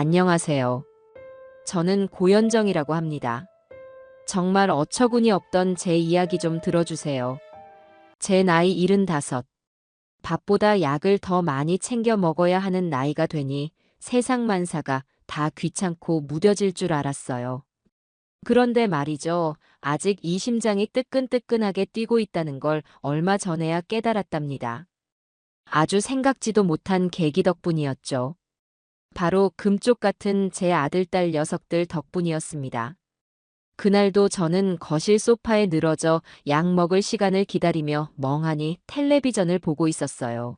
안녕하세요. 저는 고현정이라고 합니다. 정말 어처구니 없던 제 이야기 좀 들어주세요. 제 나이 75. 밥보다 약을 더 많이 챙겨 먹어야 하는 나이가 되니 세상 만사가 다 귀찮고 무뎌질 줄 알았어요. 그런데 말이죠. 아직 이 심장이 뜨끈뜨끈하게 뛰고 있다는 걸 얼마 전에야 깨달았답니다. 아주 생각지도 못한 계기 덕분이었죠. 바로 금쪽 같은 제 아들딸 녀석들 덕분이었습니다. 그날도 저는 거실 소파에 늘어져 약 먹을 시간을 기다리며 멍하니 텔레비전을 보고 있었어요.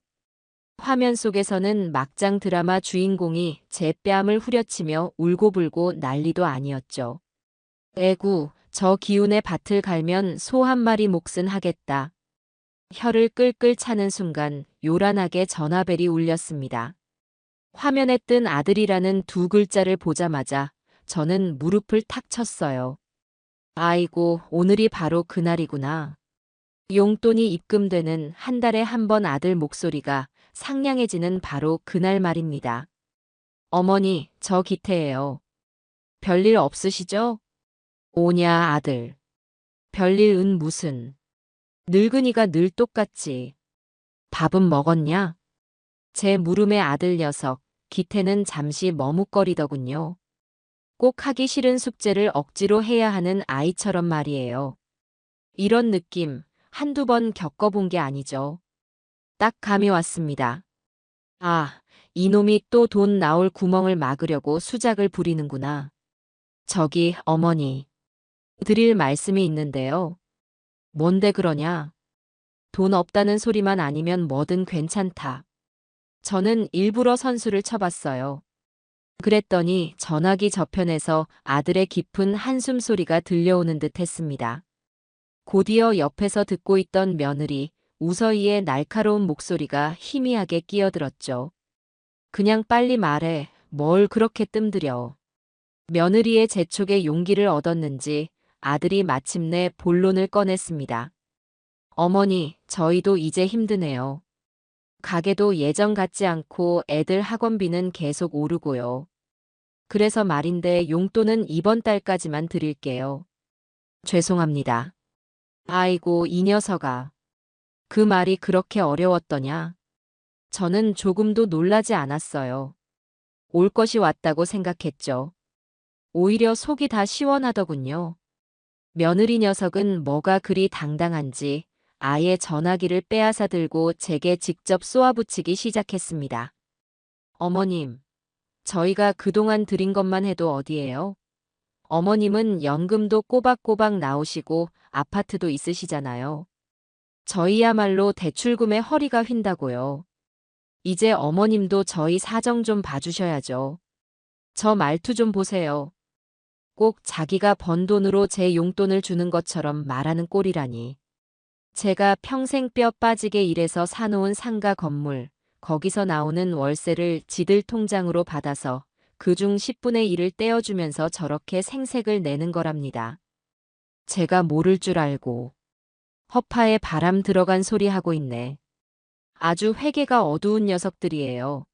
화면 속에서는 막장 드라마 주인공이 제 뺨을 후려치며 울고불고 난리도 아니었죠. 에구, 저 기운의 밭을 갈면 소 한 마리 몫은 하겠다. 혀를 끌끌 차는 순간 요란하게 전화벨이 울렸습니다. 화면에 뜬 아들이라는 두 글자를 보자마자 저는 무릎을 탁 쳤어요. 아이고, 오늘이 바로 그날이구나. 용돈이 입금되는 한 달에 한 번 아들 목소리가 상냥해지는 바로 그날 말입니다. 어머니, 저 기태예요. 별일 없으시죠? 오냐, 아들. 별일은 무슨. 늙은이가 늘 똑같지. 밥은 먹었냐? 제 물음의 아들 녀석, 기태는 잠시 머뭇거리더군요. 꼭 하기 싫은 숙제를 억지로 해야 하는 아이처럼 말이에요. 이런 느낌 한두 번 겪어본 게 아니죠. 딱 감이 왔습니다. 아, 이놈이 또 돈 나올 구멍을 막으려고 수작을 부리는구나. 저기, 어머니. 드릴 말씀이 있는데요. 뭔데 그러냐? 돈 없다는 소리만 아니면 뭐든 괜찮다. 저는 일부러 선수를 쳐봤어요. 그랬더니 전화기 저편에서 아들의 깊은 한숨 소리가 들려오는 듯 했습니다. 곧이어 옆에서 듣고 있던 며느리 우서희의 날카로운 목소리가 희미하게 끼어들었죠. 그냥 빨리 말해. 뭘 그렇게 뜸들여. 며느리의 재촉에 용기를 얻었는지 아들이 마침내 본론을 꺼냈습니다. 어머니, 저희도 이제 힘드네요. 가게도 예전 같지 않고 애들 학원비는 계속 오르고요. 그래서 말인데 용돈은 이번 달까지만 드릴게요. 죄송합니다. 아이고, 이 녀석아. 그 말이 그렇게 어려웠더냐? 저는 조금도 놀라지 않았어요. 올 것이 왔다고 생각했죠. 오히려 속이 다 시원하더군요. 며느리 녀석은 뭐가 그리 당당한지 아예 전화기를 빼앗아 들고 제게 직접 쏘아붙이기 시작했습니다. 어머님, 저희가 그동안 드린 것만 해도 어디예요? 어머님은 연금도 꼬박꼬박 나오시고 아파트도 있으시잖아요. 저희야말로 대출금에 허리가 휜다고요. 이제 어머님도 저희 사정 좀 봐주셔야죠. 저 말투 좀 보세요. 꼭 자기가 번 돈으로 제 용돈을 주는 것처럼 말하는 꼴이라니. 제가 평생 뼈 빠지게 일해서 사놓은 상가 건물, 거기서 나오는 월세를 지들 통장으로 받아서 그중 10분의 1을 떼어주면서 저렇게 생색을 내는 거랍니다. 제가 모를 줄 알고 허파에 바람 들어간 소리 하고 있네. 아주 회개가 어두운 녀석들이에요.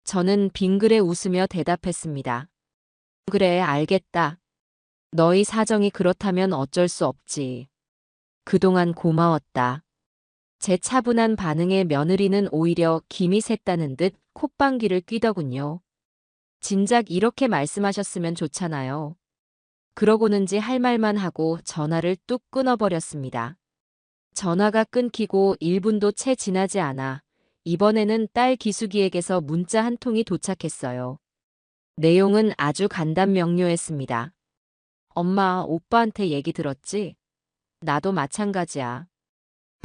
저는 빙그레 웃으며 대답했습니다. 그래, 알겠다. 너희 사정이 그렇다면 어쩔 수 없지. 그동안 고마웠다. 제 차분한 반응에 며느리는 오히려 김이 샜다는 듯 콧방귀를 뀌더군요. 진작 이렇게 말씀하셨으면 좋잖아요. 그러고는지 할 말만 하고 전화를 뚝 끊어버렸습니다. 전화가 끊기고 1분도 채 지나지 않아 이번에는 딸 기숙이에게서 문자 한 통이 도착했어요. 내용은 아주 간단명료했습니다. 엄마, 오빠한테 얘기 들었지? 나도 마찬가지야.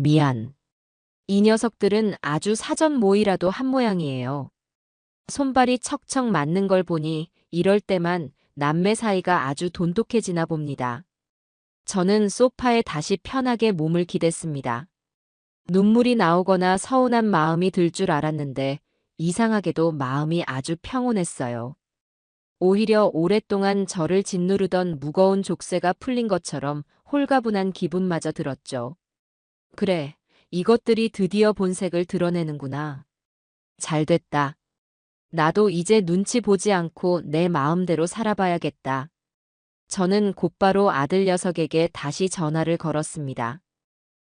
미안. 이 녀석들은 아주 사전 모의라도 한 모양이에요. 손발이 척척 맞는 걸 보니 이럴 때만 남매 사이가 아주 돈독해지나 봅니다. 저는 소파에 다시 편하게 몸을 기댔습니다. 눈물이 나오거나 서운한 마음이 들 줄 알았는데 이상하게도 마음이 아주 평온했어요. 오히려 오랫동안 저를 짓누르던 무거운 족쇄가 풀린 것처럼 홀가분한 기분마저 들었죠. 그래, 이것들이 드디어 본색을 드러내는구나. 잘됐다. 나도 이제 눈치 보지 않고 내 마음대로 살아봐야겠다. 저는 곧바로 아들 녀석에게 다시 전화를 걸었습니다.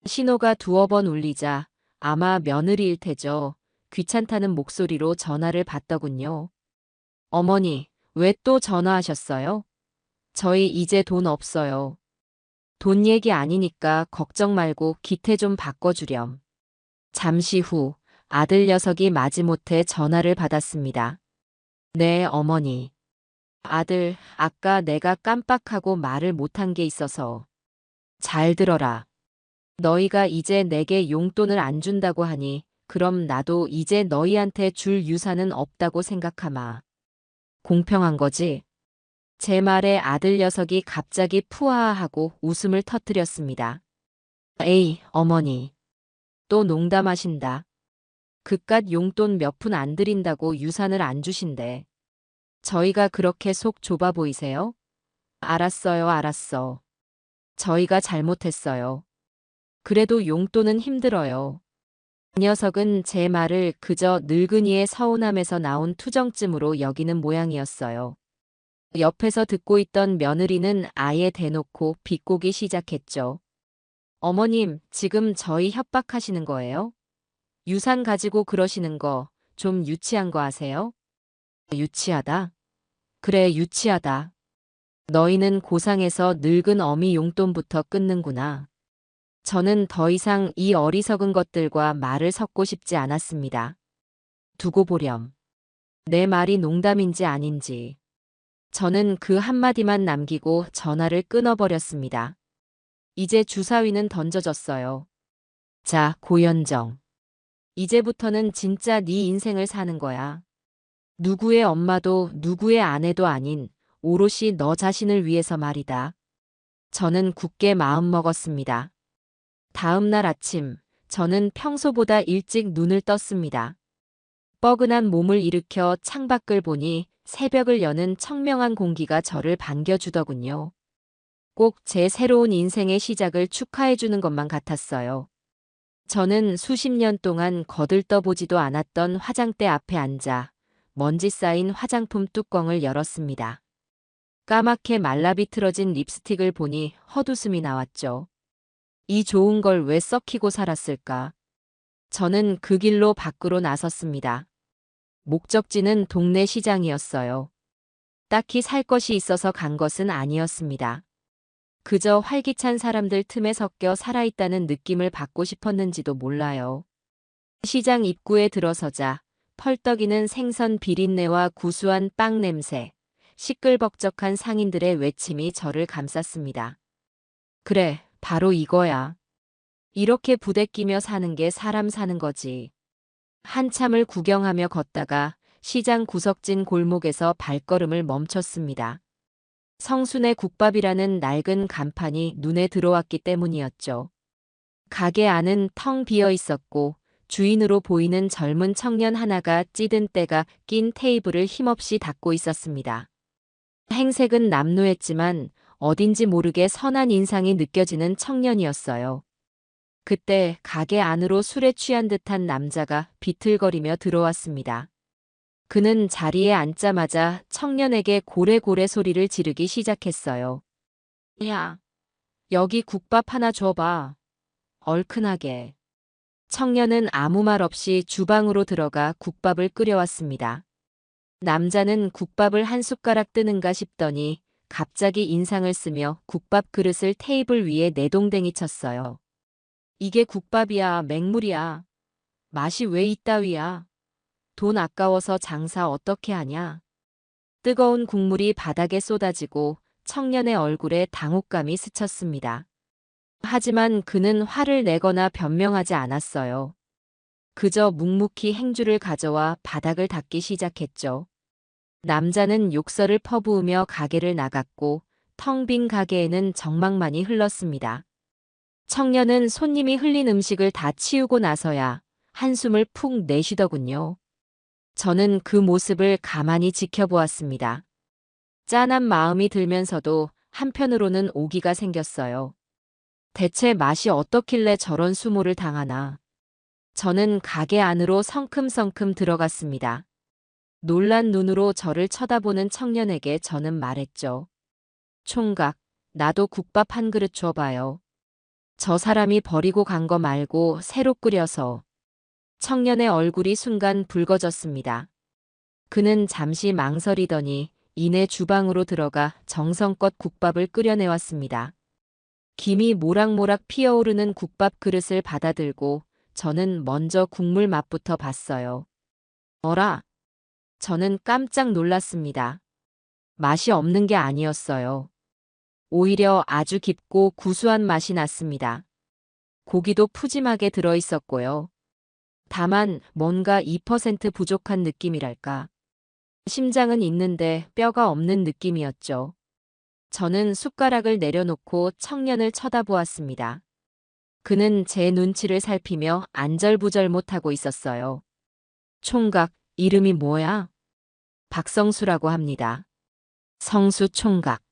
신호가 두어 번 울리자 아마 며느리일 테죠. 귀찮다는 목소리로 전화를 받더군요. 어머니, 왜 또 전화하셨어요? 저희 이제 돈 없어요. 돈 얘기 아니니까 걱정 말고 기태 좀 바꿔주렴. 잠시 후 아들 녀석이 마지못해 전화를 받았습니다. 네, 어머니. 아들, 아까 내가 깜빡하고 말을 못한 게 있어서. 잘 들어라. 너희가 이제 내게 용돈을 안 준다고 하니 그럼 나도 이제 너희한테 줄 유산은 없다고 생각하마. 공평한 거지? 제 말에 아들 녀석이 갑자기 푸아하고 웃음을 터뜨렸습니다. 에이, 어머니. 또 농담하신다. 그깟 용돈 몇 푼 안 드린다고 유산을 안 주신대. 저희가 그렇게 속 좁아 보이세요? 알았어요, 알았어. 저희가 잘못했어요. 그래도 용돈은 힘들어요. 이 녀석은 제 말을 그저 늙은이의 서운함에서 나온 투정쯤으로 여기는 모양이었어요. 옆에서 듣고 있던 며느리는 아예 대놓고 비꼬기 시작했죠. 어머님, 지금 저희 협박하시는 거예요? 유산 가지고 그러시는 거 좀 유치한 거 아세요? 유치하다? 그래, 유치하다. 너희는 고상해서 늙은 어미 용돈부터 끊는구나. 저는 더 이상 이 어리석은 것들과 말을 섞고 싶지 않았습니다. 두고 보렴. 내 말이 농담인지 아닌지. 저는 그 한마디만 남기고 전화를 끊어버렸습니다. 이제 주사위는 던져졌어요. 자, 고현정. 이제부터는 진짜 네 인생을 사는 거야. 누구의 엄마도 누구의 아내도 아닌 오롯이 너 자신을 위해서 말이다. 저는 굳게 마음먹었습니다. 다음 날 아침, 저는 평소보다 일찍 눈을 떴습니다. 뻐근한 몸을 일으켜 창밖을 보니 새벽을 여는 청명한 공기가 저를 반겨주더군요. 꼭 제 새로운 인생의 시작을 축하해주는 것만 같았어요. 저는 수십 년 동안 거들떠보지도 않았던 화장대 앞에 앉아 먼지 쌓인 화장품 뚜껑을 열었습니다. 까맣게 말라비틀어진 립스틱을 보니 헛웃음이 나왔죠. 이 좋은 걸 왜 썩히고 살았을까? 저는 그 길로 밖으로 나섰습니다. 목적지는 동네 시장이었어요. 딱히 살 것이 있어서 간 것은 아니었습니다. 그저 활기찬 사람들 틈에 섞여 살아있다는 느낌을 받고 싶었는지도 몰라요. 시장 입구에 들어서자 펄떡이는 생선 비린내와 구수한 빵 냄새, 시끌벅적한 상인들의 외침이 저를 감쌌습니다. 그래, 바로 이거야. 이렇게 부대끼며 사는 게 사람 사는 거지. 한참을 구경하며 걷다가 시장 구석진 골목에서 발걸음을 멈췄습니다. 성순의 국밥이라는 낡은 간판이 눈에 들어왔기 때문이었죠. 가게 안은 텅 비어 있었고 주인으로 보이는 젊은 청년 하나가 찌든 때가 낀 테이블을 힘없이 닦고 있었습니다. 행색은 남루했지만 어딘지 모르게 선한 인상이 느껴지는 청년이었어요. 그때 가게 안으로 술에 취한 듯한 남자가 비틀거리며 들어왔습니다. 그는 자리에 앉자마자 청년에게 고래고래 소리를 지르기 시작했어요. 야, 여기 국밥 하나 줘봐. 얼큰하게. 청년은 아무 말 없이 주방으로 들어가 국밥을 끓여왔습니다. 남자는 국밥을 한 숟가락 뜨는가 싶더니 갑자기 인상을 쓰며 국밥 그릇을 테이블 위에 내동댕이 쳤어요. 이게 국밥이야, 맹물이야. 맛이 왜 이따위야? 돈 아까워서 장사 어떻게 하냐? 뜨거운 국물이 바닥에 쏟아지고 청년의 얼굴에 당혹감이 스쳤습니다. 하지만 그는 화를 내거나 변명하지 않았어요. 그저 묵묵히 행주를 가져와 바닥을 닦기 시작했죠. 남자는 욕설을 퍼부으며 가게를 나갔고 텅 빈 가게에는 정막만이 흘렀습니다. 청년은 손님이 흘린 음식을 다 치우고 나서야 한숨을 푹 내쉬더군요. 저는 그 모습을 가만히 지켜보았습니다. 짠한 마음이 들면서도 한편으로는 오기가 생겼어요. 대체 맛이 어떻길래 저런 수모를 당하나. 저는 가게 안으로 성큼성큼 들어갔습니다. 놀란 눈으로 저를 쳐다보는 청년에게 저는 말했죠. 총각, 나도 국밥 한 그릇 줘봐요. 저 사람이 버리고 간 거 말고 새로 끓여서. 청년의 얼굴이 순간 붉어졌습니다. 그는 잠시 망설이더니 이내 주방으로 들어가 정성껏 국밥을 끓여내왔습니다. 김이 모락모락 피어오르는 국밥 그릇을 받아들고 저는 먼저 국물 맛부터 봤어요. 어라? 저는 깜짝 놀랐습니다. 맛이 없는 게 아니었어요. 오히려 아주 깊고 구수한 맛이 났습니다. 고기도 푸짐하게 들어있었고요. 다만 뭔가 2% 부족한 느낌이랄까. 심장은 있는데 뼈가 없는 느낌이었죠. 저는 숟가락을 내려놓고 청년을 쳐다보았습니다. 그는 제 눈치를 살피며 안절부절 못하고 있었어요. 총각, 이름이 뭐야? 박성수라고 합니다. 성수 총각.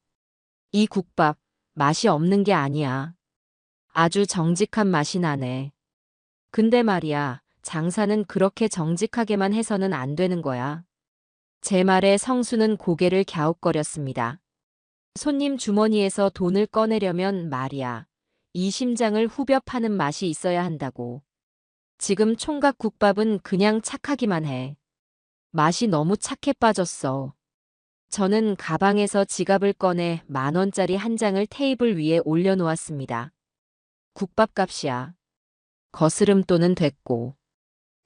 이 국밥, 맛이 없는 게 아니야. 아주 정직한 맛이 나네. 근데 말이야, 장사는 그렇게 정직하게만 해서는 안 되는 거야. 제 말에 성수는 고개를 갸웃거렸습니다. 손님 주머니에서 돈을 꺼내려면 말이야. 이 심장을 후벼 파는 맛이 있어야 한다고. 지금 총각 국밥은 그냥 착하기만 해. 맛이 너무 착해 빠졌어. 저는 가방에서 지갑을 꺼내 10,000원짜리 한 장을 테이블 위에 올려놓았습니다. 국밥값이야. 거스름돈은 됐고.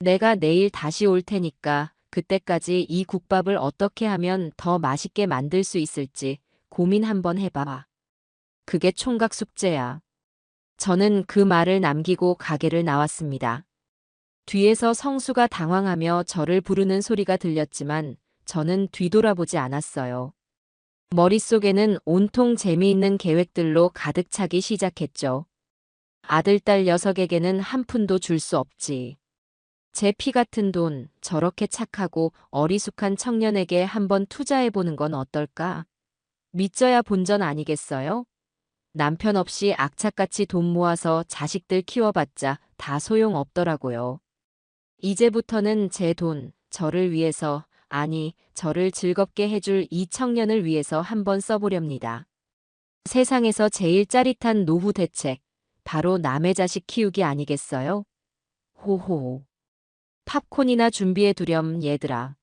내가 내일 다시 올 테니까 그때까지 이 국밥을 어떻게 하면 더 맛있게 만들 수 있을지 고민 한번 해봐. 그게 총각 숙제야. 저는 그 말을 남기고 가게를 나왔습니다. 뒤에서 성수가 당황하며 저를 부르는 소리가 들렸지만 저는 뒤돌아보지 않았어요. 머릿속에는 온통 재미있는 계획들로 가득 차기 시작했죠. 아들, 딸 녀석에게는 한 푼도 줄 수 없지. 제 피 같은 돈, 저렇게 착하고 어리숙한 청년에게 한번 투자해보는 건 어떨까? 믿져야 본전 아니겠어요? 남편 없이 악착같이 돈 모아서 자식들 키워봤자 다 소용없더라고요. 이제부터는 제 돈, 저를 위해서, 아니, 저를 즐겁게 해줄 이 청년을 위해서 한번 써보렵니다. 세상에서 제일 짜릿한 노후 대책, 바로 남의 자식 키우기 아니겠어요? 호호. 팝콘이나 준비해 두렴 얘들아.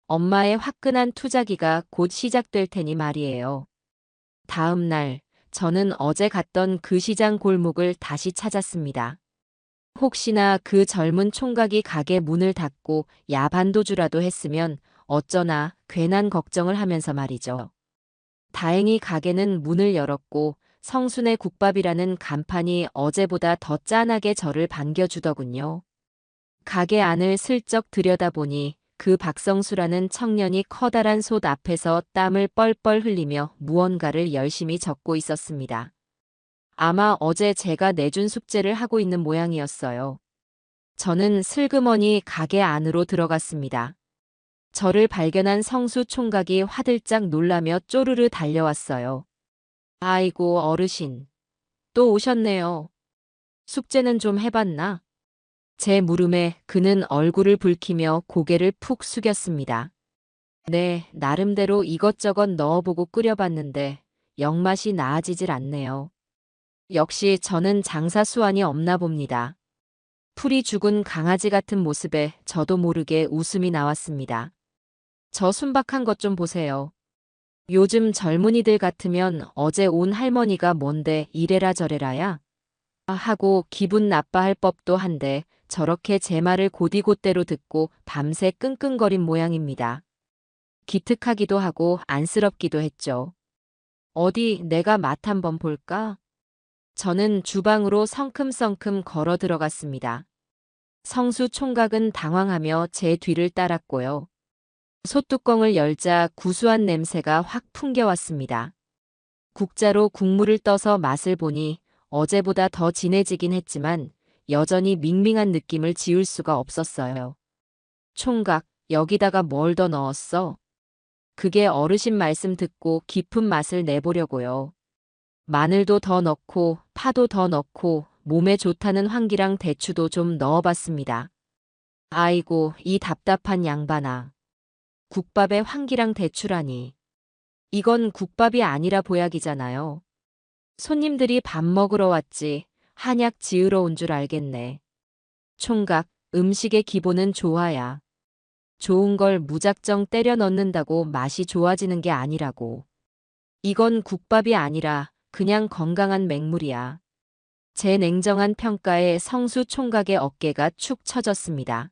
엄마의 화끈한 투자기가 곧 시작될 테니 말이에요. 다음 날, 저는 어제 갔던 그 시장 골목을 다시 찾았습니다. 혹시나 그 젊은 총각이 가게 문을 닫고 야반도주라도 했으면 어쩌나 괜한 걱정을 하면서 말이죠. 다행히 가게는 문을 열었고 성순의 국밥이라는 간판이 어제보다 더 짠하게 저를 반겨주더군요. 가게 안을 슬쩍 들여다보니 그 박성수라는 청년이 커다란 솥 앞에서 땀을 뻘뻘 흘리며 무언가를 열심히 적고 있었습니다. 아마 어제 제가 내준 숙제를 하고 있는 모양이었어요. 저는 슬그머니 가게 안으로 들어갔습니다. 저를 발견한 성수 총각이 화들짝 놀라며 쪼르르 달려왔어요. 아이고 어르신, 또 오셨네요. 숙제는 좀 해봤나? 제 물음에 그는 얼굴을 붉히며 고개를 푹 숙였습니다. 네, 나름대로 이것저것 넣어보고 끓여봤는데 영맛이 나아지질 않네요. 역시 저는 장사 수완이 없나 봅니다. 풀이 죽은 강아지 같은 모습에 저도 모르게 웃음이 나왔습니다. 저 순박한 것 좀 보세요. 요즘 젊은이들 같으면 어제 온 할머니가 뭔데 이래라 저래라야? 하고 기분 나빠할 법도 한데 저렇게 제 말을 곧이곧대로 듣고 밤새 끙끙거린 모양입니다. 기특하기도 하고 안쓰럽기도 했죠. 어디 내가 맛 한번 볼까? 저는 주방으로 성큼성큼 걸어 들어갔습니다. 성수 총각은 당황하며 제 뒤를 따랐고요. 솥뚜껑을 열자 구수한 냄새가 확 풍겨왔습니다. 국자로 국물을 떠서 맛을 보니 어제보다 더 진해지긴 했지만 여전히 밍밍한 느낌을 지울 수가 없었어요. 총각, 여기다가 뭘 더 넣었어? 그게 어르신 말씀 듣고 깊은 맛을 내보려고요. 마늘도 더 넣고 파도 더 넣고 몸에 좋다는 황기랑 대추도 좀 넣어봤습니다. 아이고, 이 답답한 양반아. 국밥에 황기랑 대추라니. 이건 국밥이 아니라 보약이잖아요. 손님들이 밥 먹으러 왔지 한약 지으러 온 줄 알겠네. 총각, 음식의 기본은 조화야. 좋은 걸 무작정 때려 넣는다고 맛이 좋아지는 게 아니라고. 이건 국밥이 아니라 그냥 건강한 맹물이야. 제 냉정한 평가에 성수 총각의 어깨가 축 처졌습니다.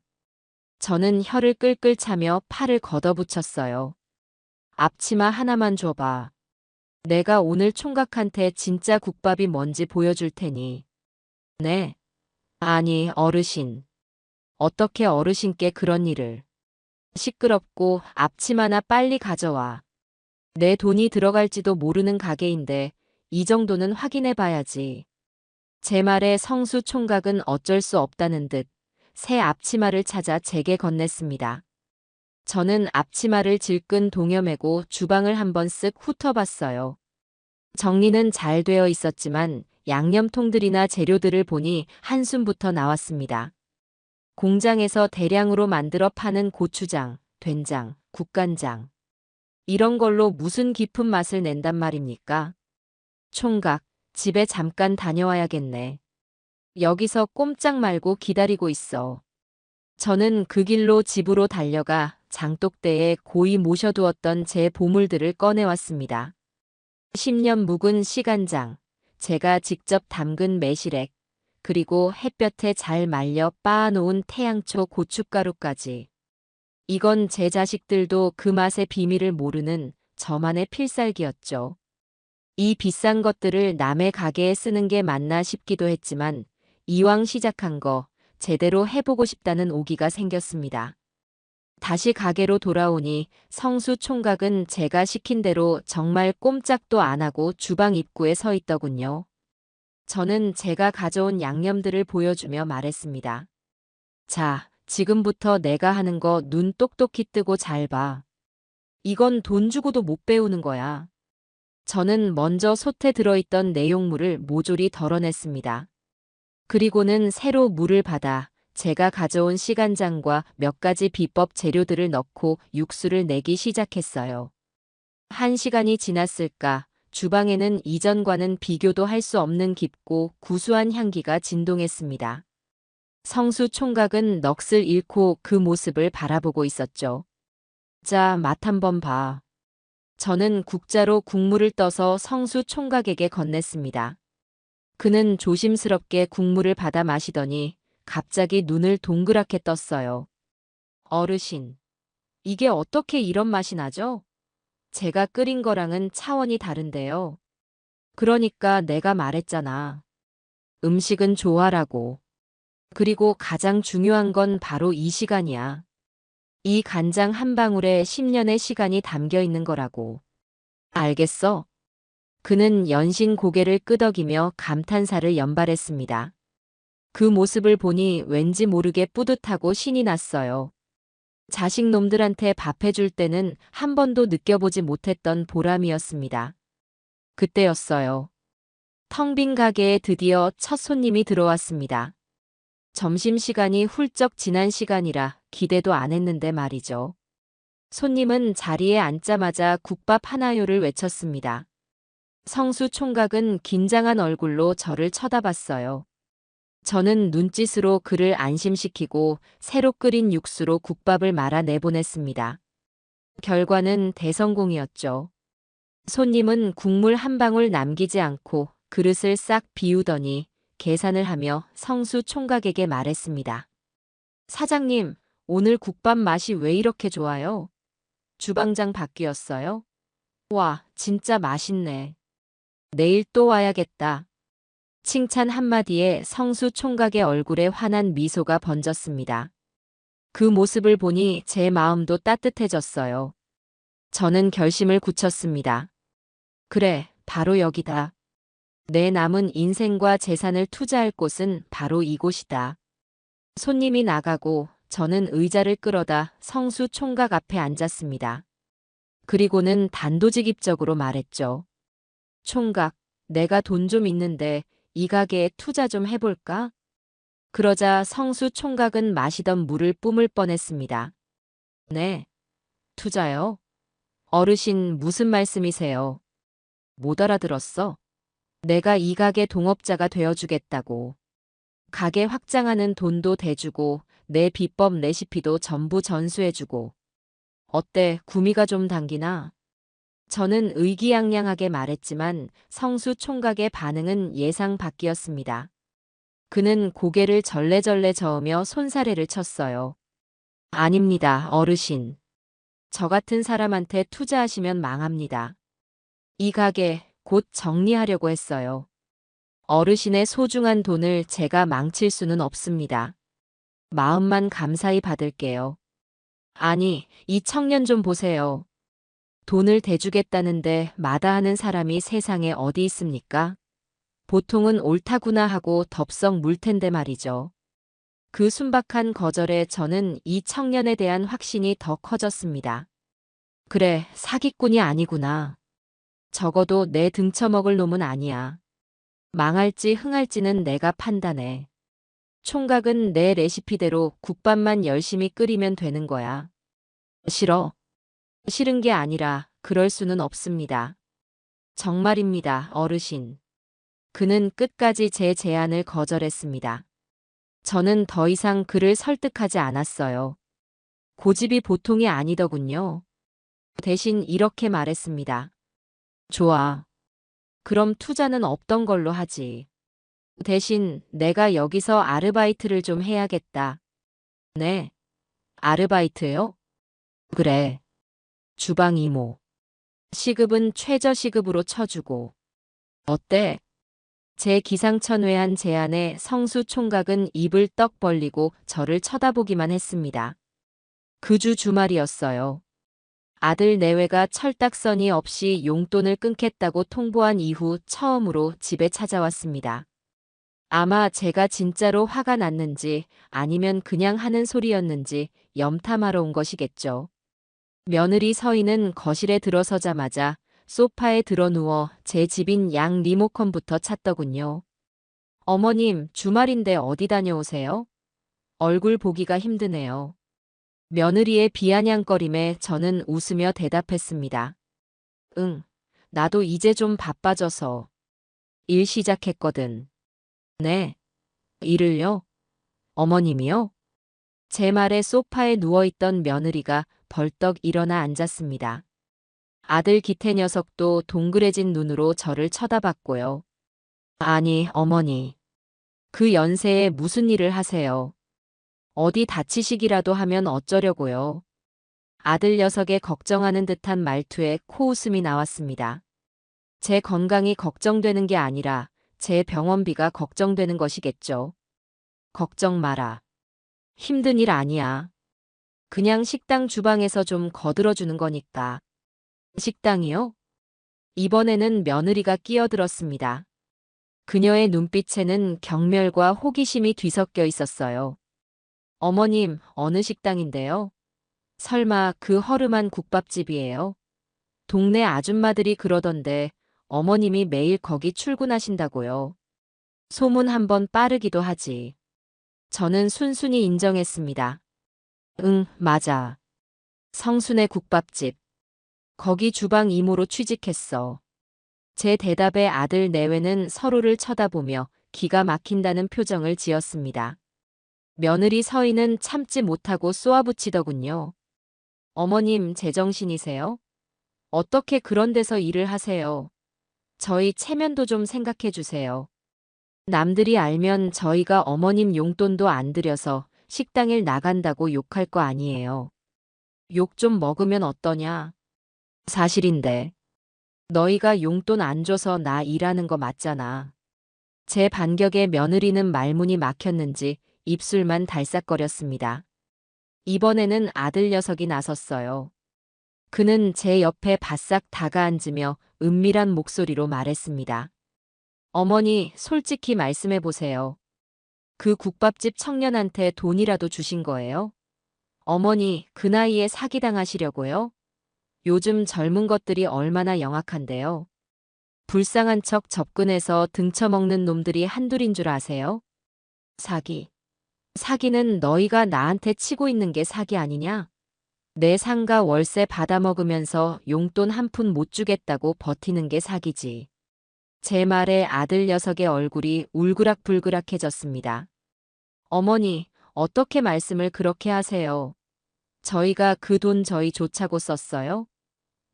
저는 혀를 끌끌 차며 팔을 걷어붙였어요. 앞치마 하나만 줘봐. 내가 오늘 총각한테 진짜 국밥이 뭔지 보여줄 테니. 네. 아니, 어르신. 어떻게 어르신께 그런 일을. 시끄럽고 앞치마나 빨리 가져와. 내 돈이 들어갈지도 모르는 가게인데 이 정도는 확인해 봐야지. 제 말에 성수 총각은 어쩔 수 없다는 듯 새 앞치마를 찾아 제게 건넸습니다. 저는 앞치마를 질끈 동여매고 주방을 한번 쓱 훑어봤어요. 정리는 잘 되어 있었지만 양념통들이나 재료들을 보니 한숨부터 나왔습니다. 공장에서 대량으로 만들어 파는 고추장, 된장, 국간장. 이런 걸로 무슨 깊은 맛을 낸단 말입니까? 총각, 집에 잠깐 다녀와야겠네. 여기서 꼼짝 말고 기다리고 있어. 저는 그 길로 집으로 달려가 장독대에 고이 모셔두었던 제 보물들을 꺼내왔습니다. 10년 묵은 시간장, 제가 직접 담근 매실액, 그리고 햇볕에 잘 말려 빻아놓은 태양초 고춧가루까지. 이건 제 자식들도 그 맛의 비밀을 모르는 저만의 필살기였죠. 이 비싼 것들을 남의 가게에 쓰는 게 맞나 싶기도 했지만 이왕 시작한 거 제대로 해보고 싶다는 오기가 생겼습니다. 다시 가게로 돌아오니 성수 총각은 제가 시킨 대로 정말 꼼짝도 안 하고 주방 입구에 서 있더군요. 저는 제가 가져온 양념들을 보여주며 말했습니다. 자, 지금부터 내가 하는 거 눈 똑똑히 뜨고 잘 봐. 이건 돈 주고도 못 배우는 거야. 저는 먼저 솥에 들어있던 내용물을 모조리 덜어냈습니다. 그리고는 새로 물을 받아 제가 가져온 시간장과 몇 가지 비법 재료들을 넣고 육수를 내기 시작했어요. 1시간이 지났을까 주방에는 이전과는 비교도 할 수 없는 깊고 구수한 향기가 진동했습니다. 성수 총각은 넋을 잃고 그 모습을 바라보고 있었죠. 자, 맛 한번 봐. 저는 국자로 국물을 떠서 성수 총각에게 건넸습니다. 그는 조심스럽게 국물을 받아 마시더니 갑자기 눈을 동그랗게 떴어요. 어르신, 이게 어떻게 이런 맛이 나죠? 제가 끓인 거랑은 차원이 다른데요. 그러니까 내가 말했잖아. 음식은 조화라고. 그리고 가장 중요한 건 바로 이 시간이야. 이 간장 한 방울에 10년의 시간이 담겨 있는 거라고. 알겠어? 그는 연신 고개를 끄덕이며 감탄사를 연발했습니다. 그 모습을 보니 왠지 모르게 뿌듯하고 신이 났어요. 자식 놈들한테 밥 해줄 때는 한 번도 느껴보지 못했던 보람이었습니다. 그때였어요. 텅 빈 가게에 드디어 첫 손님이 들어왔습니다. 점심시간이 훌쩍 지난 시간이라 기대도 안 했는데 말이죠. 손님은 자리에 앉자마자 국밥 하나요를 외쳤습니다. 성수 총각은 긴장한 얼굴로 저를 쳐다봤어요. 저는 눈짓으로 그를 안심시키고 새로 끓인 육수로 국밥을 말아 내보냈습니다. 결과는 대성공이었죠. 손님은 국물 한 방울 남기지 않고 그릇을 싹 비우더니 계산을 하며 성수 총각에게 말했습니다. 사장님, 오늘 국밥 맛이 왜 이렇게 좋아요? 주방장 바뀌었어요? 와, 진짜 맛있네. 내일 또 와야겠다. 칭찬 한마디에 성수 총각의 얼굴에 환한 미소가 번졌습니다. 그 모습을 보니 제 마음도 따뜻해졌어요. 저는 결심을 굳혔습니다. 그래, 바로 여기다. 내 남은 인생과 재산을 투자할 곳은 바로 이곳이다. 손님이 나가고 저는 의자를 끌어다 성수 총각 앞에 앉았습니다. 그리고는 단도직입적으로 말했죠. 총각, 내가 돈 좀 있는데 이 가게에 투자 좀 해볼까? 그러자 성수 총각은 마시던 물을 뿜을 뻔했습니다. 네. 투자요? 어르신 무슨 말씀이세요? 못 알아들었어. 내가 이 가게 동업자가 되어주겠다고. 가게 확장하는 돈도 대주고 내 비법 레시피도 전부 전수해주고. 어때, 구미가 좀 당기나? 저는 의기양양하게 말했지만 성수 총각의 반응은 예상 밖이었습니다. 그는 고개를 절레절레 저으며 손사래를 쳤어요. 아닙니다, 어르신. 저 같은 사람한테 투자하시면 망합니다. 이 가게 곧 정리하려고 했어요. 어르신의 소중한 돈을 제가 망칠 수는 없습니다. 마음만 감사히 받을게요. 아니, 이 청년 좀 보세요. 돈을 대주겠다는데 마다하는 사람이 세상에 어디 있습니까? 보통은 옳다구나 하고 덥석 물 텐데 말이죠. 그 순박한 거절에 저는 이 청년에 대한 확신이 더 커졌습니다. 그래, 사기꾼이 아니구나. 적어도 내 등쳐먹을 놈은 아니야. 망할지 흥할지는 내가 판단해. 총각은 내 레시피대로 국밥만 열심히 끓이면 되는 거야. 싫어. 싫은 게 아니라 그럴 수는 없습니다. 정말입니다, 어르신. 그는 끝까지 제 제안을 거절했습니다. 저는 더 이상 그를 설득하지 않았어요. 고집이 보통이 아니더군요. 대신 이렇게 말했습니다. 좋아. 그럼 투자는 없던 걸로 하지. 대신 내가 여기서 아르바이트를 좀 해야겠다. 네. 아르바이트요? 그래. 주방 이모. 시급은 최저 시급으로 쳐주고. 어때? 제 기상천외한 제안에 성수 총각은 입을 떡 벌리고 저를 쳐다보기만 했습니다. 그 주 주말이었어요. 아들 내외가 철딱서니 없이 용돈을 끊겠다고 통보한 이후 처음으로 집에 찾아왔습니다. 아마 제가 진짜로 화가 났는지 아니면 그냥 하는 소리였는지 염탐하러 온 것이겠죠. 며느리 서희는 거실에 들어서자마자 소파에 드러누워 제 집인 양 리모컨부터 찾더군요. 어머님, 주말인데 어디 다녀오세요? 얼굴 보기가 힘드네요. 며느리의 비아냥거림에 저는 웃으며 대답했습니다. 응, 나도 이제 좀 바빠져서. 일 시작했거든. 네, 일을요? 어머님이요? 제 말에 소파에 누워있던 며느리가 벌떡 일어나 앉았습니다. 아들 기태 녀석도 동그래진 눈으로 저를 쳐다봤고요. 아니, 어머니. 그 연세에 무슨 일을 하세요? 어디 다치시기라도 하면 어쩌려고요? 아들 녀석의 걱정하는 듯한 말투에 코웃음이 나왔습니다. 제 건강이 걱정되는 게 아니라 제 병원비가 걱정되는 것이겠죠. 걱정 마라. 힘든 일 아니야. 그냥 식당 주방에서 좀 거들어주는 거니까. 식당이요? 이번에는 며느리가 끼어들었습니다. 그녀의 눈빛에는 경멸과 호기심이 뒤섞여 있었어요. 어머님, 어느 식당인데요? 설마 그 허름한 국밥집이에요? 동네 아줌마들이 그러던데 어머님이 매일 거기 출근하신다고요. 소문 한번 빠르기도 하지. 저는 순순히 인정했습니다. 응, 맞아. 성순의 국밥집. 거기 주방 이모로 취직했어. 제 대답에 아들 내외는 서로를 쳐다보며 기가 막힌다는 표정을 지었습니다. 며느리 서희는 참지 못하고 쏘아붙이더군요. 어머님, 제정신이세요? 어떻게 그런 데서 일을 하세요? 저희 체면도 좀 생각해 주세요. 남들이 알면 저희가 어머님 용돈도 안 들여서 식당일 나간다고 욕할 거 아니에요. 욕 좀 먹으면 어떠냐? 사실인데. 너희가 용돈 안 줘서 나 일하는 거 맞잖아. 제 반격에 며느리는 말문이 막혔는지 입술만 달싹거렸습니다. 이번에는 아들 녀석이 나섰어요. 그는 제 옆에 바싹 다가앉으며 은밀한 목소리로 말했습니다. 어머니, 솔직히 말씀해 보세요. 그 국밥집 청년한테 돈이라도 주신 거예요? 어머니, 그 나이에 사기당하시려고요? 요즘 젊은 것들이 얼마나 영악한데요. 불쌍한 척 접근해서 등쳐먹는 놈들이 한둘인 줄 아세요? 사기. 사기는 너희가 나한테 치고 있는 게 사기 아니냐? 내 상가 월세 받아먹으면서 용돈 한 푼 못 주겠다고 버티는 게 사기지. 제 말에 아들 녀석의 얼굴이 울그락불그락해졌습니다. 어머니, 어떻게 말씀을 그렇게 하세요? 저희가 그 돈 저희 좋자고 썼어요?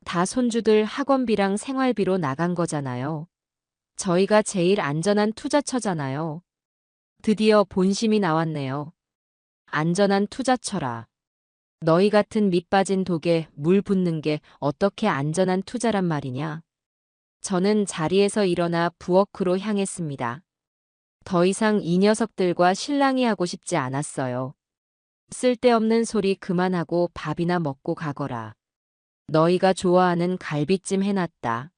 다 손주들 학원비랑 생활비로 나간 거잖아요. 저희가 제일 안전한 투자처잖아요. 드디어 본심이 나왔네요. 안전한 투자처라. 너희 같은 밑 빠진 독에 물 붓는 게 어떻게 안전한 투자란 말이냐? 저는 자리에서 일어나 부엌으로 향했습니다. 더 이상 이 녀석들과 실랑이 하고 싶지 않았어요. 쓸데없는 소리 그만하고 밥이나 먹고 가거라. 너희가 좋아하는 갈비찜 해놨다.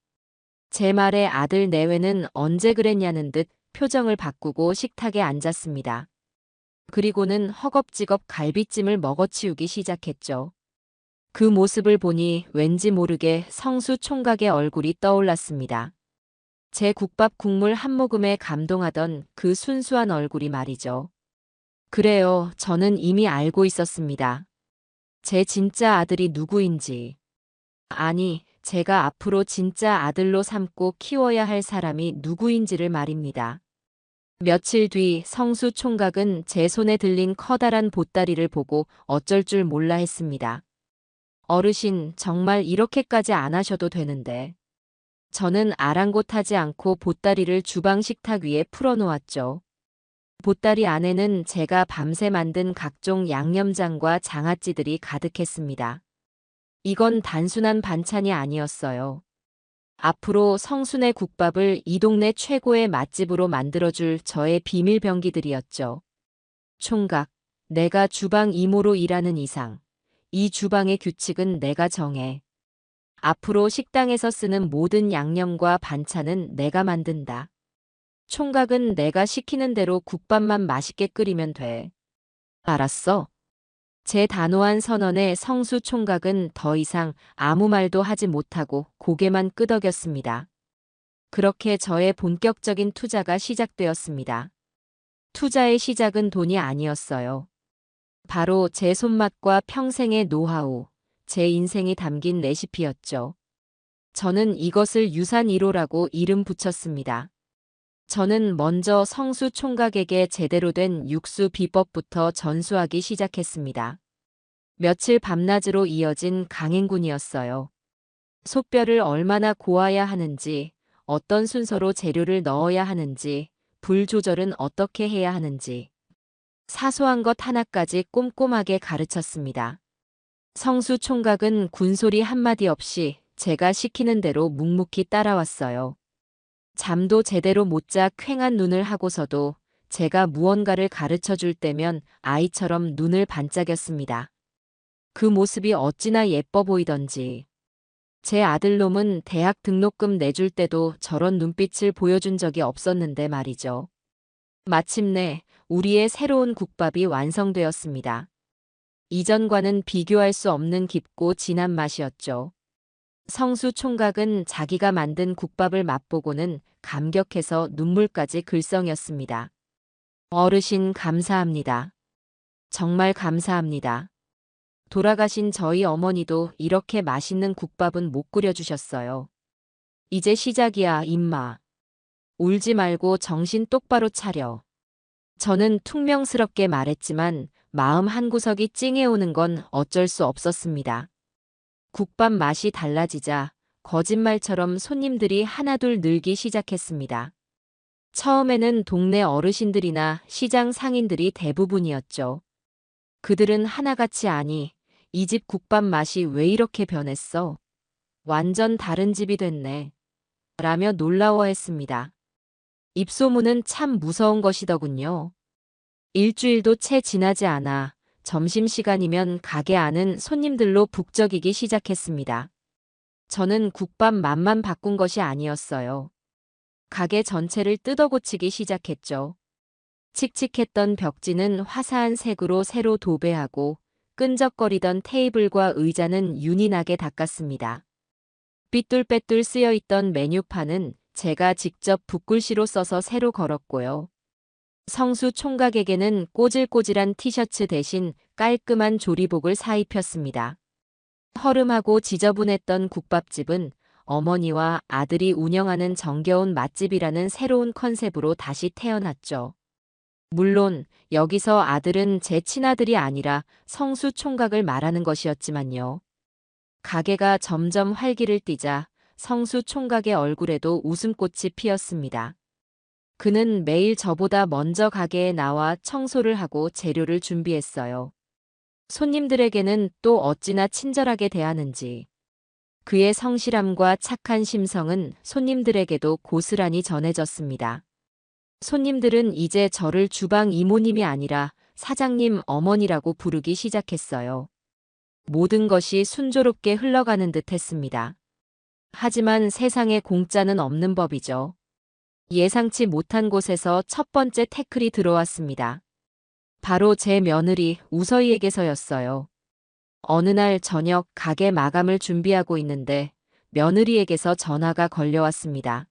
제 말에 아들 내외는 언제 그랬냐는 듯 표정을 바꾸고 식탁에 앉았습니다. 그리고는 허겁지겁 갈비찜을 먹어치우기 시작했죠. 그 모습을 보니 왠지 모르게 성수 총각의 얼굴이 떠올랐습니다. 제 국밥 국물 한 모금에 감동하던 그 순수한 얼굴이 말이죠. 그래요, 저는 이미 알고 있었습니다. 제 진짜 아들이 누구인지. 아니, 제가 앞으로 진짜 아들로 삼고 키워야 할 사람이 누구인지를 말입니다. 며칠 뒤 성수 총각은 제 손에 들린 커다란 보따리를 보고 어쩔 줄 몰라 했습니다. 어르신, 정말 이렇게까지 안 하셔도 되는데. 저는 아랑곳하지 않고 보따리를 주방 식탁 위에 풀어놓았죠. 보따리 안에는 제가 밤새 만든 각종 양념장과 장아찌들이 가득했습니다. 이건 단순한 반찬이 아니었어요. 앞으로 성순의 국밥을 이 동네 최고의 맛집으로 만들어줄 저의 비밀 병기들이었죠. 총각, 내가 주방 이모로 일하는 이상, 이 주방의 규칙은 내가 정해. 앞으로 식당에서 쓰는 모든 양념과 반찬은 내가 만든다. 총각은 내가 시키는 대로 국밥만 맛있게 끓이면 돼. 알았어? 제 단호한 선언에 성수 총각은 더 이상 아무 말도 하지 못하고 고개만 끄덕였습니다. 그렇게 저의 본격적인 투자가 시작되었습니다. 투자의 시작은 돈이 아니었어요. 바로 제 손맛과 평생의 노하우, 제 인생이 담긴 레시피였죠. 저는 이것을 유산 1호라고 이름 붙였습니다. 저는 먼저 성수 총각에게 제대로 된 육수 비법부터 전수하기 시작했습니다. 며칠 밤낮으로 이어진 강행군이었어요. 속뼈를 얼마나 고아야 하는지, 어떤 순서로 재료를 넣어야 하는지, 불 조절은 어떻게 해야 하는지. 사소한 것 하나까지 꼼꼼하게 가르쳤습니다. 성수 총각은 군소리 한마디 없이 제가 시키는 대로 묵묵히 따라왔어요. 잠도 제대로 못 자 퀭한 눈을 하고서도 제가 무언가를 가르쳐 줄 때면 아이처럼 눈을 반짝였습니다. 그 모습이 어찌나 예뻐 보이던지. 제 아들놈은 대학 등록금 내줄 때도 저런 눈빛을 보여준 적이 없었는데 말이죠. 마침내 우리의 새로운 국밥이 완성되었습니다. 이전과는 비교할 수 없는 깊고 진한 맛이었죠. 성수 총각은 자기가 만든 국밥을 맛보고는 감격해서 눈물까지 글썽였습니다. 어르신 감사합니다. 정말 감사합니다. 돌아가신 저희 어머니도 이렇게 맛있는 국밥은 못 끓여주셨어요. 이제 시작이야, 임마. 울지 말고 정신 똑바로 차려. 저는 퉁명스럽게 말했지만 마음 한구석이 찡해오는 건 어쩔 수 없었습니다. 국밥 맛이 달라지자 거짓말처럼 손님들이 하나둘 늘기 시작했습니다. 처음에는 동네 어르신들이나 시장 상인들이 대부분이었죠. 그들은 하나같이 아니, 이 집 국밥 맛이 왜 이렇게 변했어? 완전 다른 집이 됐네. 라며 놀라워했습니다. 입소문은 참 무서운 것이더군요. 일주일도 채 지나지 않아 점심시간이면 가게 안은 손님들로 북적이기 시작했습니다. 저는 국밥 맛만 바꾼 것이 아니었어요. 가게 전체를 뜯어고치기 시작했죠. 칙칙했던 벽지는 화사한 색으로 새로 도배하고 끈적거리던 테이블과 의자는 윤이 나게 닦았습니다. 삐뚤빼뚤 쓰여있던 메뉴판은 제가 직접 붓글씨로 써서 새로 걸었고요. 성수 총각에게는 꼬질꼬질한 티셔츠 대신 깔끔한 조리복을 사입혔습니다. 허름하고 지저분했던 국밥집은 어머니와 아들이 운영하는 정겨운 맛집이라는 새로운 컨셉으로 다시 태어났죠. 물론 여기서 아들은 제 친아들이 아니라 성수 총각을 말하는 것이었지만요. 가게가 점점 활기를 띠자 성수 총각의 얼굴에도 웃음꽃이 피었습니다. 그는 매일 저보다 먼저 가게에 나와 청소를 하고 재료를 준비했어요. 손님들에게는 또 어찌나 친절하게 대하는지. 그의 성실함과 착한 심성은 손님들에게도 고스란히 전해졌습니다. 손님들은 이제 저를 주방 이모님이 아니라 사장님 어머니라고 부르기 시작했어요. 모든 것이 순조롭게 흘러가는 듯 했습니다. 하지만 세상에 공짜는 없는 법이죠. 예상치 못한 곳에서 첫 번째 태클이 들어왔습니다. 바로 제 며느리 우서희에게서였어요. 어느 날 저녁 가게 마감을 준비하고 있는데 며느리에게서 전화가 걸려왔습니다.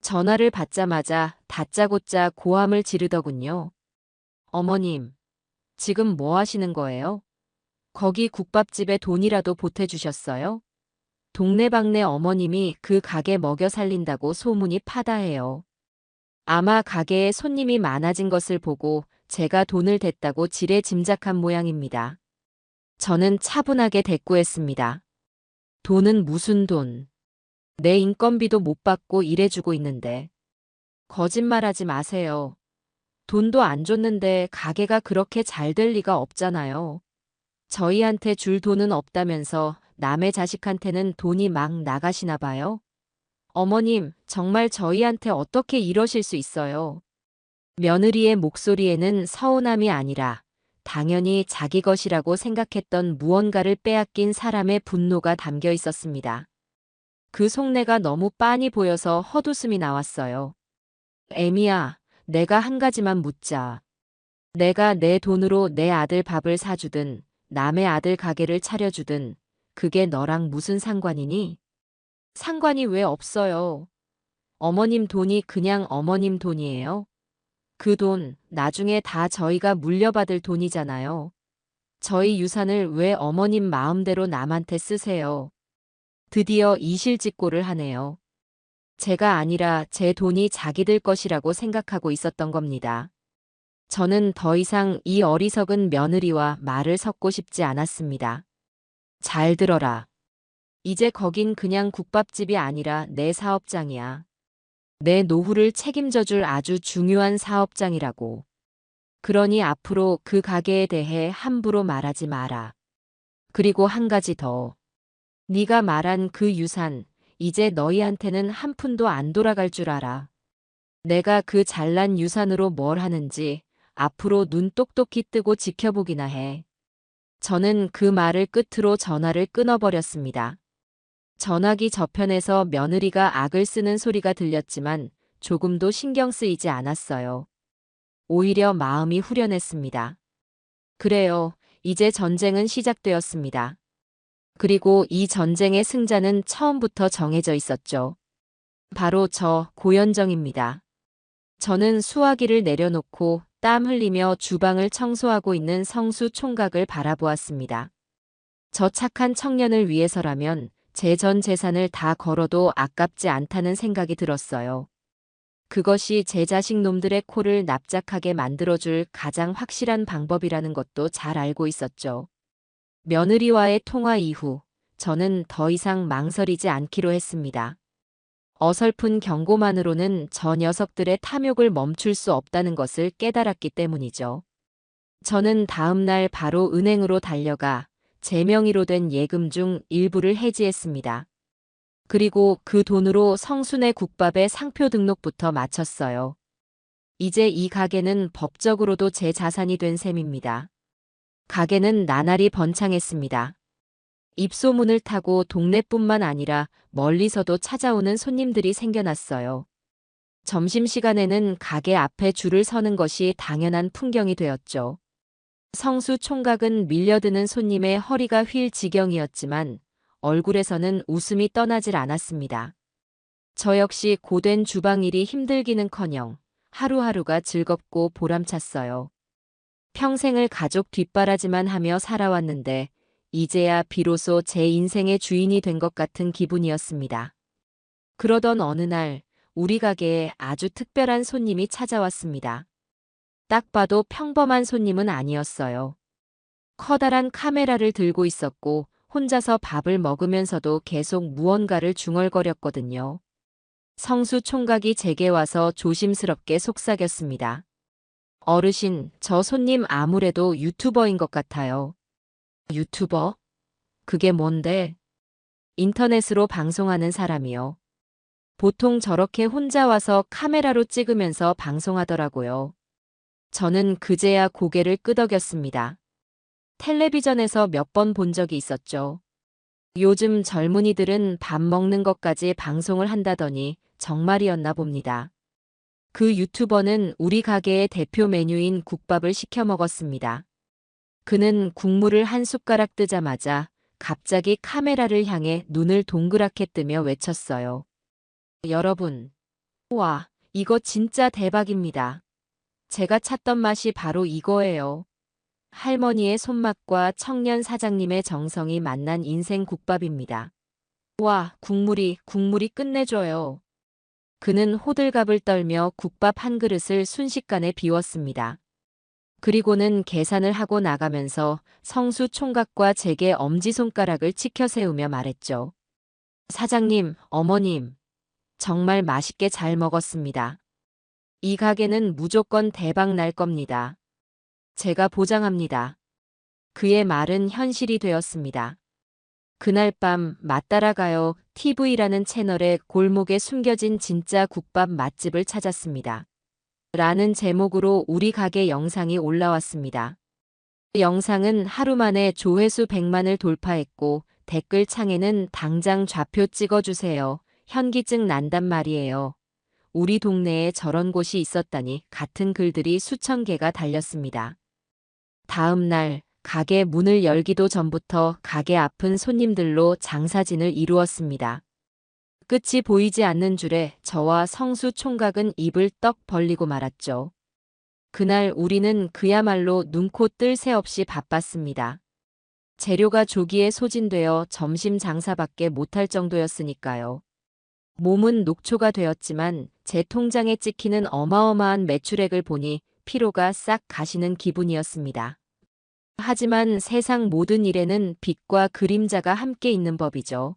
전화를 받자마자 다짜고짜 고함을 지르더군요. 어머님, 지금 뭐 하시는 거예요? 거기 국밥집에 돈이라도 보태주셨어요? 동네방네 어머님이 그 가게 먹여 살린다고 소문이 파다해요. 아마 가게에 손님이 많아진 것을 보고 제가 돈을 댔다고 지레 짐작한 모양입니다. 저는 차분하게 대꾸했습니다. 돈은 무슨 돈? 내 인건비도 못 받고 일해주고 있는데. 거짓말하지 마세요. 돈도 안 줬는데 가게가 그렇게 잘 될 리가 없잖아요. 저희한테 줄 돈은 없다면서 남의 자식한테는 돈이 막 나가시나 봐요. 어머님, 정말 저희한테 어떻게 이러실 수 있어요? 며느리의 목소리에는 서운함이 아니라 당연히 자기 것이라고 생각했던 무언가를 빼앗긴 사람의 분노가 담겨 있었습니다. 그 속내가 너무 빤히 보여서 헛웃음이 나왔어요. 애미야, 내가 한 가지만 묻자. 내가 내 돈으로 내 아들 밥을 사주든 남의 아들 가게를 차려주든 그게 너랑 무슨 상관이니? 상관이 왜 없어요? 어머님 돈이 그냥 어머님 돈이에요. 그 돈 나중에 다 저희가 물려받을 돈이잖아요. 저희 유산을 왜 어머님 마음대로 남한테 쓰세요? 드디어 이실직고를 하네요. 제가 아니라 제 돈이 자기들 것이라고 생각하고 있었던 겁니다. 저는 더 이상 이 어리석은 며느리와 말을 섞고 싶지 않았습니다. 잘 들어라. 이제 거긴 그냥 국밥집이 아니라 내 사업장이야. 내 노후를 책임져줄 아주 중요한 사업장이라고. 그러니 앞으로 그 가게에 대해 함부로 말하지 마라. 그리고 한 가지 더. 네가 말한 그 유산, 이제 너희한테는 한 푼도 안 돌아갈 줄 알아. 내가 그 잘난 유산으로 뭘 하는지 앞으로 눈 똑똑히 뜨고 지켜보기나 해. 저는 그 말을 끝으로 전화를 끊어버렸습니다. 전화기 저편에서 며느리가 악을 쓰는 소리가 들렸지만 조금도 신경 쓰이지 않았어요. 오히려 마음이 후련했습니다. 그래요, 이제 전쟁은 시작되었습니다. 그리고 이 전쟁의 승자는 처음부터 정해져 있었죠. 바로 저 고연정입니다. 저는 수화기를 내려놓고 땀 흘리며 주방을 청소하고 있는 성수 총각을 바라보았습니다. 저 착한 청년을 위해서라면 제 전 재산을 다 걸어도 아깝지 않다는 생각이 들었어요. 그것이 제 자식 놈들의 코를 납작하게 만들어줄 가장 확실한 방법이라는 것도 잘 알고 있었죠. 며느리와의 통화 이후 저는 더 이상 망설이지 않기로 했습니다. 어설픈 경고만으로는 저 녀석들의 탐욕을 멈출 수 없다는 것을 깨달았기 때문이죠. 저는 다음 날 바로 은행으로 달려가 제 명의로 된 예금 중 일부를 해지했습니다. 그리고 그 돈으로 성순의 국밥의 상표 등록부터 마쳤어요. 이제 이 가게는 법적으로도 제 자산이 된 셈입니다. 가게는 나날이 번창했습니다. 입소문을 타고 동네뿐만 아니라 멀리서도 찾아오는 손님들이 생겨났어요. 점심시간에는 가게 앞에 줄을 서는 것이 당연한 풍경이 되었죠. 성수 총각은 밀려드는 손님의 허리가 휠 지경이었지만 얼굴에서는 웃음이 떠나질 않았습니다. 저 역시 고된 주방일이 힘들기는커녕 하루하루가 즐겁고 보람찼어요. 평생을 가족 뒷바라지만 하며 살아왔는데 이제야 비로소 제 인생의 주인이 된 것 같은 기분이었습니다. 그러던 어느 날 우리 가게에 아주 특별한 손님이 찾아왔습니다. 딱 봐도 평범한 손님은 아니었어요. 커다란 카메라를 들고 있었고 혼자서 밥을 먹으면서도 계속 무언가를 중얼거렸거든요. 성수 총각이 제게 와서 조심스럽게 속삭였습니다. 어르신, 저 손님 아무래도 유튜버인 것 같아요. 유튜버? 그게 뭔데? 인터넷으로 방송하는 사람이요. 보통 저렇게 혼자 와서 카메라로 찍으면서 방송하더라고요. 저는 그제야 고개를 끄덕였습니다. 텔레비전에서 몇 번 본 적이 있었죠. 요즘 젊은이들은 밥 먹는 것까지 방송을 한다더니 정말이었나 봅니다. 그 유튜버는 우리 가게의 대표 메뉴인 국밥을 시켜 먹었습니다. 그는 국물을 한 숟가락 뜨자마자 갑자기 카메라를 향해 눈을 동그랗게 뜨며 외쳤어요. 여러분, 와, 이거 진짜 대박입니다. 제가 찾던 맛이 바로 이거예요. 할머니의 손맛과 청년 사장님의 정성이 만난 인생 국밥입니다. 와, 국물이 끝내줘요. 그는 호들갑을 떨며 국밥 한 그릇을 순식간에 비웠습니다. 그리고는 계산을 하고 나가면서 성수 총각과 제게 엄지손가락을 치켜 세우며 말했죠. 사장님, 어머님, 정말 맛있게 잘 먹었습니다. 이 가게는 무조건 대박 날 겁니다. 제가 보장합니다. 그의 말은 현실이 되었습니다. 그날 밤 맛따라가요 TV라는 채널의 골목에 숨겨진 진짜 국밥 맛집을 찾았습니다. 라는 제목으로 우리 가게 영상이 올라왔습니다. 영상은 하루 만에 조회수 100만을 돌파했고 댓글창에는 당장 좌표 찍어주세요. 현기증 난단 말이에요. 우리 동네에 저런 곳이 있었다니 같은 글들이 수천 개가 달렸습니다. 다음 날 가게 문을 열기도 전부터 가게 앞은 손님들로 장사진을 이루었습니다. 끝이 보이지 않는 줄에 저와 성수 총각은 입을 떡 벌리고 말았죠. 그날 우리는 그야말로 눈코 뜰 새 없이 바빴습니다. 재료가 조기에 소진되어 점심 장사밖에 못할 정도였으니까요. 몸은 녹초가 되었지만 제 통장에 찍히는 어마어마한 매출액을 보니 피로가 싹 가시는 기분이었습니다. 하지만 세상 모든 일에는 빛과 그림자가 함께 있는 법이죠.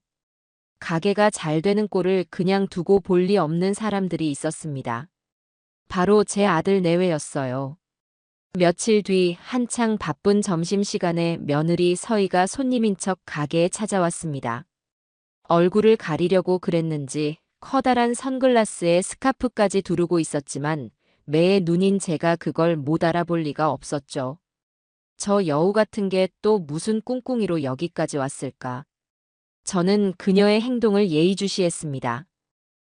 가게가 잘 되는 꼴을 그냥 두고 볼 리 없는 사람들이 있었습니다. 바로 제 아들 내외였어요. 며칠 뒤 한창 바쁜 점심시간에 며느리 서희가 손님인 척 가게에 찾아왔습니다. 얼굴을 가리려고 그랬는지 커다란 선글라스에 스카프까지 두르고 있었지만 매의 눈인 제가 그걸 못 알아볼 리가 없었죠. 저 여우 같은 게 또 무슨 꿍꿍이로 여기까지 왔을까? 저는 그녀의 행동을 예의주시했습니다.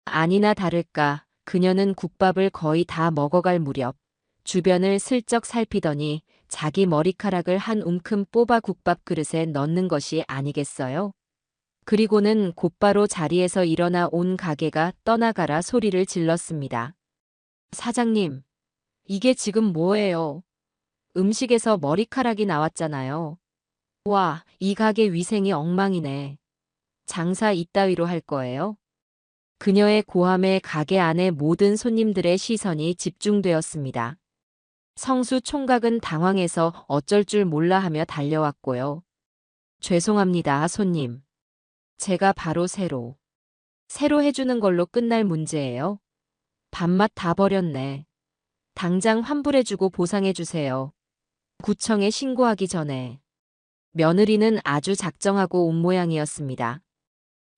아니나 다를까 그녀는 국밥을 거의 다 먹어갈 무렵 주변을 슬쩍 살피더니 자기 머리카락을 한 움큼 뽑아 국밥 그릇에 넣는 것이 아니겠어요? 그리고는 곧바로 자리에서 일어나 온 가게가 떠나가라 소리를 질렀습니다. 사장님, 이게 지금 뭐예요? 음식에서 머리카락이 나왔잖아요. 와, 이 가게 위생이 엉망이네. 장사 이따위로 할 거예요? 그녀의 고함에 가게 안의 모든 손님들의 시선이 집중되었습니다. 성수 총각은 당황해서 어쩔 줄 몰라 하며 달려왔고요. 죄송합니다, 손님. 제가 바로 새로 해주는 걸로 끝날 문제예요. 밥맛 다 버렸네. 당장 환불해주고 보상해주세요. 구청에 신고하기 전에. 며느리는 아주 작정하고 온 모양이었습니다.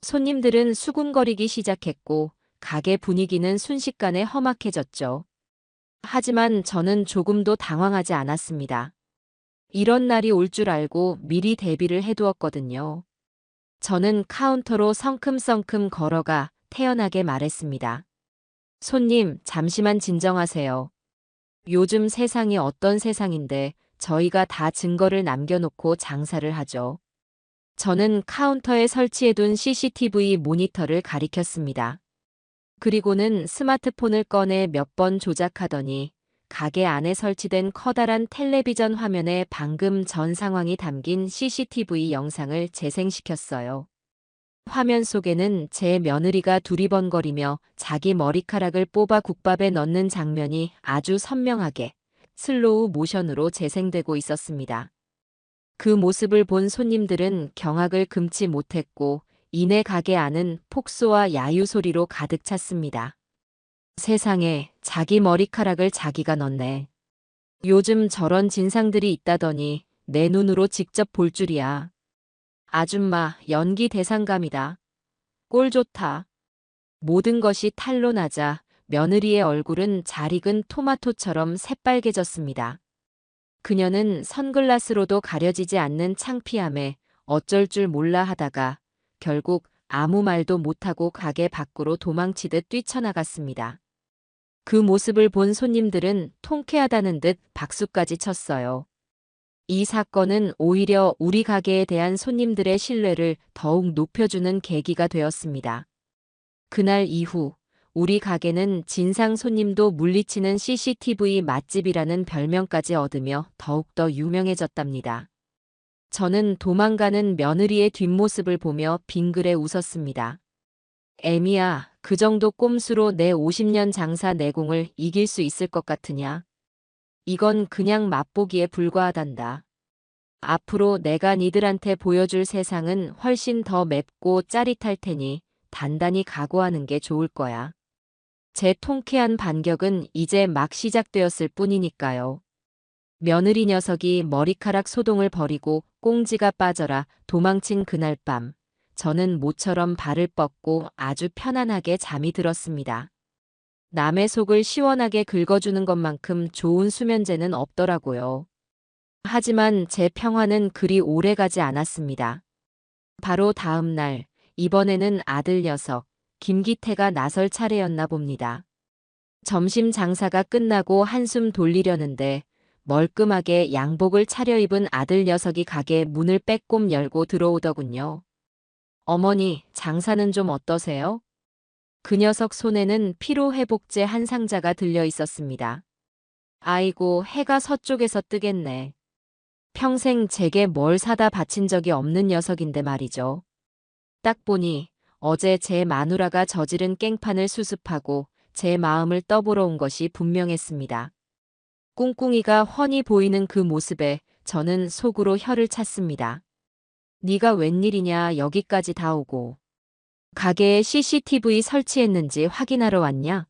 손님들은 수군거리기 시작했고 가게 분위기는 순식간에 험악해졌죠. 하지만 저는 조금도 당황하지 않았습니다. 이런 날이 올 줄 알고 미리 대비를 해두었거든요. 저는 카운터로 성큼성큼 걸어가 태연하게 말했습니다. 손님, 잠시만 진정하세요. 요즘 세상이 어떤 세상인데 저희가 다 증거를 남겨놓고 장사를 하죠. 저는 카운터에 설치해둔 CCTV 모니터를 가리켰습니다. 그리고는 스마트폰을 꺼내 몇 번 조작하더니 가게 안에 설치된 커다란 텔레비전 화면에 방금 전 상황이 담긴 CCTV 영상을 재생시켰어요. 화면 속에는 제 며느리가 두리번거리며 자기 머리카락을 뽑아 국밥에 넣는 장면이 아주 선명하게 슬로우 모션으로 재생되고 있었습니다. 그 모습을 본 손님들은 경악을 금치 못했고 이내 가게 안은 폭소와 야유 소리로 가득 찼습니다. 세상에, 자기 머리카락을 자기가 넣네. 요즘 저런 진상들이 있다더니 내 눈으로 직접 볼 줄이야. 아줌마, 연기 대상감이다. 꼴 좋다. 모든 것이 탄로 나자 며느리의 얼굴은 잘 익은 토마토처럼 새빨개졌습니다. 그녀는 선글라스로도 가려지지 않는 창피함에 어쩔 줄 몰라 하다가 결국 아무 말도 못하고 가게 밖으로 도망치듯 뛰쳐나갔습니다. 그 모습을 본 손님들은 통쾌하다는 듯 박수까지 쳤어요. 이 사건은 오히려 우리 가게에 대한 손님들의 신뢰를 더욱 높여주는 계기가 되었습니다. 그날 이후 우리 가게는 진상 손님도 물리치는 CCTV 맛집이라는 별명까지 얻으며 더욱더 유명해졌답니다. 저는 도망가는 며느리의 뒷모습을 보며 빙그레 웃었습니다. 애미야, 그 정도 꼼수로 내 50년 장사 내공을 이길 수 있을 것 같으냐? 이건 그냥 맛보기에 불과하단다. 앞으로 내가 니들한테 보여줄 세상은 훨씬 더 맵고 짜릿할 테니 단단히 각오하는 게 좋을 거야. 제 통쾌한 반격은 이제 막 시작되었을 뿐이니까요. 며느리 녀석이 머리카락 소동을 버리고 꽁지가 빠져라 도망친 그날 밤, 저는 모처럼 발을 뻗고 아주 편안하게 잠이 들었습니다. 남의 속을 시원하게 긁어주는 것만큼 좋은 수면제는 없더라고요. 하지만 제 평화는 그리 오래가지 않았습니다. 바로 다음 날, 이번에는 아들 녀석, 김기태가 나설 차례였나 봅니다. 점심 장사가 끝나고 한숨 돌리려는데 멀끔하게 양복을 차려입은 아들 녀석이 가게 문을 빼꼼 열고 들어오더군요. 어머니, 장사는 좀 어떠세요? 그 녀석 손에는 피로회복제 한 상자가 들려 있었습니다. 아이고, 해가 서쪽에서 뜨겠네. 평생 제게 뭘 사다 바친 적이 없는 녀석인데 말이죠. 딱 보니 어제 제 마누라가 저지른 깽판을 수습하고 제 마음을 떠보러 온 것이 분명했습니다. 꿍꿍이가 훤히 보이는 그 모습에 저는 속으로 혀를 찼습니다. 네가 웬일이냐 여기까지 다 오고. 가게에 CCTV 설치했는지 확인하러 왔냐?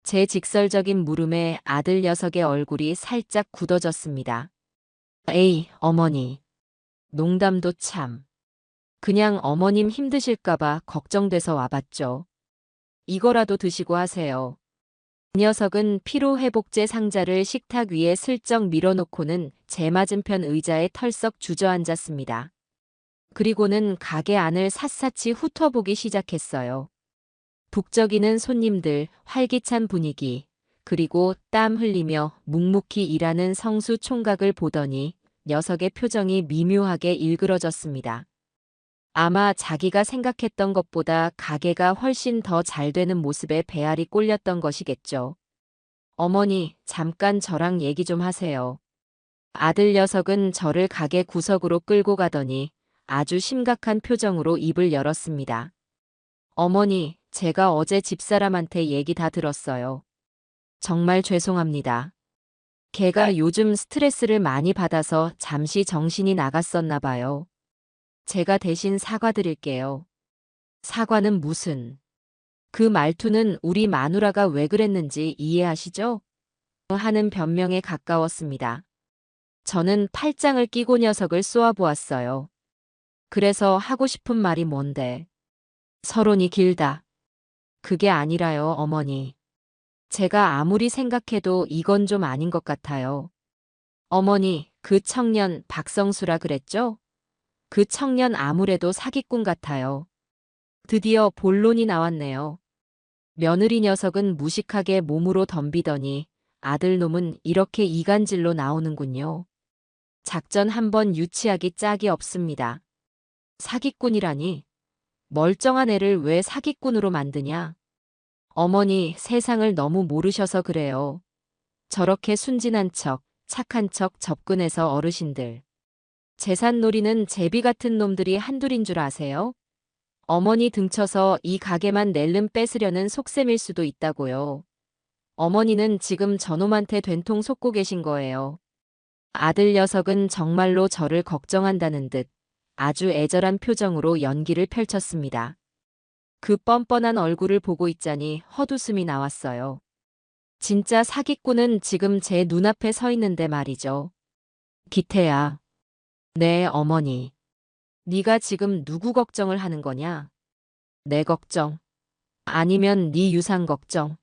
제 직설적인 물음에 아들 녀석의 얼굴이 살짝 굳어졌습니다. 에이, 어머니. 농담도 참. 그냥 어머님 힘드실까봐 걱정돼서 와봤죠. 이거라도 드시고 하세요. 그 녀석은 피로회복제 상자를 식탁 위에 슬쩍 밀어놓고는 제 맞은편 의자에 털썩 주저앉았습니다. 그리고는 가게 안을 샅샅이 훑어보기 시작했어요. 북적이는 손님들, 활기찬 분위기, 그리고 땀 흘리며 묵묵히 일하는 성수 총각을 보더니 녀석의 표정이 미묘하게 일그러졌습니다. 아마 자기가 생각했던 것보다 가게가 훨씬 더 잘 되는 모습에 배알이 꼴렸던 것이겠죠. 어머니, 잠깐 저랑 얘기 좀 하세요. 아들 녀석은 저를 가게 구석으로 끌고 가더니 아주 심각한 표정으로 입을 열었습니다. 어머니, 제가 어제 집사람한테 얘기 다 들었어요. 정말 죄송합니다. 걔가 요즘 스트레스를 많이 받아서 잠시 정신이 나갔었나 봐요. 제가 대신 사과드릴게요. 사과는 무슨? 그 말투는 우리 마누라가 왜 그랬는지 이해하시죠? 하는 변명에 가까웠습니다. 저는 팔짱을 끼고 녀석을 쏘아보았어요. 그래서 하고 싶은 말이 뭔데? 서론이 길다. 그게 아니라요, 어머니. 제가 아무리 생각해도 이건 좀 아닌 것 같아요. 어머니, 그 청년 박성수라 그랬죠? 그 청년 아무래도 사기꾼 같아요. 드디어 본론이 나왔네요. 며느리 녀석은 무식하게 몸으로 덤비더니 아들놈은 이렇게 이간질로 나오는군요. 작전 한번 유치하기 짝이 없습니다. 사기꾼이라니. 멀쩡한 애를 왜 사기꾼으로 만드냐? 어머니, 세상을 너무 모르셔서 그래요. 저렇게 순진한 척, 착한 척 접근해서 어르신들. 재산놀이는 제비 같은 놈들이 한둘인 줄 아세요? 어머니 등쳐서 이 가게만 낼름 뺏으려는 속셈일 수도 있다고요. 어머니는 지금 저놈한테 된통 속고 계신 거예요. 아들 녀석은 정말로 저를 걱정한다는 듯 아주 애절한 표정으로 연기를 펼쳤습니다. 그 뻔뻔한 얼굴을 보고 있자니 헛웃음이 나왔어요. 진짜 사기꾼은 지금 제 눈앞에 서 있는데 말이죠. 기태야. 네, 어머니. 네가 지금 누구 걱정을 하는 거냐? 내 걱정. 아니면 네 유산 걱정.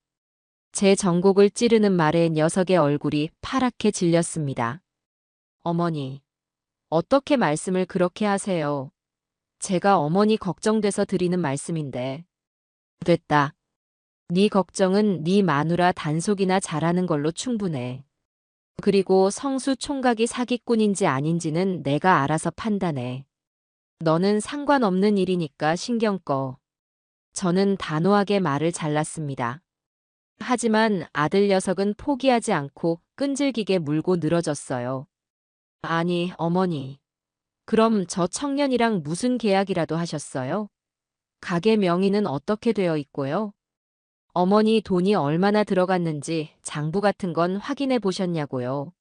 제 정곡을 찌르는 말에 녀석의 얼굴이 파랗게 질렸습니다. 어머니. 어떻게 말씀을 그렇게 하세요? 제가 어머니 걱정돼서 드리는 말씀인데. 됐다. 네 걱정은 네 마누라 단속이나 잘하는 걸로 충분해. 그리고 성수 총각이 사기꾼인지 아닌지는 내가 알아서 판단해. 너는 상관없는 일이니까 신경 꺼. 저는 단호하게 말을 잘랐습니다. 하지만 아들 녀석은 포기하지 않고 끈질기게 물고 늘어졌어요. 아니, 어머니. 그럼 저 청년이랑 무슨 계약이라도 하셨어요? 가게 명의는 어떻게 되어 있고요? 어머니 돈이 얼마나 들어갔는지 장부 같은 건 확인해 보셨냐고요.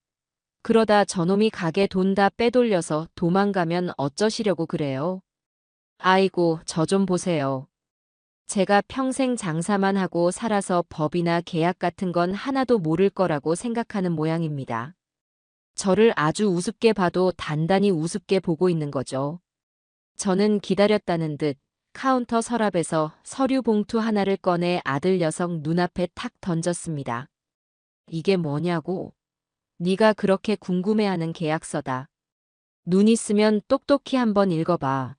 그러다 저놈이 가게 돈 다 빼돌려서 도망가면 어쩌시려고 그래요? 아이고, 저 좀 보세요. 제가 평생 장사만 하고 살아서 법이나 계약 같은 건 하나도 모를 거라고 생각하는 모양입니다. 저를 아주 우습게 봐도 단단히 우습게 보고 있는 거죠. 저는 기다렸다는 듯 카운터 서랍에서 서류 봉투 하나를 꺼내 아들 녀석 눈앞에 탁 던졌습니다. 이게 뭐냐고? 네가 그렇게 궁금해하는 계약서다. 눈 있으면 똑똑히 한번 읽어봐.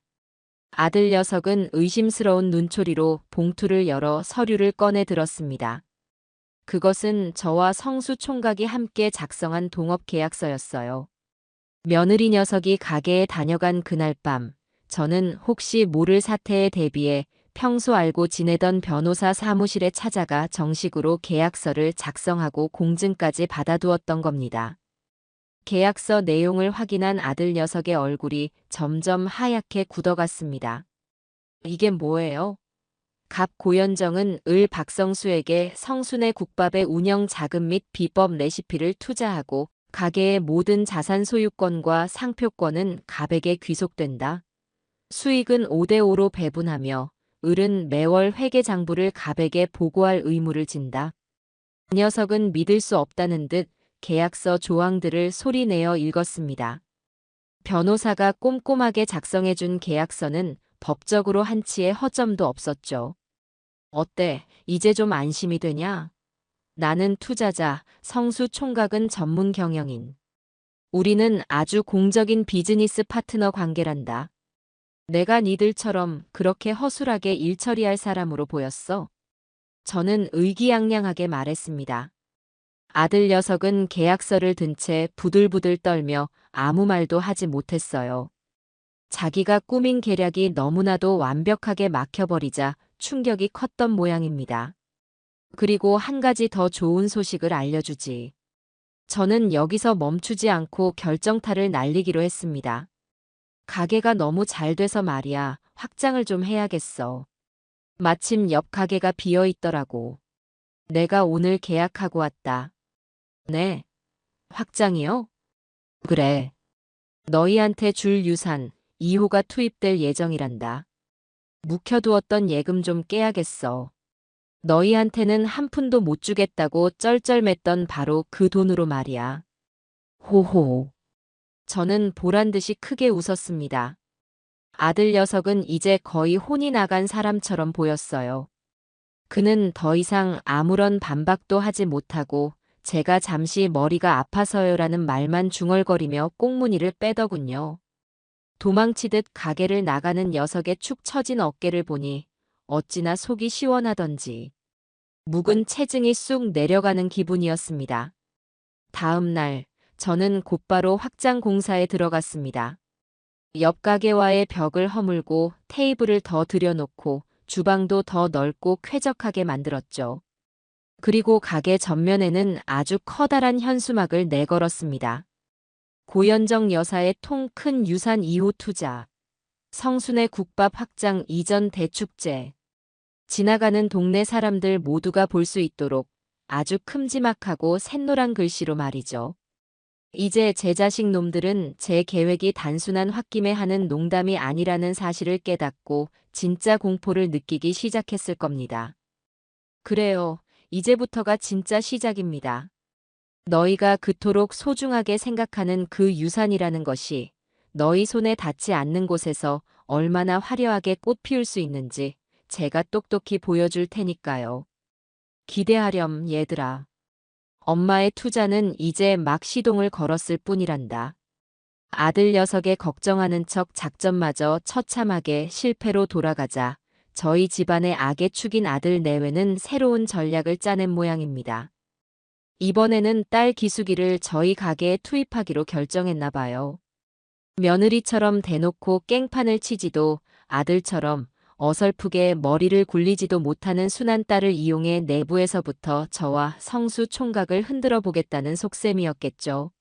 아들 녀석은 의심스러운 눈초리로 봉투를 열어 서류를 꺼내 들었습니다. 그것은 저와 성수 총각이 함께 작성한 동업 계약서였어요. 며느리 녀석이 가게에 다녀간 그날 밤, 저는 혹시 모를 사태에 대비해 평소 알고 지내던 변호사 사무실에 찾아가 정식으로 계약서를 작성하고 공증까지 받아두었던 겁니다. 계약서 내용을 확인한 아들 녀석의 얼굴이 점점 하얗게 굳어갔습니다. 이게 뭐예요? 갑 고현정은 을 박성수에게 성순의 국밥의 운영 자금 및 비법 레시피를 투자하고 가게의 모든 자산 소유권과 상표권은 갑에게 귀속된다. 수익은 5대5로 배분하며 을은 매월 회계장부를 갑에게 보고할 의무를 진다. 그 녀석은 믿을 수 없다는 듯 계약서 조항들을 소리내어 읽었습니다. 변호사가 꼼꼼하게 작성해준 계약서는 법적으로 한치의 허점도 없었죠. 어때? 이제 좀 안심이 되냐? 나는 투자자, 성수 총각은 전문 경영인. 우리는 아주 공적인 비즈니스 파트너 관계란다. 내가 니들처럼 그렇게 허술하게 일 처리할 사람으로 보였어? 저는 의기양양하게 말했습니다. 아들 녀석은 계약서를 든 채 부들부들 떨며 아무 말도 하지 못했어요. 자기가 꾸민 계략이 너무나도 완벽하게 막혀버리자 충격이 컸던 모양입니다. 그리고 한 가지 더 좋은 소식을 알려주지. 저는 여기서 멈추지 않고 결정타를 날리기로 했습니다. 가게가 너무 잘 돼서 말이야, 확장을 좀 해야겠어. 마침 옆 가게가 비어 있더라고. 내가 오늘 계약하고 왔다. 네. 확장이요? 그래. 너희한테 줄 유산 2호가 투입될 예정이란다. 묵혀두었던 예금 좀 깨야겠어. 너희한테는 한 푼도 못 주겠다고 쩔쩔맸던 바로 그 돈으로 말이야. 호호. 저는 보란듯이 크게 웃었습니다. 아들 녀석은 이제 거의 혼이 나간 사람처럼 보였어요. 그는 더 이상 아무런 반박도 하지 못하고 제가 잠시 머리가 아파서요라는 말만 중얼거리며 꽁무니를 빼더군요. 도망치듯 가게를 나가는 녀석의 축 처진 어깨를 보니 어찌나 속이 시원하던지 묵은 체증이 쑥 내려가는 기분이었습니다. 다음 날 저는 곧바로 확장 공사에 들어갔습니다. 옆 가게와의 벽을 허물고 테이블을 더 들여놓고 주방도 더 넓고 쾌적하게 만들었죠. 그리고 가게 전면에는 아주 커다란 현수막을 내걸었습니다. 고현정 여사의 통 큰 유산 2호 투자. 성순의 국밥 확장 이전 대축제. 지나가는 동네 사람들 모두가 볼 수 있도록 아주 큼지막하고 샛노란 글씨로 말이죠. 이제 제 자식 놈들은 제 계획이 단순한 홧김에 하는 농담이 아니라는 사실을 깨닫고 진짜 공포를 느끼기 시작했을 겁니다. 그래요. 이제부터가 진짜 시작입니다. 너희가 그토록 소중하게 생각하는 그 유산이라는 것이 너희 손에 닿지 않는 곳에서 얼마나 화려하게 꽃 피울 수 있는지 제가 똑똑히 보여줄 테니까요. 기대하렴, 얘들아. 엄마의 투자는 이제 막 시동을 걸었을 뿐이란다. 아들 녀석의 걱정하는 척 작전마저 처참하게 실패로 돌아가자 저희 집안의 악의 축인 아들 내외는 새로운 전략을 짜낸 모양입니다. 이번에는 딸 기숙이를 저희 가게에 투입하기로 결정했나 봐요. 며느리처럼 대놓고 깽판을 치지도 아들처럼 어설프게 머리를 굴리지도 못하는 순한 딸을 이용해 내부에서부터 저와 성수 총각을 흔들어 보겠다는 속셈이었겠죠.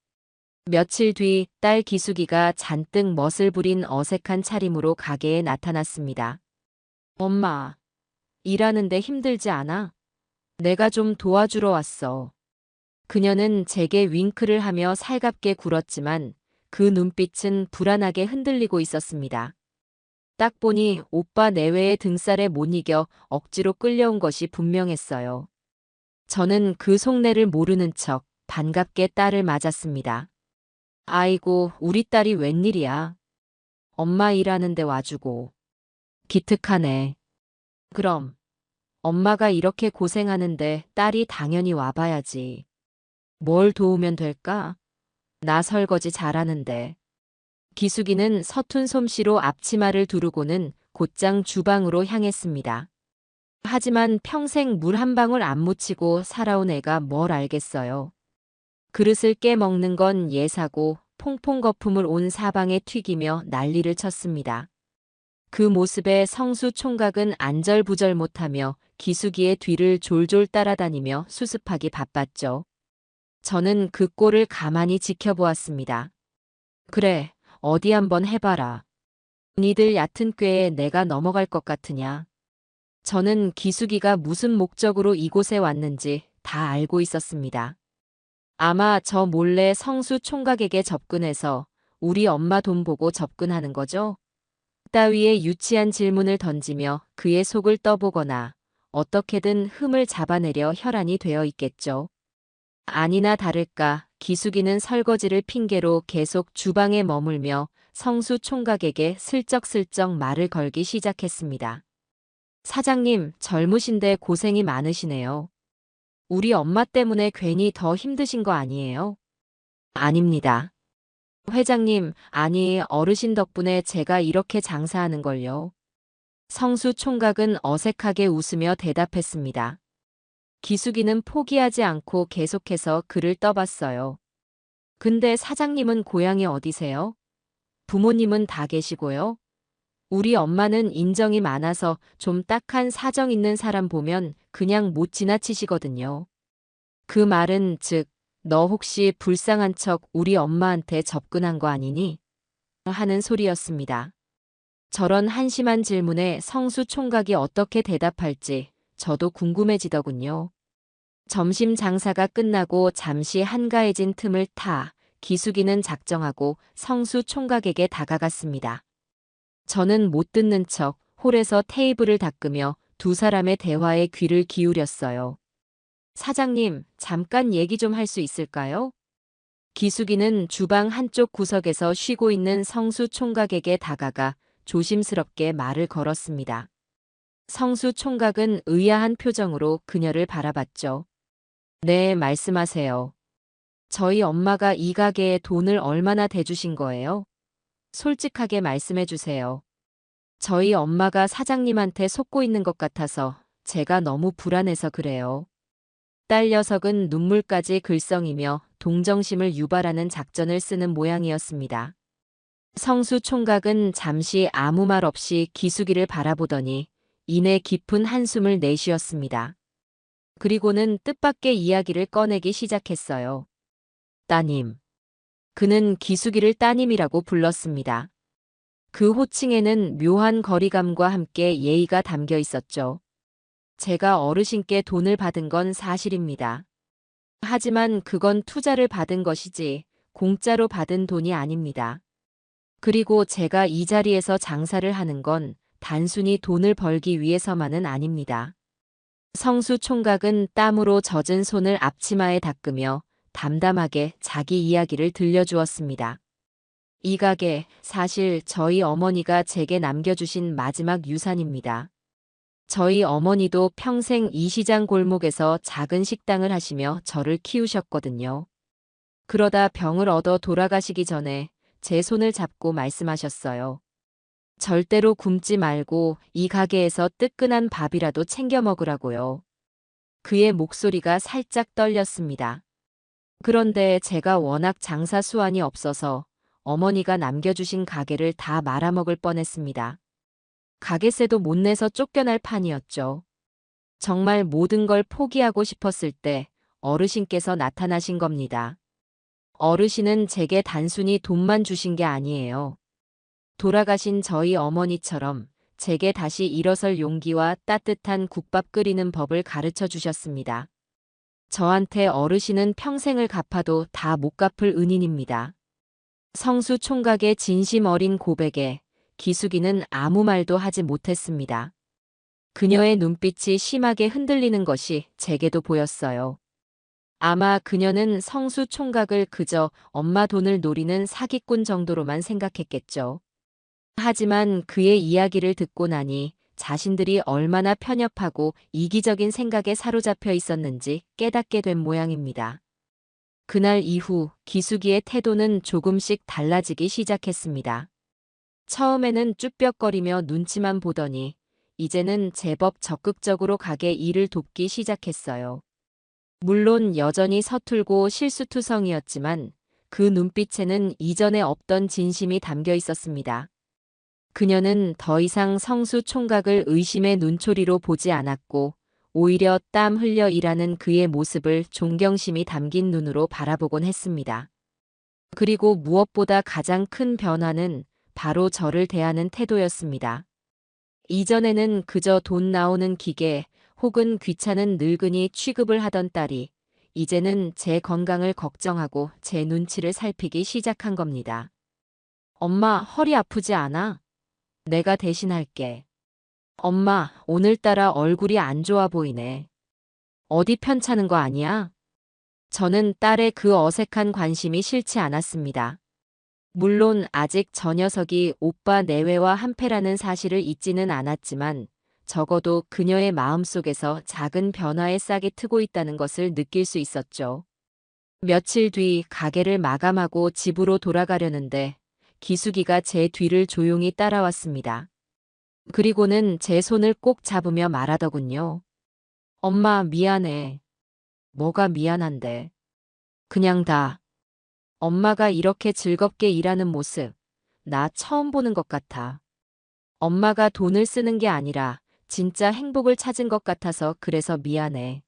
며칠 뒤 딸 기숙이가 잔뜩 멋을 부린 어색한 차림으로 가게에 나타났습니다. 엄마, 일하는데 힘들지 않아? 내가 좀 도와주러 왔어. 그녀는 제게 윙크를 하며 살갑게 굴었지만 그 눈빛은 불안하게 흔들리고 있었습니다. 딱 보니 오빠 내외의 등살에 못 이겨 억지로 끌려온 것이 분명했어요. 저는 그 속내를 모르는 척 반갑게 딸을 맞았습니다. 아이고, 우리 딸이 웬일이야. 엄마 일하는데 와주고. 기특하네. 그럼, 엄마가 이렇게 고생하는데 딸이 당연히 와봐야지. 뭘 도우면 될까? 나 설거지 잘하는데. 기숙이는 서툰 솜씨로 앞치마를 두르고는 곧장 주방으로 향했습니다. 하지만 평생 물 한 방울 안 묻히고 살아온 애가 뭘 알겠어요. 그릇을 깨먹는 건 예사고 퐁퐁 거품을 온 사방에 튀기며 난리를 쳤습니다. 그 모습에 성수 총각은 안절부절 못하며 기숙이의 뒤를 졸졸 따라다니며 수습하기 바빴죠. 저는 그 꼴을 가만히 지켜보았습니다. 그래, 어디 한번 해봐라. 니들 얕은 꾀에 내가 넘어갈 것 같으냐. 저는 기숙이가 무슨 목적으로 이곳에 왔는지 다 알고 있었습니다. 아마 저 몰래 성수 총각에게 접근해서 우리 엄마 돈 보고 접근하는 거죠? 따위의 유치한 질문을 던지며 그의 속을 떠보거나 어떻게든 흠을 잡아내려 혈안이 되어 있겠죠. 아니나 다를까 기숙이는 설거지를 핑계로 계속 주방에 머물며 성수 총각에게 슬쩍슬쩍 말을 걸기 시작했습니다. 사장님, 젊으신데 고생이 많으시네요. 우리 엄마 때문에 괜히 더 힘드신 거 아니에요? 아닙니다. 회장님, 아니 어르신 덕분에 제가 이렇게 장사하는 걸요. 성수 총각은 어색하게 웃으며 대답했습니다. 기숙이는 포기하지 않고 계속해서 그를 떠봤어요. 근데 사장님은 고향이 어디세요? 부모님은 다 계시고요. 우리 엄마는 인정이 많아서 좀 딱한 사정 있는 사람 보면 그냥 못 지나치시거든요. 그 말은 즉, 너 혹시 불쌍한 척 우리 엄마한테 접근한 거 아니니? 하는 소리였습니다. 저런 한심한 질문에 성수 총각이 어떻게 대답할지 저도 궁금해지더군요. 점심 장사가 끝나고 잠시 한가해진 틈을 타 기숙이는 작정하고 성수 총각에게 다가갔습니다. 저는 못 듣는 척 홀에서 테이블을 닦으며 두 사람의 대화에 귀를 기울였어요. 사장님, 잠깐 얘기 좀 할 수 있을까요? 기숙이는 주방 한쪽 구석에서 쉬고 있는 성수 총각에게 다가가 조심스럽게 말을 걸었습니다. 성수 총각은 의아한 표정으로 그녀를 바라봤죠. 네, 말씀하세요. 저희 엄마가 이 가게에 돈을 얼마나 대주신 거예요? 솔직하게 말씀해 주세요. 저희 엄마가 사장님한테 속고 있는 것 같아서 제가 너무 불안해서 그래요. 딸 녀석은 눈물까지 글썽이며 동정심을 유발하는 작전을 쓰는 모양이었습니다. 성수 총각은 잠시 아무 말 없이 기숙이를 바라보더니 이내 깊은 한숨을 내쉬었습니다. 그리고는 뜻밖의 이야기를 꺼내기 시작했어요. 따님. 그는 기숙이를 따님이라고 불렀습니다. 그 호칭에는 묘한 거리감과 함께 예의가 담겨 있었죠. 제가 어르신께 돈을 받은 건 사실입니다. 하지만 그건 투자를 받은 것이지 공짜로 받은 돈이 아닙니다. 그리고 제가 이 자리에서 장사를 하는 건 단순히 돈을 벌기 위해서만은 아닙니다. 성수 총각은 땀으로 젖은 손을 앞치마에 닦으며 담담하게 자기 이야기를 들려주었습니다. 이 가게 사실 저희 어머니가 제게 남겨주신 마지막 유산입니다. 저희 어머니도 평생 이 시장 골목에서 작은 식당을 하시며 저를 키우셨거든요. 그러다 병을 얻어 돌아가시기 전에 제 손을 잡고 말씀하셨어요. 절대로 굶지 말고 이 가게에서 뜨끈한 밥이라도 챙겨 먹으라고요. 그의 목소리가 살짝 떨렸습니다. 그런데 제가 워낙 장사 수완이 없어서 어머니가 남겨주신 가게를 다 말아먹을 뻔했습니다. 가게세도 못 내서 쫓겨날 판이었죠. 정말 모든 걸 포기하고 싶었을 때 어르신께서 나타나신 겁니다. 어르신은 제게 단순히 돈만 주신 게 아니에요. 돌아가신 저희 어머니처럼 제게 다시 일어설 용기와 따뜻한 국밥 끓이는 법을 가르쳐 주셨습니다. 저한테 어르신은 평생을 갚아도 다 못 갚을 은인입니다. 성수 총각의 진심 어린 고백에 기숙이는 아무 말도 하지 못했습니다. 그녀의 눈빛이 심하게 흔들리는 것이 제게도 보였어요. 아마 그녀는 성수 총각을 그저 엄마 돈을 노리는 사기꾼 정도로만 생각했겠죠. 하지만 그의 이야기를 듣고 나니 자신들이 얼마나 편협하고 이기적인 생각에 사로잡혀 있었는지 깨닫게 된 모양입니다. 그날 이후 기숙이의 태도는 조금씩 달라지기 시작했습니다. 처음에는 쭈뼛거리며 눈치만 보더니 이제는 제법 적극적으로 가게 일을 돕기 시작했어요. 물론 여전히 서툴고 실수투성이었지만 그 눈빛에는 이전에 없던 진심이 담겨 있었습니다. 그녀는 더 이상 성수 총각을 의심의 눈초리로 보지 않았고 오히려 땀 흘려 일하는 그의 모습을 존경심이 담긴 눈으로 바라보곤 했습니다. 그리고 무엇보다 가장 큰 변화는 바로 저를 대하는 태도였습니다. 이전에는 그저 돈 나오는 기계 혹은 귀찮은 늙은이 취급을 하던 딸이 이제는 제 건강을 걱정하고 제 눈치를 살피기 시작한 겁니다. 엄마, 허리 아프지 않아? 내가 대신할게. 엄마, 오늘따라 얼굴이 안 좋아 보이네. 어디 편찮은 거 아니야? 저는 딸의 그 어색한 관심이 싫지 않았습니다. 물론 아직 저 녀석이 오빠 내외와 한패라는 사실을 잊지는 않았지만 적어도 그녀의 마음속에서 작은 변화의 싹이 트고 있다는 것을 느낄 수 있었죠. 며칠 뒤 가게를 마감하고 집으로 돌아가려는데 기숙이가 제 뒤를 조용히 따라왔습니다. 그리고는 제 손을 꼭 잡으며 말하더군요. 엄마, 미안해. 뭐가 미안한데. 그냥 다. 엄마가 이렇게 즐겁게 일하는 모습, 나 처음 보는 것 같아. 엄마가 돈을 쓰는 게 아니라 진짜 행복을 찾은 것 같아서 그래서 미안해.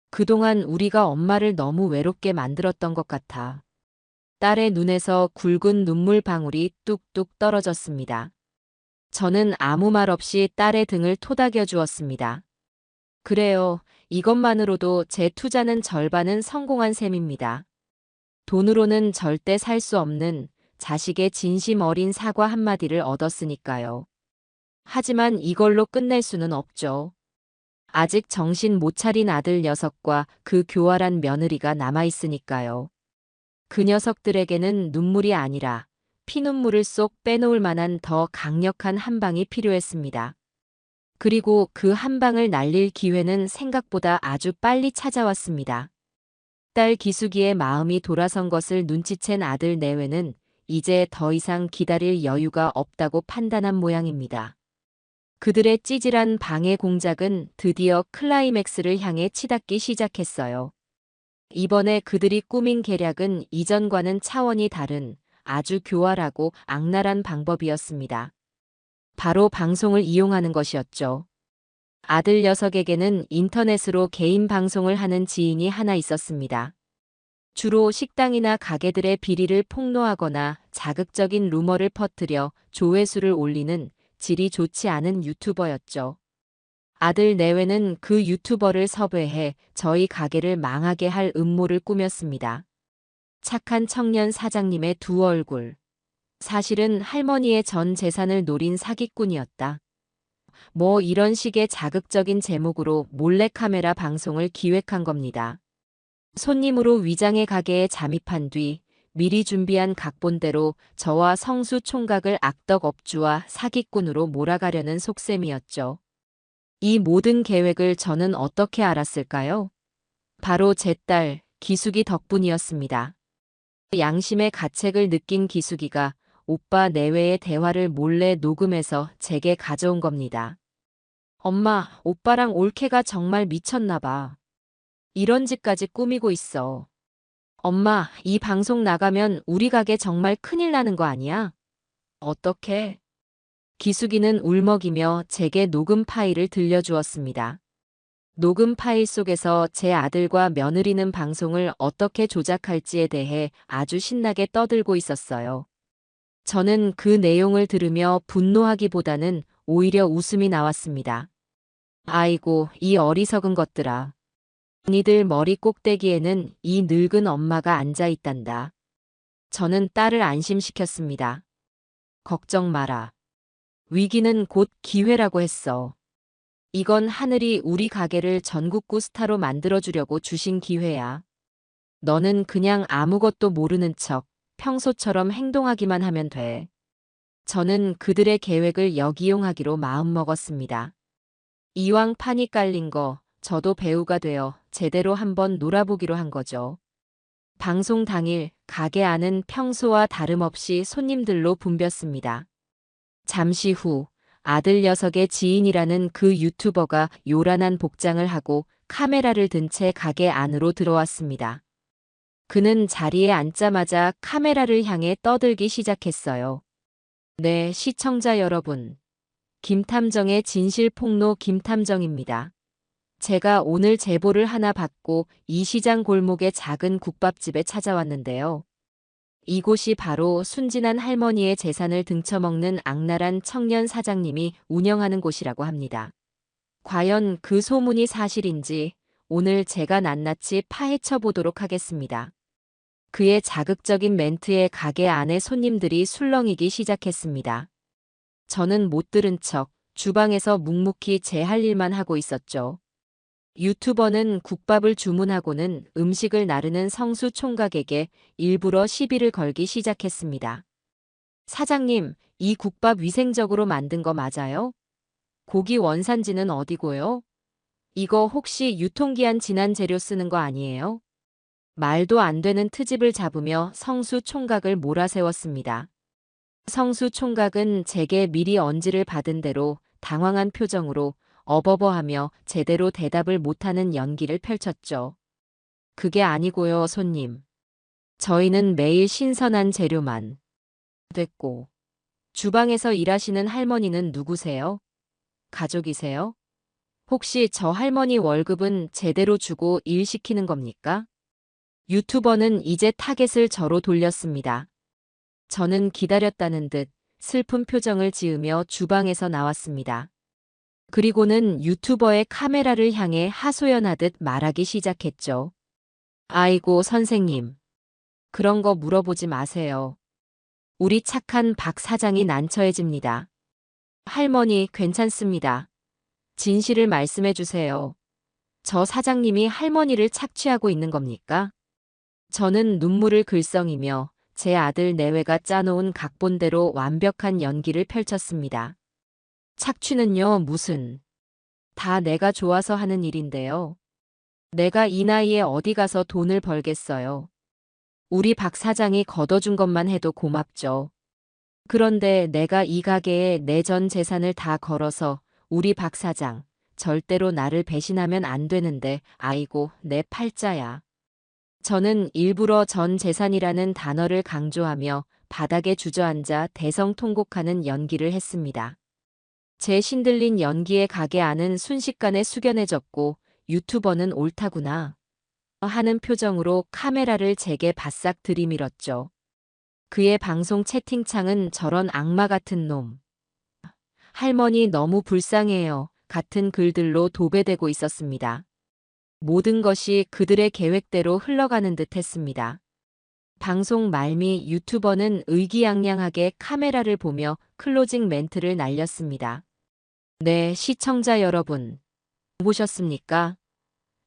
그동안 우리가 엄마를 너무 외롭게 만들었던 것 같아. 딸의 눈에서 굵은 눈물 방울이 뚝뚝 떨어졌습니다. 저는 아무 말 없이 딸의 등을 토닥여 주었습니다. 그래요. 이것만으로도 제 투자는 절반은 성공한 셈입니다. 돈으로는 절대 살 수 없는 자식의 진심 어린 사과 한마디를 얻었으니까요. 하지만 이걸로 끝낼 수는 없죠. 아직 정신 못 차린 아들 녀석과 그 교활한 며느리가 남아있으니까요. 그 녀석들에게는 눈물이 아니라 피눈물을 쏙 빼놓을 만한 더 강력한 한 방이 필요했습니다. 그리고 그 한 방을 날릴 기회는 생각보다 아주 빨리 찾아왔습니다. 딸 기숙이의 마음이 돌아선 것을 눈치챈 아들 내외는 이제 더 이상 기다릴 여유가 없다고 판단한 모양입니다. 그들의 찌질한 방해 공작은 드디어 클라이맥스를 향해 치닫기 시작했어요. 이번에 그들이 꾸민 계략은 이전과는 차원이 다른 아주 교활하고 악랄한 방법이었습니다. 바로 방송을 이용하는 것이었죠. 아들 녀석에게는 인터넷으로 개인 방송을 하는 지인이 하나 있었습니다. 주로 식당이나 가게들의 비리를 폭로하거나 자극적인 루머를 퍼뜨려 조회수를 올리는 질이 좋지 않은 유튜버였죠. 아들 내외는 그 유튜버를 섭외해 저희 가게를 망하게 할 음모를 꾸몄습니다. 착한 청년 사장님의 두 얼굴. 사실은 할머니의 전 재산을 노린 사기꾼이었다. 뭐 이런 식의 자극적인 제목으로 몰래카메라 방송을 기획한 겁니다. 손님으로 위장해 가게에 잠입한 뒤 미리 준비한 각본대로 저와 성수 총각을 악덕 업주와 사기꾼으로 몰아가려는 속셈이었죠. 이 모든 계획을 저는 어떻게 알았을까요? 바로 제 딸 기숙이 덕분이었습니다. 양심의 가책을 느낀 기숙이가 오빠 내외의 대화를 몰래 녹음해서 제게 가져온 겁니다. 엄마, 오빠랑 올케가 정말 미쳤나 봐. 이런 짓까지 꾸미고 있어. 엄마, 이 방송 나가면 우리 가게 정말 큰일 나는 거 아니야? 어떡해? 기숙이는 울먹이며 제게 녹음 파일을 들려주었습니다. 녹음 파일 속에서 제 아들과 며느리는 방송을 어떻게 조작할지에 대해 아주 신나게 떠들고 있었어요. 저는 그 내용을 들으며 분노하기보다는 오히려 웃음이 나왔습니다. 아이고, 이 어리석은 것들아. 니들 머리 꼭대기에는 이 늙은 엄마가 앉아 있단다. 저는 딸을 안심시켰습니다. 걱정 마라. 위기는 곧 기회라고 했어. 이건 하늘이 우리 가게를 전국구 스타로 만들어주려고 주신 기회야. 너는 그냥 아무것도 모르는 척 평소처럼 행동하기만 하면 돼. 저는 그들의 계획을 역이용하기로 마음먹었습니다. 이왕 판이 깔린 거 저도 배우가 되어 제대로 한번 놀아보기로 한 거죠. 방송 당일 가게 안은 평소와 다름없이 손님들로 붐볐습니다. 잠시 후 아들 녀석의 지인이라는 그 유튜버가 요란한 복장을 하고 카메라를 든 채 가게 안으로 들어왔습니다. 그는 자리에 앉자마자 카메라를 향해 떠들기 시작했어요. 네, 시청자 여러분. 김탐정의 진실폭로 김탐정입니다. 제가 오늘 제보를 하나 받고 이 시장 골목의 작은 국밥집에 찾아왔는데요. 이곳이 바로 순진한 할머니의 재산을 등쳐먹는 악랄한 청년 사장님이 운영하는 곳이라고 합니다. 과연 그 소문이 사실인지 오늘 제가 낱낱이 파헤쳐 보도록 하겠습니다. 그의 자극적인 멘트에 가게 안에 손님들이 술렁이기 시작했습니다. 저는 못 들은 척 주방에서 묵묵히 제 할 일만 하고 있었죠. 유튜버는 국밥을 주문하고는 음식을 나르는 성수 총각에게 일부러 시비를 걸기 시작했습니다. 사장님, 이 국밥 위생적으로 만든 거 맞아요? 고기 원산지는 어디고요? 이거 혹시 유통기한 지난 재료 쓰는 거 아니에요? 말도 안 되는 트집을 잡으며 성수 총각을 몰아세웠습니다. 성수 총각은 제게 미리 언지를 받은 대로 당황한 표정으로 어버버하며 제대로 대답을 못하는 연기를 펼쳤죠. 그게 아니고요, 손님. 저희는 매일 신선한 재료만. 됐고. 주방에서 일하시는 할머니는 누구세요? 가족이세요? 혹시 저 할머니 월급은 제대로 주고 일 시키는 겁니까? 유튜버는 이제 타겟을 저로 돌렸습니다. 저는 기다렸다는 듯 슬픈 표정을 지으며 주방에서 나왔습니다. 그리고는 유튜버의 카메라를 향해 하소연하듯 말하기 시작했죠. 아이고 선생님. 그런 거 물어보지 마세요. 우리 착한 박 사장이 난처해집니다. 할머니 괜찮습니다. 진실을 말씀해 주세요. 저 사장님이 할머니를 착취하고 있는 겁니까? 저는 눈물을 글썽이며 제 아들 내외가 짜놓은 각본대로 완벽한 연기를 펼쳤습니다. 착취는요, 무슨. 다 내가 좋아서 하는 일인데요. 내가 이 나이에 어디 가서 돈을 벌겠어요. 우리 박 사장이 걷어준 것만 해도 고맙죠. 그런데 내가 이 가게에 내 전 재산을 다 걸어서 우리 박 사장, 절대로 나를 배신하면 안 되는데 아이고 내 팔자야. 저는 일부러 전 재산이라는 단어를 강조하며 바닥에 주저앉아 대성통곡하는 연기를 했습니다. 제 신들린 연기에 가게 안은 순식간에 숙연해졌고 유튜버는 옳다구나 하는 표정으로 카메라를 제게 바싹 들이밀었죠. 그의 방송 채팅창은 저런 악마 같은 놈. 할머니 너무 불쌍해요. 같은 글들로 도배되고 있었습니다. 모든 것이 그들의 계획대로 흘러가는 듯 했습니다. 방송 말미 유튜버는 의기양양하게 카메라를 보며 클로징 멘트를 날렸습니다. 네, 시청자 여러분. 보셨습니까?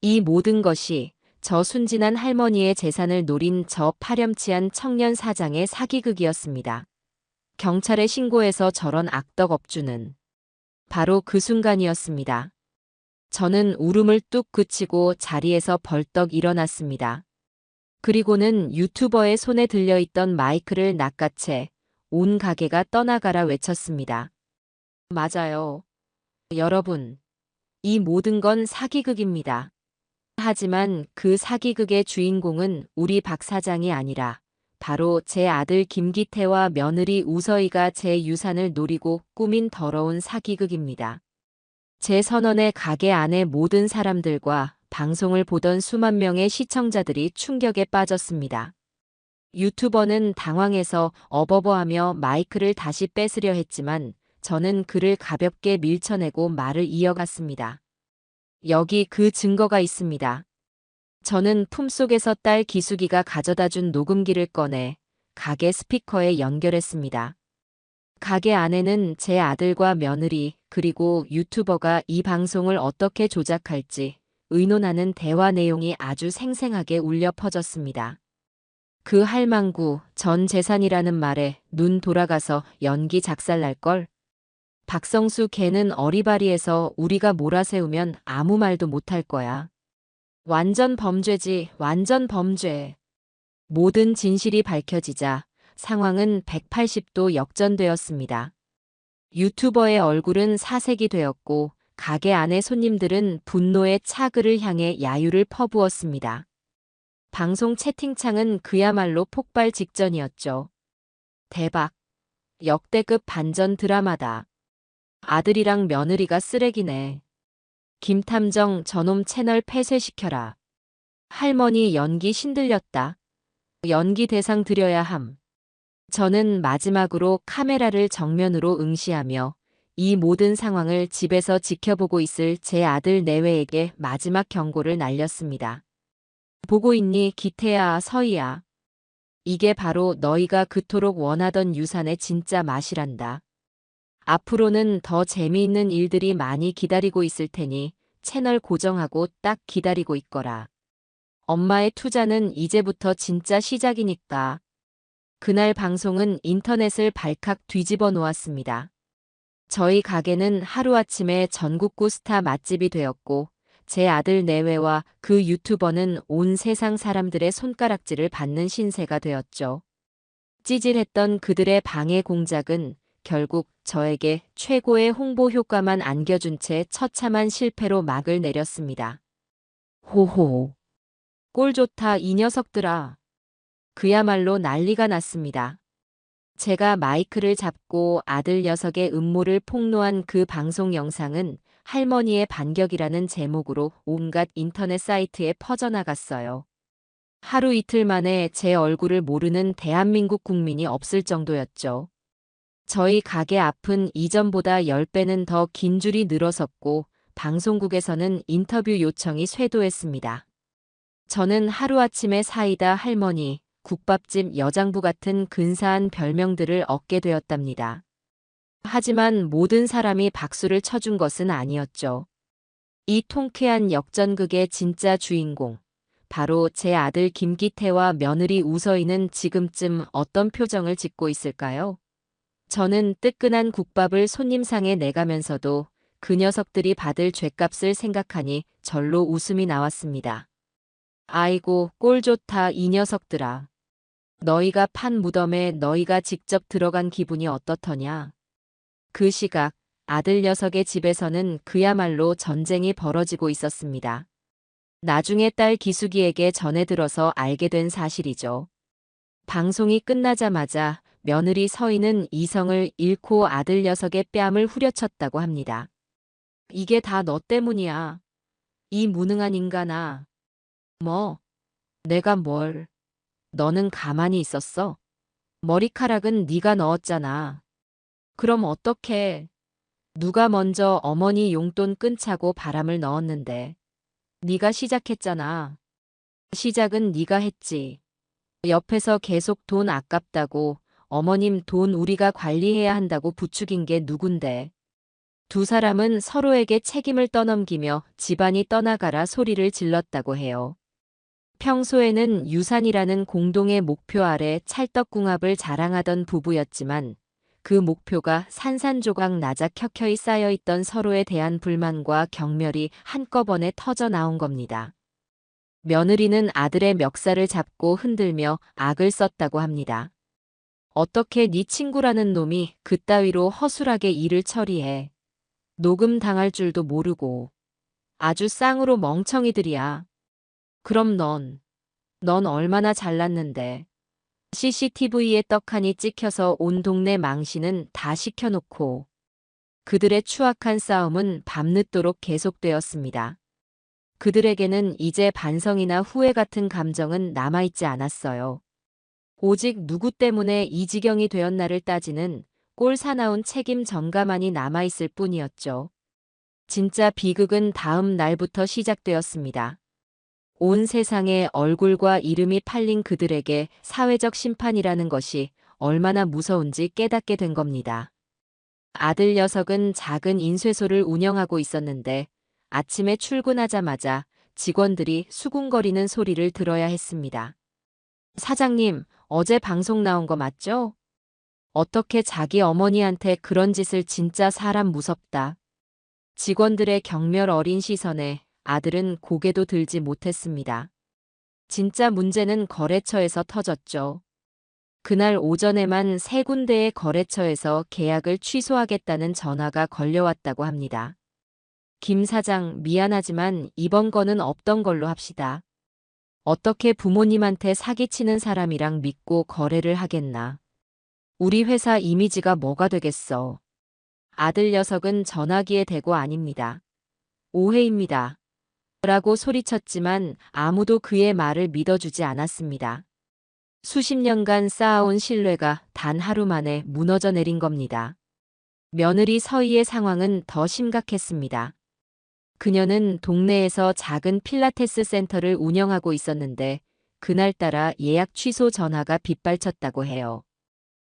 이 모든 것이 저 순진한 할머니의 재산을 노린 저 파렴치한 청년 사장의 사기극이었습니다. 경찰에 신고해서 저런 악덕 업주는 바로 그 순간이었습니다. 저는 울음을 뚝 그치고 자리에서 벌떡 일어났습니다. 그리고는 유튜버의 손에 들려있던 마이크를 낚아채 온 가게가 떠나가라 외쳤습니다. 맞아요. 여러분, 이 모든 건 사기극입니다. 하지만 그 사기극의 주인공은 우리 박 사장이 아니라 바로 제 아들 김기태와 며느리 우서희가 제 유산을 노리고 꾸민 더러운 사기극입니다. 제 선언의 가게 안의 모든 사람들과 방송을 보던 수만 명의 시청자들이 충격에 빠졌습니다. 유튜버는 당황해서 어버버하며 마이크를 다시 뺏으려 했지만 저는 그를 가볍게 밀쳐내고 말을 이어갔습니다. 여기 그 증거가 있습니다. 저는 품속에서 딸 기숙이가 가져다준 녹음기를 꺼내 가게 스피커에 연결했습니다. 가게 안에는 제 아들과 며느리 그리고 유튜버가 이 방송을 어떻게 조작할지 의논하는 대화 내용이 아주 생생하게 울려 퍼졌습니다. 그 할망구 전 재산이라는 말에 눈 돌아가서 연기 작살날걸. 박성수 걔는 어리바리해서 우리가 몰아세우면 아무 말도 못할 거야. 완전 범죄지, 완전 범죄. 모든 진실이 밝혀지자 상황은 180도 역전되었습니다. 유튜버의 얼굴은 사색이 되었고 가게 안의 손님들은 분노의 차그를 향해 야유를 퍼부었습니다. 방송 채팅창은 그야말로 폭발 직전이었죠. 대박. 역대급 반전 드라마다. 아들이랑 며느리가 쓰레기네. 김탐정 저놈 채널 폐쇄시켜라. 할머니 연기 신들렸다. 연기 대상 드려야 함. 저는 마지막으로 카메라를 정면으로 응시하며 이 모든 상황을 집에서 지켜보고 있을 제 아들 내외에게 마지막 경고를 날렸습니다. 보고 있니 기태야 서희야. 이게 바로 너희가 그토록 원하던 유산의 진짜 맛이란다. 앞으로는 더 재미있는 일들이 많이 기다리고 있을 테니 채널 고정하고 딱 기다리고 있거라. 엄마의 투자는 이제부터 진짜 시작이니까. 그날 방송은 인터넷을 발칵 뒤집어 놓았습니다. 저희 가게는 하루아침에 전국구 스타 맛집이 되었고 제 아들 내외와 그 유튜버는 온 세상 사람들의 손가락질을 받는 신세가 되었죠. 찌질했던 그들의 방해 공작은 결국 저에게 최고의 홍보 효과만 안겨준 채 처참한 실패로 막을 내렸습니다. 호호. 꼴 좋다 이 녀석들아. 그야말로 난리가 났습니다. 제가 마이크를 잡고 아들 녀석의 음모를 폭로한 그 방송 영상은 할머니의 반격이라는 제목으로 온갖 인터넷 사이트에 퍼져나갔어요. 하루 이틀 만에 제 얼굴을 모르는 대한민국 국민이 없을 정도였죠. 저희 가게 앞은 이전보다 10배는 더 긴 줄이 늘어섰고 방송국에서는 인터뷰 요청이 쇄도했습니다. 저는 하루아침에 사이다 할머니, 국밥집 여장부 같은 근사한 별명들을 얻게 되었답니다. 하지만 모든 사람이 박수를 쳐준 것은 아니었죠. 이 통쾌한 역전극의 진짜 주인공, 바로 제 아들 김기태와 며느리 우서희는 지금쯤 어떤 표정을 짓고 있을까요? 저는 뜨끈한 국밥을 손님상에 내가면서도 그 녀석들이 받을 죗값을 생각하니 절로 웃음이 나왔습니다. 아이고 꼴 좋다 이 녀석들아. 너희가 판 무덤에 너희가 직접 들어간 기분이 어떻더냐. 그 시각 아들 녀석의 집에서는 그야말로 전쟁이 벌어지고 있었습니다. 나중에 딸 기숙이에게 전해 들어서 알게 된 사실이죠. 방송이 끝나자마자 며느리 서희는 이성을 잃고 아들 녀석의 뺨을 후려쳤다고 합니다. 이게 다 너 때문이야. 이 무능한 인간아. 뭐? 내가 뭘? 너는 가만히 있었어? 머리카락은 네가 넣었잖아. 그럼 어떡해? 누가 먼저 어머니 용돈 끊자고 바람을 넣었는데. 네가 시작했잖아. 시작은 네가 했지. 옆에서 계속 돈 아깝다고 어머님 돈 우리가 관리해야 한다고 부추긴 게 누군데. 두 사람은 서로에게 책임을 떠넘기며 집안이 떠나가라 소리를 질렀다고 해요. 평소에는 유산이라는 공동의 목표 아래 찰떡궁합을 자랑하던 부부였지만 그 목표가 산산조각 나작켜켜이 쌓여있던 서로에 대한 불만과 경멸이 한꺼번에 터져 나온 겁니다. 며느리는 아들의 멱살을 잡고 흔들며 악을 썼다고 합니다. 어떻게 네 친구라는 놈이 그따위로 허술하게 일을 처리해. 녹음 당할 줄도 모르고. 아주 쌍으로 멍청이들이야. 그럼 넌 얼마나 잘났는데. CCTV에 떡하니 찍혀서 온 동네 망신은 다 시켜놓고. 그들의 추악한 싸움은 밤늦도록 계속되었습니다. 그들에게는 이제 반성이나 후회 같은 감정은 남아있지 않았어요. 오직 누구 때문에 이 지경이 되었나를 따지는 꼴 사나운 책임 전가만이 남아있을 뿐이었죠. 진짜 비극은 다음 날부터 시작되었습니다. 온 세상에 얼굴과 이름이 팔린 그들에게 사회적 심판이라는 것이 얼마나 무서운지 깨닫게 된 겁니다. 아들 녀석은 작은 인쇄소를 운영하고 있었는데 아침에 출근하자마자 직원들이 수군거리는 소리를 들어야 했습니다. 사장님, 어제 방송 나온 거 맞죠? 어떻게 자기 어머니한테 그런 짓을 진짜 사람 무섭다. 직원들의 경멸 어린 시선에 아들은 고개도 들지 못했습니다. 진짜 문제는 거래처에서 터졌죠. 그날 오전에만 3군데의 거래처에서 계약을 취소하겠다는 전화가 걸려왔다고 합니다. 김 사장, 미안하지만 이번 건은 없던 걸로 합시다. 어떻게 부모님한테 사기치는 사람이랑 믿고 거래를 하겠나. 우리 회사 이미지가 뭐가 되겠어. 아들 녀석은 전화기에 대고 아닙니다. 오해입니다. 라고 소리쳤지만 아무도 그의 말을 믿어주지 않았습니다. 수십 년간 쌓아온 신뢰가 단 하루 만에 무너져 내린 겁니다. 며느리 서희의 상황은 더 심각했습니다. 그녀는 동네에서 작은 필라테스 센터를 운영하고 있었는데 그날따라 예약 취소 전화가 빗발쳤다고 해요.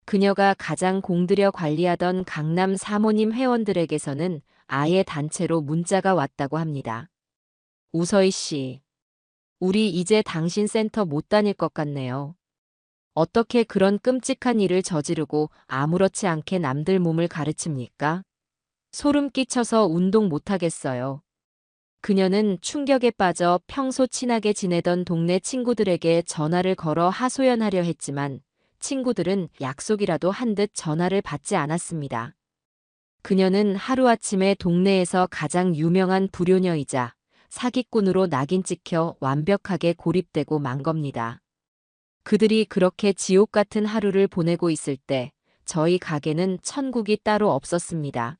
그녀가 가장 공들여 관리하던 강남 사모님 회원들에게서는 아예 단체로 문자가 왔다고 합니다. 우서희 씨, 우리 이제 당신 센터 못 다닐 것 같네요. 어떻게 그런 끔찍한 일을 저지르고 아무렇지 않게 남들 몸을 가르칩니까? 소름 끼쳐서 운동 못하겠어요. 그녀는 충격에 빠져 평소 친하게 지내던 동네 친구들에게 전화를 걸어 하소연하려 했지만 친구들은 약속이라도 한 듯 전화를 받지 않았습니다. 그녀는 하루아침에 동네에서 가장 유명한 불효녀이자 사기꾼으로 낙인 찍혀 완벽하게 고립되고 만 겁니다. 그들이 그렇게 지옥 같은 하루를 보내고 있을 때 저희 가게는 천국이 따로 없었습니다.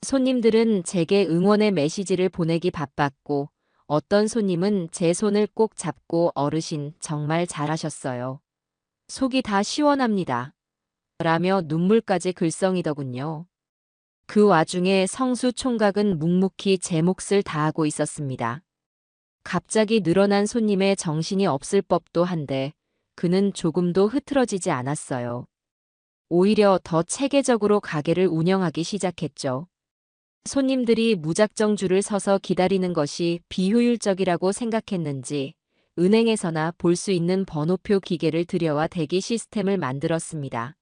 손님들은 제게 응원의 메시지를 보내기 바빴고 어떤 손님은 제 손을 꼭 잡고 어르신 정말 잘하셨어요. 속이 다 시원합니다. 라며 눈물까지 글썽이더군요. 그 와중에 성수 총각은 묵묵히 제 몫을 다하고 있었습니다. 갑자기 늘어난 손님의 정신이 없을 법도 한데 그는 조금도 흐트러지지 않았어요. 오히려 더 체계적으로 가게를 운영하기 시작했죠. 손님들이 무작정 줄을 서서 기다리는 것이 비효율적이라고 생각했는지 은행에서나 볼 수 있는 번호표 기계를 들여와 대기 시스템을 만들었습니다.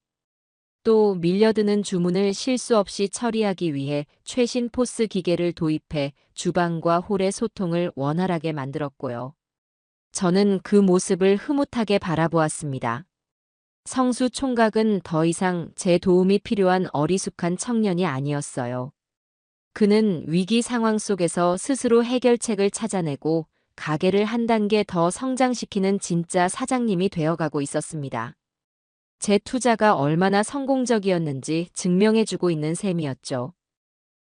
또 밀려드는 주문을 실수 없이 처리하기 위해 최신 포스 기계를 도입해 주방과 홀의 소통을 원활하게 만들었고요. 저는 그 모습을 흐뭇하게 바라보았습니다. 성수 총각은 더 이상 제 도움이 필요한 어리숙한 청년이 아니었어요. 그는 위기 상황 속에서 스스로 해결책을 찾아내고 가게를 한 단계 더 성장시키는 진짜 사장님이 되어가고 있었습니다. 제 투자가 얼마나 성공적이었는지 증명해주고 있는 셈이었죠.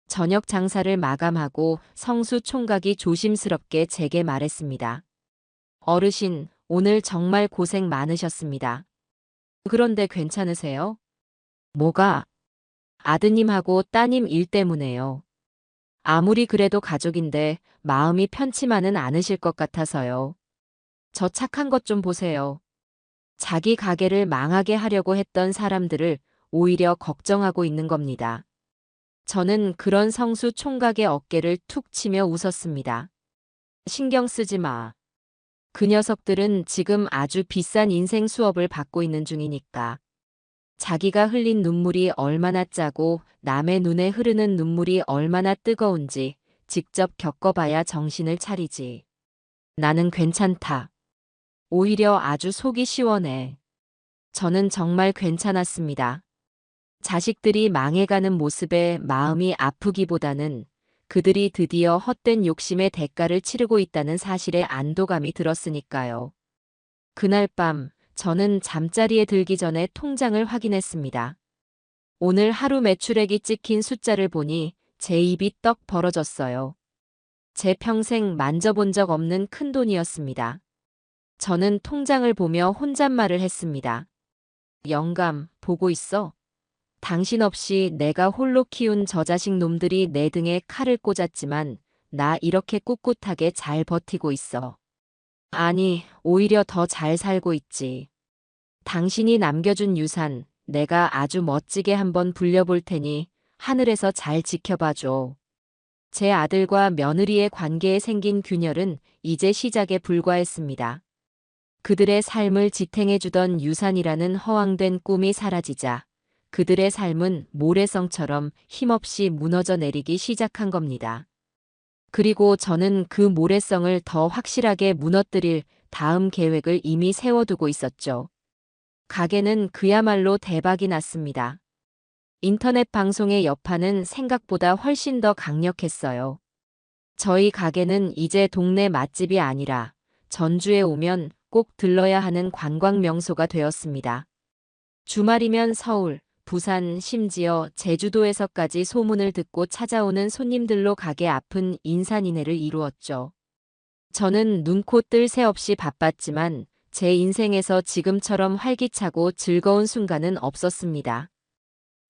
저녁 장사를 마감하고 성수 총각이 조심스럽게 제게 말했습니다. 어르신, 오늘 정말 고생 많으셨습니다. 그런데 괜찮으세요? 뭐가? 아드님하고 따님 일 때문에요. 아무리 그래도 가족인데 마음이 편치만은 않으실 것 같아서요. 저 착한 것 좀 보세요. 자기 가게를 망하게 하려고 했던 사람들을 오히려 걱정하고 있는 겁니다. 저는 그런 성수 총각의 어깨를 툭 치며 웃었습니다. 신경 쓰지 마. 그 녀석들은 지금 아주 비싼 인생 수업을 받고 있는 중이니까. 자기가 흘린 눈물이 얼마나 짜고 남의 눈에 흐르는 눈물이 얼마나 뜨거운지 직접 겪어봐야 정신을 차리지. 나는 괜찮다. 오히려 아주 속이 시원해. 저는 정말 괜찮았습니다. 자식들이 망해가는 모습에 마음이 아프기보다는 그들이 드디어 헛된 욕심의 대가를 치르고 있다는 사실에 안도감이 들었으니까요. 그날 밤 저는 잠자리에 들기 전에 통장을 확인했습니다. 오늘 하루 매출액이 찍힌 숫자를 보니 제 입이 떡 벌어졌어요. 제 평생 만져본 적 없는 큰 돈이었습니다. 저는 통장을 보며 혼잣말을 했습니다. 영감, 보고 있어? 당신 없이 내가 홀로 키운 저 자식 놈들이 내 등에 칼을 꽂았지만 나 이렇게 꿋꿋하게 잘 버티고 있어. 아니, 오히려 더 잘 살고 있지. 당신이 남겨준 유산, 내가 아주 멋지게 한번 불려볼 테니 하늘에서 잘 지켜봐줘. 제 아들과 며느리의 관계에 생긴 균열은 이제 시작에 불과했습니다. 그들의 삶을 지탱해주던 유산이라는 허황된 꿈이 사라지자 그들의 삶은 모래성처럼 힘없이 무너져 내리기 시작한 겁니다. 그리고 저는 그 모래성을 더 확실하게 무너뜨릴 다음 계획을 이미 세워두고 있었죠. 가게는 그야말로 대박이 났습니다. 인터넷 방송의 여파는 생각보다 훨씬 더 강력했어요. 저희 가게는 이제 동네 맛집이 아니라 전주에 오면 꼭 들러야 하는 관광 명소가 되었습니다. 주말이면 서울, 부산, 심지어 제주도에서까지 소문을 듣고 찾아오는 손님들로 가게 앞은 인산인해를 이루었죠. 저는 눈코 뜰 새 없이 바빴지만 제 인생에서 지금처럼 활기차고 즐거운 순간은 없었습니다.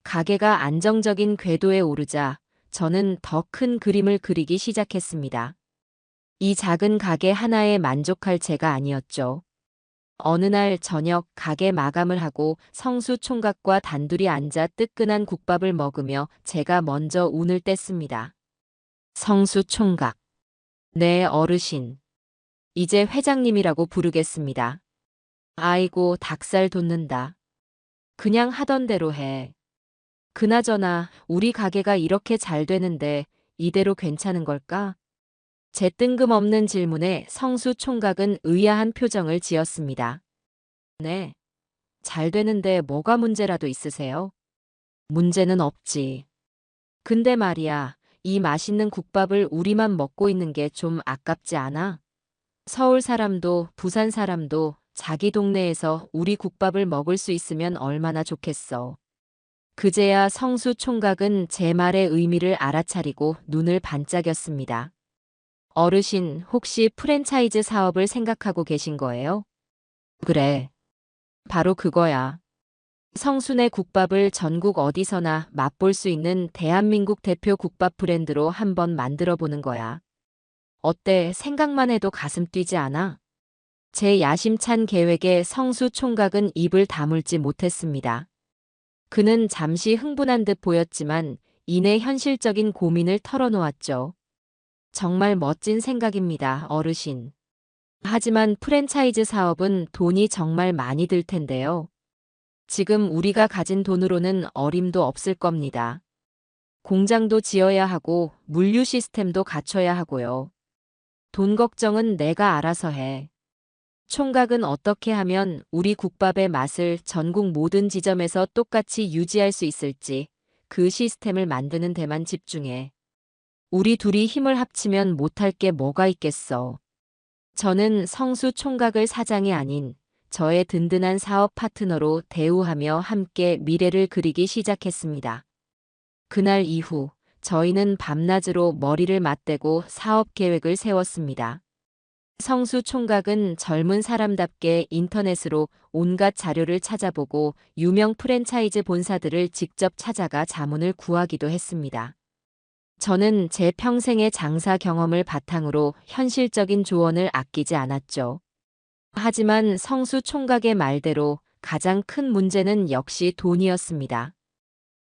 가게가 안정적인 궤도에 오르자 저는 더 큰 그림을 그리기 시작했습니다. 이 작은 가게 하나에 만족할 제가 아니었죠. 어느 날 저녁 가게 마감을 하고 성수 총각과 단둘이 앉아 뜨끈한 국밥을 먹으며 제가 먼저 운을 뗐습니다. 성수 총각. 네, 어르신. 이제 회장님이라고 부르겠습니다. 아이고, 닭살 돋는다. 그냥 하던 대로 해. 그나저나 우리 가게가 이렇게 잘 되는데 이대로 괜찮은 걸까? 제 뜬금없는 질문에 성수 총각은 의아한 표정을 지었습니다. 네, 잘 되는데 뭐가 문제라도 있으세요? 문제는 없지. 근데 말이야, 이 맛있는 국밥을 우리만 먹고 있는 게 좀 아깝지 않아? 서울 사람도 부산 사람도 자기 동네에서 우리 국밥을 먹을 수 있으면 얼마나 좋겠어. 그제야 성수 총각은 제 말의 의미를 알아차리고 눈을 반짝였습니다. 어르신, 혹시 프랜차이즈 사업을 생각하고 계신 거예요? 그래. 바로 그거야. 성순의 국밥을 전국 어디서나 맛볼 수 있는 대한민국 대표 국밥 브랜드로 한번 만들어 보는 거야. 어때? 생각만 해도 가슴 뛰지 않아? 제 야심찬 계획에 성수 총각은 입을 다물지 못했습니다. 그는 잠시 흥분한 듯 보였지만 이내 현실적인 고민을 털어놓았죠. 정말 멋진 생각입니다, 어르신. 하지만 프랜차이즈 사업은 돈이 정말 많이 들 텐데요. 지금 우리가 가진 돈으로는 어림도 없을 겁니다. 공장도 지어야 하고 물류 시스템도 갖춰야 하고요. 돈 걱정은 내가 알아서 해. 총각은 어떻게 하면 우리 국밥의 맛을 전국 모든 지점에서 똑같이 유지할 수 있을지 그 시스템을 만드는 데만 집중해. 우리 둘이 힘을 합치면 못할 게 뭐가 있겠어. 저는 성수 총각을 사장이 아닌 저의 든든한 사업 파트너로 대우하며 함께 미래를 그리기 시작했습니다. 그날 이후 저희는 밤낮으로 머리를 맞대고 사업 계획을 세웠습니다. 성수 총각은 젊은 사람답게 인터넷으로 온갖 자료를 찾아보고 유명 프랜차이즈 본사들을 직접 찾아가 자문을 구하기도 했습니다. 저는 제 평생의 장사 경험을 바탕으로 현실적인 조언을 아끼지 않았죠. 하지만 성수 총각의 말대로 가장 큰 문제는 역시 돈이었습니다.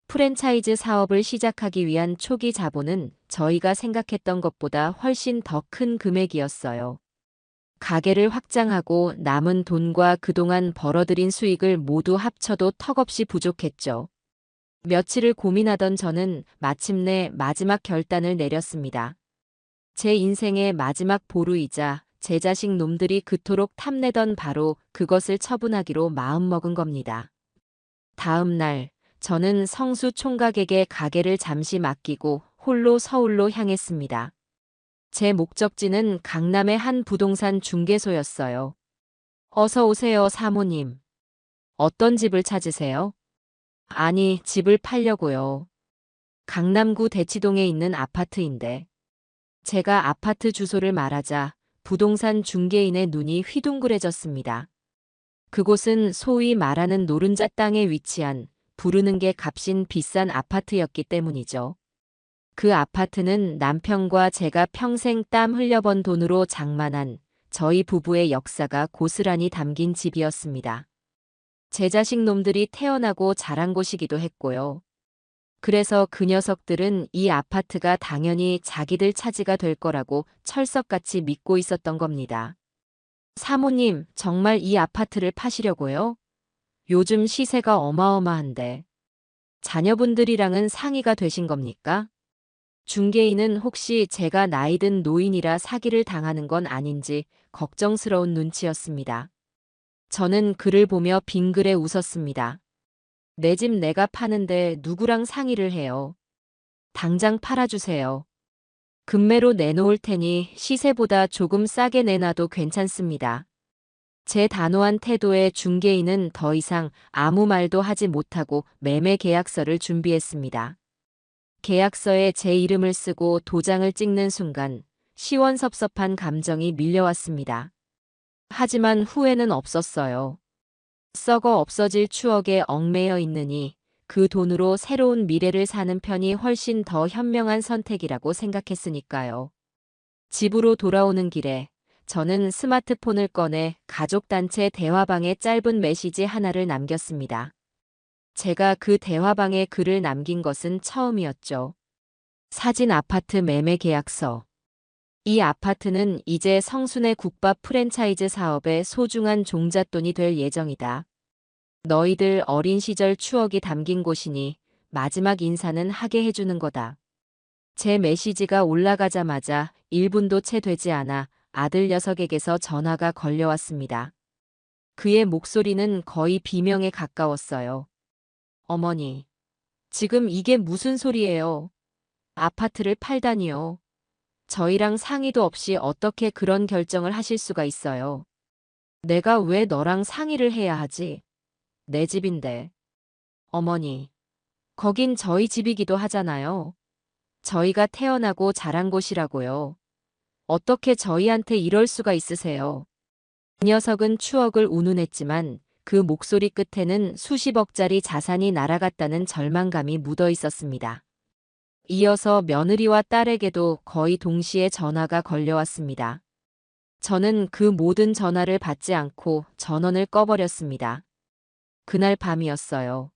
프랜차이즈 사업을 시작하기 위한 초기 자본은 저희가 생각했던 것보다 훨씬 더 큰 금액이었어요. 가게를 확장하고 남은 돈과 그동안 벌어들인 수익을 모두 합쳐도 턱없이 부족했죠. 며칠을 고민하던 저는 마침내 마지막 결단을 내렸습니다. 제 인생의 마지막 보루이자 제 자식 놈들이 그토록 탐내던 바로 그것을 처분하기로 마음먹은 겁니다. 다음 날, 저는 성수 총각에게 가게를 잠시 맡기고 홀로 서울로 향했습니다. 제 목적지는 강남의 한 부동산 중개소였어요. 어서 오세요, 사모님. 어떤 집을 찾으세요? 아니, 집을 팔려고요. 강남구 대치동에 있는 아파트인데. 제가 아파트 주소를 말하자 부동산 중개인의 눈이 휘둥그레졌습니다. 그곳은 소위 말하는 노른자 땅에 위치한 부르는 게 값인 비싼 아파트였기 때문이죠. 그 아파트는 남편과 제가 평생 땀 흘려번 돈으로 장만한 저희 부부의 역사가 고스란히 담긴 집이었습니다. 제 자식 놈들이 태어나고 자란 곳이기도 했고요. 그래서 그 녀석들은 이 아파트가 당연히 자기들 차지가 될 거라고 철석같이 믿고 있었던 겁니다. 사모님, 정말 이 아파트를 파시려고요? 요즘 시세가 어마어마한데. 자녀분들이랑은 상의가 되신 겁니까? 중개인은 혹시 제가 나이든 노인이라 사기를 당하는 건 아닌지 걱정스러운 눈치였습니다. 저는 그를 보며 빙그레 웃었습니다. 내 집 내가 파는데 누구랑 상의를 해요. 당장 팔아주세요. 금매로 내놓을 테니 시세보다 조금 싸게 내놔도 괜찮습니다. 제 단호한 태도에 중개인은 더 이상 아무 말도 하지 못하고 매매 계약서를 준비했습니다. 계약서에 제 이름을 쓰고 도장을 찍는 순간 시원섭섭한 감정이 밀려왔습니다. 하지만 후회는 없었어요. 썩어 없어질 추억에 얽매여 있느니 그 돈으로 새로운 미래를 사는 편이 훨씬 더 현명한 선택이라고 생각했으니까요. 집으로 돌아오는 길에 저는 스마트폰을 꺼내 가족단체 대화방에 짧은 메시지 하나를 남겼습니다. 제가 그 대화방에 글을 남긴 것은 처음이었죠. 사진 아파트 매매 계약서. 이 아파트는 이제 성순의 국밥 프랜차이즈 사업의 소중한 종잣돈이 될 예정이다. 너희들 어린 시절 추억이 담긴 곳이니 마지막 인사는 하게 해주는 거다. 제 메시지가 올라가자마자 1분도 채 되지 않아 아들 녀석에게서 전화가 걸려왔습니다. 그의 목소리는 거의 비명에 가까웠어요. 어머니, 지금 이게 무슨 소리예요? 아파트를 팔다니요. 저희랑 상의도 없이 어떻게 그런 결정을 하실 수가 있어요? 내가 왜 너랑 상의를 해야 하지? 내 집인데. 어머니, 거긴 저희 집이기도 하잖아요. 저희가 태어나고 자란 곳이라고요. 어떻게 저희한테 이럴 수가 있으세요? 그 녀석은 추억을 운운했지만 그 목소리 끝에는 수십억짜리 자산이 날아갔다는 절망감이 묻어 있었습니다. 이어서 며느리와 딸에게도 거의 동시에 전화가 걸려왔습니다. 저는 그 모든 전화를 받지 않고 전원을 꺼버렸습니다. 그날 밤이었어요.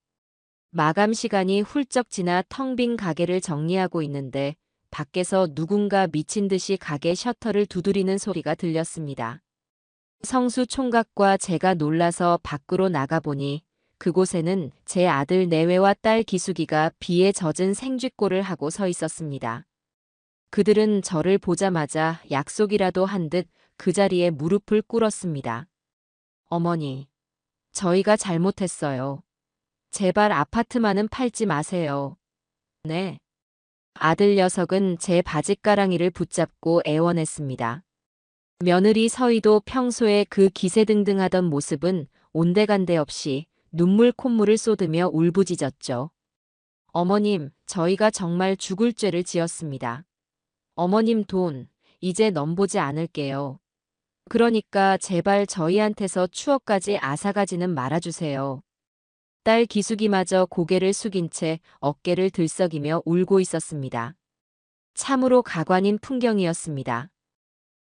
마감 시간이 훌쩍 지나 텅 빈 가게를 정리하고 있는데 밖에서 누군가 미친 듯이 가게 셔터를 두드리는 소리가 들렸습니다. 성수 총각과 제가 놀라서 밖으로 나가보니 그곳에는 제 아들 내외와 딸 기숙이가 비에 젖은 생쥐꼴을 하고 서 있었습니다. 그들은 저를 보자마자 약속이라도 한 듯 그 자리에 무릎을 꿇었습니다. 어머니, 저희가 잘못했어요. 제발 아파트만은 팔지 마세요. 네. 아들 녀석은 제 바짓가랑이를 붙잡고 애원했습니다. 며느리 서희도 평소에 그 기세등등하던 모습은 온데간데 없이 눈물 콧물을 쏟으며 울부짖었죠. 어머님, 저희가 정말 죽을 죄를 지었습니다. 어머님 돈, 이제 넘보지 않을게요. 그러니까 제발 저희한테서 추억까지 앗아가지는 말아주세요. 딸 기숙이마저 고개를 숙인 채 어깨를 들썩이며 울고 있었습니다. 참으로 가관인 풍경이었습니다.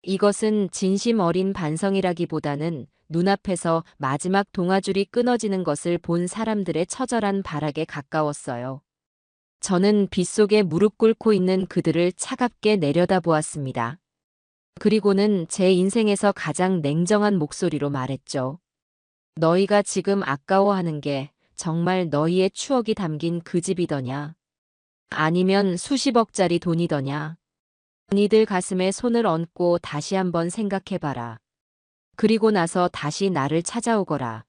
이것은 진심 어린 반성이라기보다는 눈앞에서 마지막 동아줄이 끊어지는 것을 본 사람들의 처절한 발악에 가까웠어요. 저는 빗속에 무릎 꿇고 있는 그들을 차갑게 내려다보았습니다. 그리고는 제 인생에서 가장 냉정한 목소리로 말했죠. 너희가 지금 아까워하는 게 정말 너희의 추억이 담긴 그 집이더냐? 아니면 수십억짜리 돈이더냐? 니들 가슴에 손을 얹고 다시 한번 생각해봐라. 그리고 나서 다시 나를 찾아오거라.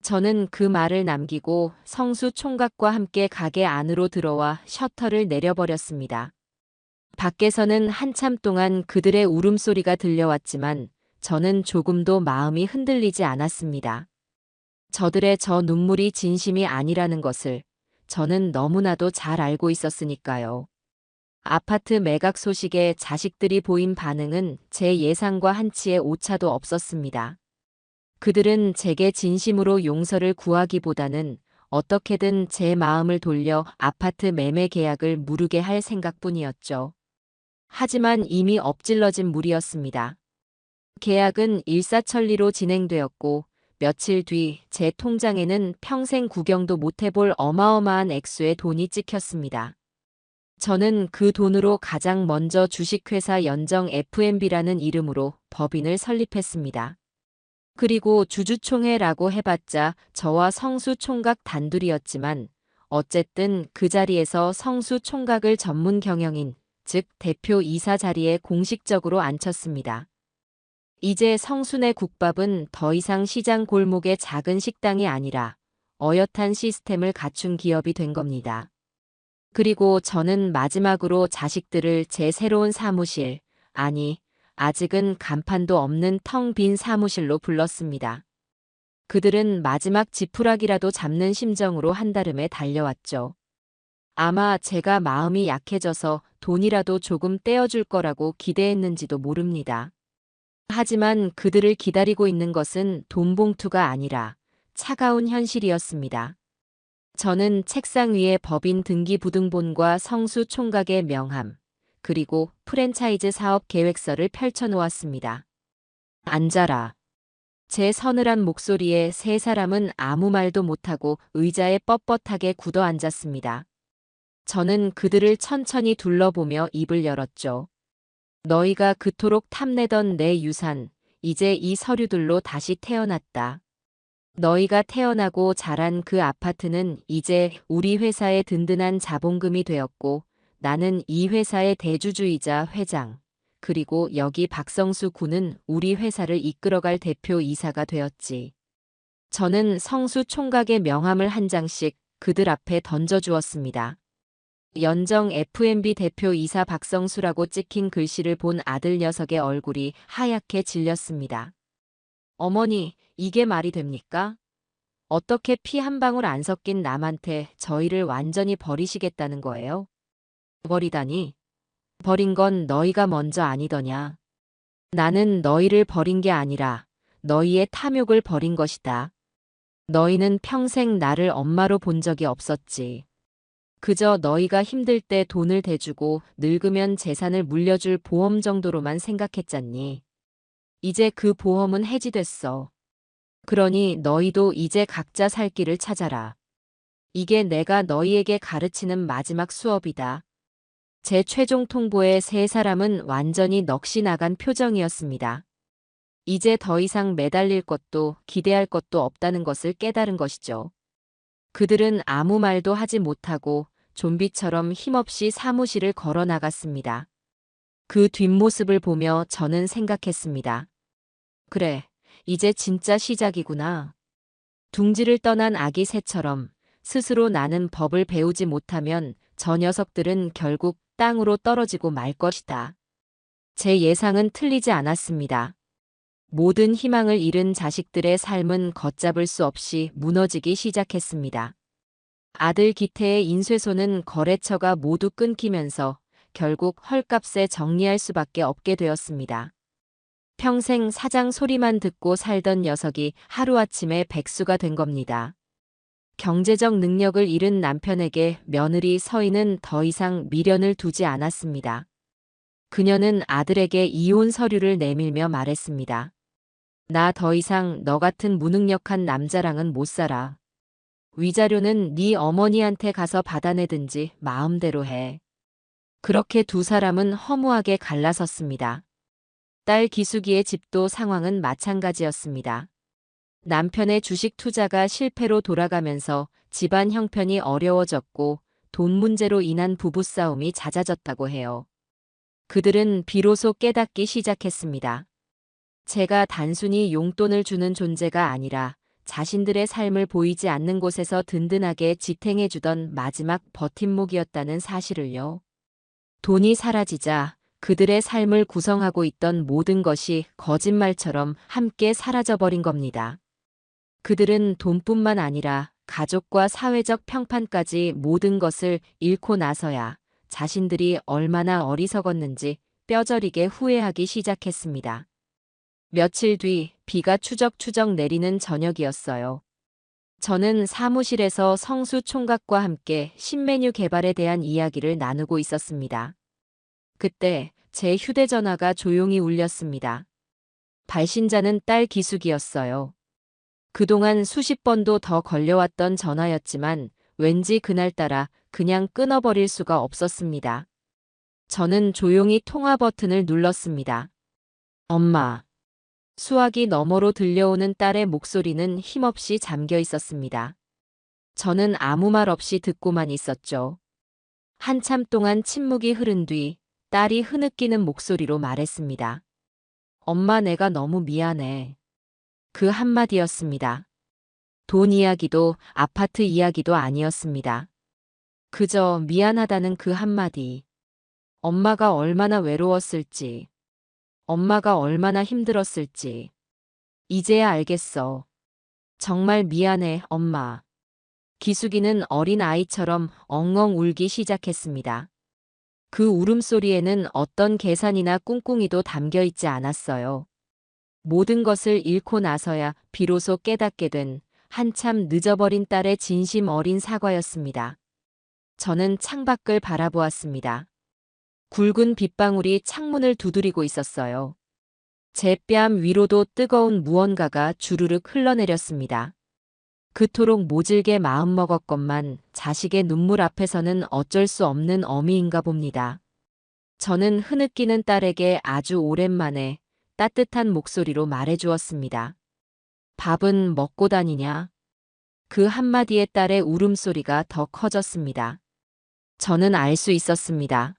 저는 그 말을 남기고 성수 총각과 함께 가게 안으로 들어와 셔터를 내려버렸습니다. 밖에서는 한참 동안 그들의 울음소리가 들려왔지만 저는 조금도 마음이 흔들리지 않았습니다. 저들의 저 눈물이 진심이 아니라는 것을 저는 너무나도 잘 알고 있었으니까요. 아파트 매각 소식에 자식들이 보인 반응은 제 예상과 한치의 오차도 없었습니다. 그들은 제게 진심으로 용서를 구하기보다는 어떻게든 제 마음을 돌려 아파트 매매 계약을 무르게 할 생각뿐이었죠. 하지만 이미 엎질러진 물이었습니다. 계약은 일사천리로 진행되었고 며칠 뒤 제 통장에는 평생 구경도 못 해볼 어마어마한 액수의 돈이 찍혔습니다. 저는 그 돈으로 가장 먼저 주식회사 연정 F&B라는 이름으로 법인을 설립했습니다. 그리고 주주총회라고 해봤자 저와 성수 총각 단둘이었지만 어쨌든 그 자리에서 성수 총각을 전문 경영인, 즉 대표 이사 자리에 공식적으로 앉혔습니다. 이제 성순의 국밥은 더 이상 시장 골목의 작은 식당이 아니라 어엿한 시스템을 갖춘 기업이 된 겁니다. 그리고 저는 마지막으로 자식들을 제 새로운 사무실, 아니, 아직은 간판도 없는 텅 빈 사무실로 불렀습니다. 그들은 마지막 지푸라기라도 잡는 심정으로 한달음에 달려왔죠. 아마 제가 마음이 약해져서 돈이라도 조금 떼어줄 거라고 기대했는지도 모릅니다. 하지만 그들을 기다리고 있는 것은 돈 봉투가 아니라 차가운 현실이었습니다. 저는 책상 위에 법인 등기부등본과 성수 총각의 명함, 그리고 프랜차이즈 사업 계획서를 펼쳐놓았습니다. 앉아라. 제 서늘한 목소리에 세 사람은 아무 말도 못하고 의자에 뻣뻣하게 굳어 앉았습니다. 저는 그들을 천천히 둘러보며 입을 열었죠. 너희가 그토록 탐내던 내 유산, 이제 이 서류들로 다시 태어났다. 너희가 태어나고 자란 그 아파트는 이제 우리 회사의 든든한 자본금이 되었고 나는 이 회사의 대주주이자 회장, 그리고 여기 박성수 군은 우리 회사를 이끌어갈 대표 이사가 되었지. 저는 성수 총각의 명함을 한 장씩 그들 앞에 던져주었습니다. 연정 F&B 대표 이사 박성수라고 찍힌 글씨를 본 아들 녀석의 얼굴이 하얗게 질렸습니다. 어머니, 이게 말이 됩니까? 어떻게 피 한 방울 안 섞인 남한테 저희를 완전히 버리시겠다는 거예요? 버리다니? 버린 건 너희가 먼저 아니더냐. 나는 너희를 버린 게 아니라 너희의 탐욕을 버린 것이다. 너희는 평생 나를 엄마로 본 적이 없었지. 그저 너희가 힘들 때 돈을 대주고 늙으면 재산을 물려줄 보험 정도로만 생각했잖니. 이제 그 보험은 해지됐어. 그러니 너희도 이제 각자 살 길을 찾아라. 이게 내가 너희에게 가르치는 마지막 수업이다. 제 최종 통보에 세 사람은 완전히 넋이 나간 표정이었습니다. 이제 더 이상 매달릴 것도 기대할 것도 없다는 것을 깨달은 것이죠. 그들은 아무 말도 하지 못하고 좀비처럼 힘없이 사무실을 걸어 나갔습니다. 그 뒷모습을 보며 저는 생각했습니다. 그래, 이제 진짜 시작이구나. 둥지를 떠난 아기 새처럼 스스로 나는 법을 배우지 못하면 저 녀석들은 결국 땅으로 떨어지고 말 것이다. 제 예상은 틀리지 않았습니다. 모든 희망을 잃은 자식들의 삶은 걷잡을 수 없이 무너지기 시작했습니다. 아들 기태의 인쇄소는 거래처가 모두 끊기면서 결국 헐값에 정리할 수밖에 없게 되었습니다. 평생 사장 소리만 듣고 살던 녀석이 하루아침에 백수가 된 겁니다. 경제적 능력을 잃은 남편에게 며느리 서희는 더 이상 미련을 두지 않았습니다. 그녀는 아들에게 이혼 서류를 내밀며 말했습니다. 나 더 이상 너 같은 무능력한 남자랑은 못 살아. 위자료는 네 어머니한테 가서 받아내든지 마음대로 해. 그렇게 두 사람은 허무하게 갈라섰습니다. 딸 기숙이의 집도 상황은 마찬가지였습니다. 남편의 주식 투자가 실패로 돌아가면서 집안 형편이 어려워졌고 돈 문제로 인한 부부싸움이 잦아졌다고 해요. 그들은 비로소 깨닫기 시작했습니다. 제가 단순히 용돈을 주는 존재가 아니라 자신들의 삶을 보이지 않는 곳에서 든든하게 지탱해주던 마지막 버팀목이었다는 사실을요. 돈이 사라지자 그들의 삶을 구성하고 있던 모든 것이 거짓말처럼 함께 사라져버린 겁니다. 그들은 돈뿐만 아니라 가족과 사회적 평판까지 모든 것을 잃고 나서야 자신들이 얼마나 어리석었는지 뼈저리게 후회하기 시작했습니다. 며칠 뒤 비가 추적추적 내리는 저녁이었어요. 저는 사무실에서 성수 총각과 함께 신메뉴 개발에 대한 이야기를 나누고 있었습니다. 그때 제 휴대전화가 조용히 울렸습니다. 발신자는 딸 기숙이었어요. 그동안 수십 번도 더 걸려왔던 전화였지만 왠지 그날따라 그냥 끊어버릴 수가 없었습니다. 저는 조용히 통화 버튼을 눌렀습니다. 엄마. 수화기 너머로 들려오는 딸의 목소리는 힘없이 잠겨 있었습니다. 저는 아무 말 없이 듣고만 있었죠. 한참 동안 침묵이 흐른 뒤 딸이 흐느끼는 목소리로 말했습니다. 엄마, 내가 너무 미안해. 그 한마디였습니다. 돈 이야기도 아파트 이야기도 아니었습니다. 그저 미안하다는 그 한마디. 엄마가 얼마나 외로웠을지, 엄마가 얼마나 힘들었을지. 이제야 알겠어. 정말 미안해, 엄마. 기숙이는 어린 아이처럼 엉엉 울기 시작했습니다. 그 울음소리에는 어떤 계산이나 꿍꿍이도 담겨 있지 않았어요. 모든 것을 잃고 나서야 비로소 깨닫게 된 한참 늦어버린 딸의 진심 어린 사과였습니다. 저는 창밖을 바라보았습니다. 굵은 빗방울이 창문을 두드리고 있었어요. 제 뺨 위로도 뜨거운 무언가가 주르륵 흘러내렸습니다. 그토록 모질게 마음먹었건만 자식의 눈물 앞에서는 어쩔 수 없는 어미인가 봅니다. 저는 흐느끼는 딸에게 아주 오랜만에 따뜻한 목소리로 말해주었습니다. 밥은 먹고 다니냐? 그 한마디에 딸의 울음소리가 더 커졌습니다. 저는 알 수 있었습니다.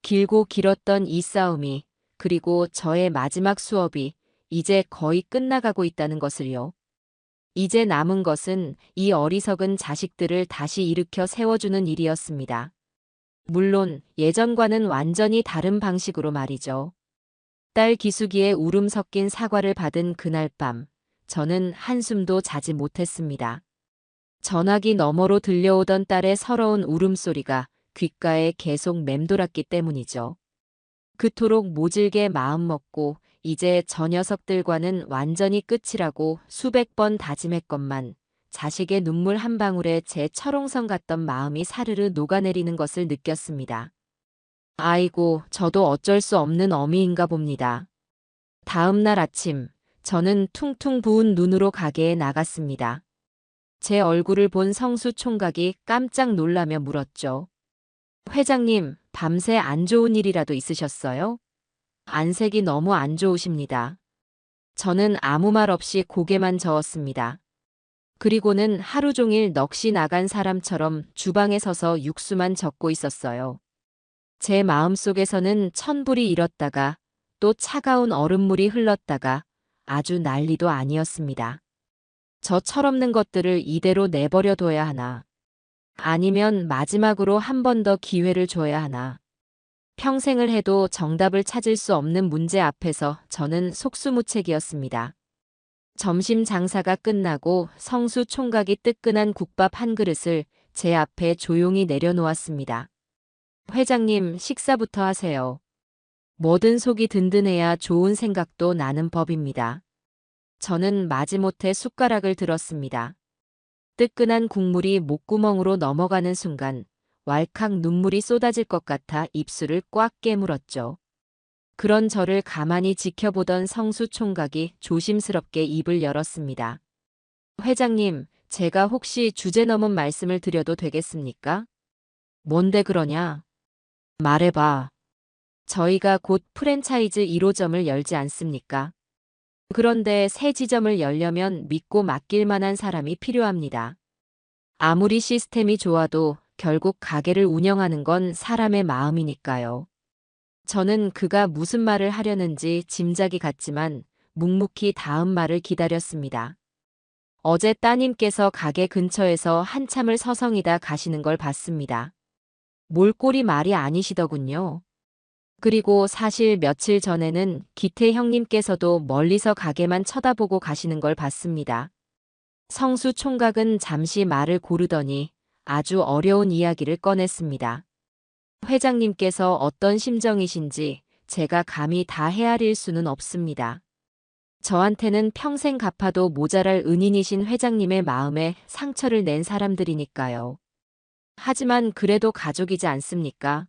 길고 길었던 이 싸움이, 그리고 저의 마지막 수업이 이제 거의 끝나가고 있다는 것을요. 이제 남은 것은 이 어리석은 자식들을 다시 일으켜 세워주는 일이었습니다. 물론 예전과는 완전히 다른 방식으로 말이죠. 딸 기숙이의 울음 섞인 사과를 받은 그날 밤, 저는 한숨도 자지 못했습니다. 전화기 너머로 들려오던 딸의 서러운 울음소리가 귓가에 계속 맴돌았기 때문이죠. 그토록 모질게 마음먹고 이제 저 녀석들과는 완전히 끝이라고 수백 번 다짐했건만 자식의 눈물 한 방울에 제 철옹성 같던 마음이 사르르 녹아내리는 것을 느꼈습니다. 아이고, 저도 어쩔 수 없는 어미인가 봅니다. 다음 날 아침, 저는 퉁퉁 부은 눈으로 가게에 나갔습니다. 제 얼굴을 본 성수 총각이 깜짝 놀라며 물었죠. 회장님, 밤새 안 좋은 일이라도 있으셨어요? 안색이 너무 안 좋으십니다. 저는 아무 말 없이 고개만 저었습니다. 그리고는 하루 종일 넋이 나간 사람처럼 주방에 서서 육수만 젓고 있었어요. 제 마음속에서는 천불이 일었다가 또 차가운 얼음물이 흘렀다가 아주 난리도 아니었습니다. 저 철없는 것들을 이대로 내버려 둬야 하나? 아니면 마지막으로 한 번 더 기회를 줘야 하나? 평생을 해도 정답을 찾을 수 없는 문제 앞에서 저는 속수무책이었습니다. 점심 장사가 끝나고 성수 총각이 뜨끈한 국밥 한 그릇을 제 앞에 조용히 내려놓았습니다. 회장님, 식사부터 하세요. 뭐든 속이 든든해야 좋은 생각도 나는 법입니다. 저는 마지못해 숟가락을 들었습니다. 뜨끈한 국물이 목구멍으로 넘어가는 순간 왈칵 눈물이 쏟아질 것 같아 입술을 꽉 깨물었죠. 그런 저를 가만히 지켜보던 성수 총각이 조심스럽게 입을 열었습니다. 회장님, 제가 혹시 주제 넘은 말씀을 드려도 되겠습니까? 뭔데 그러냐? 말해봐. 저희가 곧 프랜차이즈 1호점을 열지 않습니까? 그런데 새 지점을 열려면 믿고 맡길 만한 사람이 필요합니다. 아무리 시스템이 좋아도 결국 가게를 운영하는 건 사람의 마음이니까요. 저는 그가 무슨 말을 하려는지 짐작이 갔지만 묵묵히 다음 말을 기다렸습니다. 어제 따님께서 가게 근처에서 한참을 서성이다 가시는 걸 봤습니다. 몰골이 말이 아니시더군요. 그리고 사실 며칠 전에는 기태 형님께서도 멀리서 가게만 쳐다보고 가시는 걸 봤습니다. 성수 총각은 잠시 말을 고르더니 아주 어려운 이야기를 꺼냈습니다. 회장님께서 어떤 심정이신지 제가 감히 다 헤아릴 수는 없습니다. 저한테는 평생 갚아도 모자랄 은인이신 회장님의 마음에 상처를 낸 사람들이니까요. 하지만 그래도 가족이지 않습니까?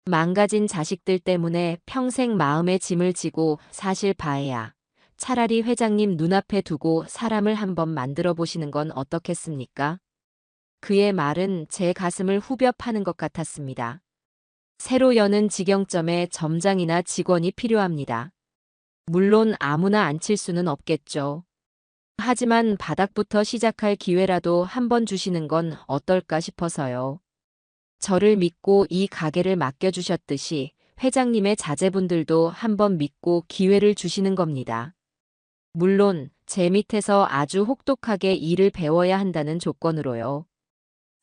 망가진 자식들 때문에 평생 마음에 짐을 지고 사실 바에야 차라리 회장님 눈앞에 두고 사람을 한번 만들어 보시는 건 어떻겠습니까? 그의 말은 제 가슴을 후벼 파는 것 같았습니다. 새로 여는 직영점에 점장이나 직원이 필요합니다. 물론 아무나 앉힐 수는 없겠죠. 하지만 바닥부터 시작할 기회라도 한번 주시는 건 어떨까 싶어서요. 저를 믿고 이 가게를 맡겨주셨듯이 회장님의 자제분들도 한번 믿고 기회를 주시는 겁니다. 물론 제 밑에서 아주 혹독하게 일을 배워야 한다는 조건으로요.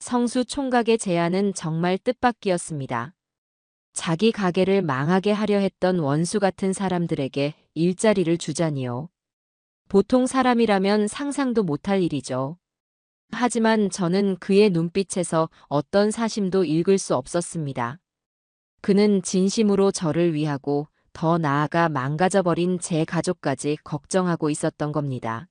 성수 총각의 제안은 정말 뜻밖이었습니다. 자기 가게를 망하게 하려 했던 원수 같은 사람들에게 일자리를 주자니요. 보통 사람이라면 상상도 못할 일이죠. 하지만 저는 그의 눈빛에서 어떤 사심도 읽을 수 없었습니다. 그는 진심으로 저를 위하고 더 나아가 망가져버린 제 가족까지 걱정하고 있었던 겁니다.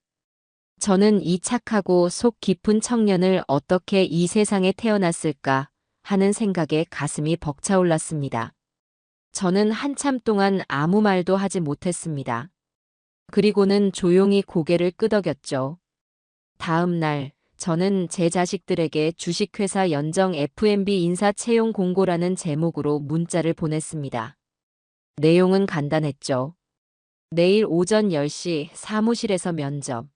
저는 이 착하고 속 깊은 청년을 어떻게 이 세상에 태어났을까 하는 생각에 가슴이 벅차올랐습니다. 저는 한참 동안 아무 말도 하지 못했습니다. 그리고는 조용히 고개를 끄덕였죠. 다음 날, 저는 제 자식들에게 주식회사 연정 F&B 인사 채용 공고라는 제목으로 문자를 보냈습니다. 내용은 간단했죠. 내일 오전 10시 사무실에서 면접.